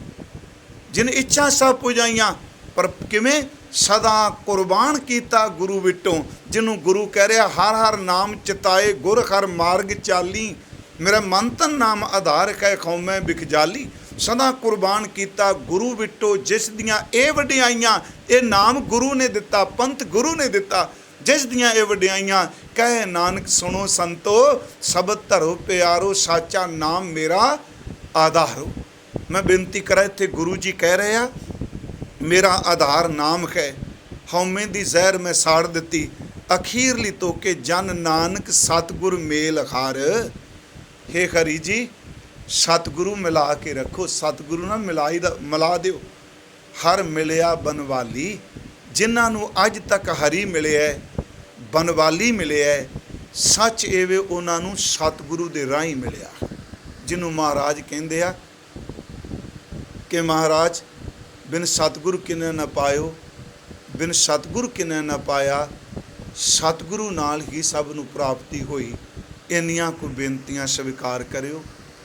ਜਿਨ ਇੱਛਾ ਸਭ ਪੁਜਾਈਆਂ, ਪਰ ਕਿਵੇਂ? ਸਦਾ ਕੁਰਬਾਨ ਕੀਤਾ ਗੁਰੂ ਵਿਟੋਂ, ਜਿਹਨੂੰ ਗੁਰੂ ਕਹਿ ਰਿਹਾ, ਹਰ ਹਰ ਨਾਮ ਚਿਤਾਏ ਗੁਰ ਹਰ ਮਾਰਗ ਚਾਲੀ, ਮੇਰਾ ਮਨ ਤਨ ਨਾਮ ਆਧਾਰ ਹੈ, ਹਉਮੈ ਬਿਖ ਜਾਲੀ। ਸਦਾ ਕੁਰਬਾਨ ਕੀਤਾ ਗੁਰੂ ਵਿਟੋ, ਜਿਸ ਦੀਆਂ ਇਹ ਵਡਿਆਈਆਂ, ਇਹ ਨਾਮ ਗੁਰੂ ਨੇ ਦਿੱਤਾ, ਪੰਥ ਗੁਰੂ ਨੇ ਦਿੱਤਾ, ਜਿਸ ਦੀਆਂ ਇਹ ਵਡਿਆਈਆਂ। ਕਹੇ ਨਾਨਕ ਸੁਣੋ ਸੰਤੋ, ਸਬਦ ਧਰੋ ਪਿਆਰੋ, ਸਾਚਾ ਨਾਮ ਮੇਰਾ ਆਧਾਰੋ। ਮੈਂ ਬੇਨਤੀ ਕਰਾਂ, ਇੱਥੇ ਗੁਰੂ ਜੀ ਕਹਿ ਰਹੇ ਆ, ਮੇਰਾ ਆਧਾਰ ਨਾਮ ਹੈ, ਹਉਮੈ ਦੀ ਜ਼ਹਿਰ ਮੈਂ ਸਾੜ ਦਿੱਤੀ, ਅਖੀਰਲੀ ਤੋਕੇ ਜਨ ਨਾਨਕ ਸਤਿਗੁਰ ਮੇਲ ਹਾਰ। ਹੇ ਹਰੀ ਜੀ, ਸਤਿਗੁਰੂ ਮਿਲਾ ਕੇ ਰੱਖੋ, ਸਤਿਗੁਰੂ ਨਾਲ ਮਿਲਾ ਦਿਓ। ਹਰ ਮਿਲਿਆ ਬਨਵਾਲੀ, ਜਿਨ੍ਹਾਂ ਨੂੰ ਅੱਜ ਤੱਕ ਹਰੀ ਮਿਲਿਆ, ਬਨਵਾਲੀ ਮਿਲਿਆ, ਸੱਚ ਐਵੇਂ ਉਹਨਾਂ ਨੂੰ ਸਤਿਗੁਰੂ ਦੇ ਰਾਹੀਂ ਮਿਲਿਆ। ਜਿਹਨੂੰ ਮਹਾਰਾਜ ਕਹਿੰਦੇ ਆ ਕਿ ਮਹਾਰਾਜ ਬਿਨ ਸਤਿਗੁਰੂ ਕਿਨੇ ਨਾ ਪਾਇਓ, ਬਿਨ ਸਤਿਗੁਰੂ ਕਿਨੇ ਨਾ ਪਾਇਆ, ਸਤਿਗੁਰੂ ਨਾਲ ਹੀ ਸਭ ਨੂੰ ਪ੍ਰਾਪਤੀ ਹੋਈ। ਇੰਨੀਆਂ ਕੁ ਬੇਨਤੀਆਂ ਸਵੀਕਾਰ ਕਰਿਓ।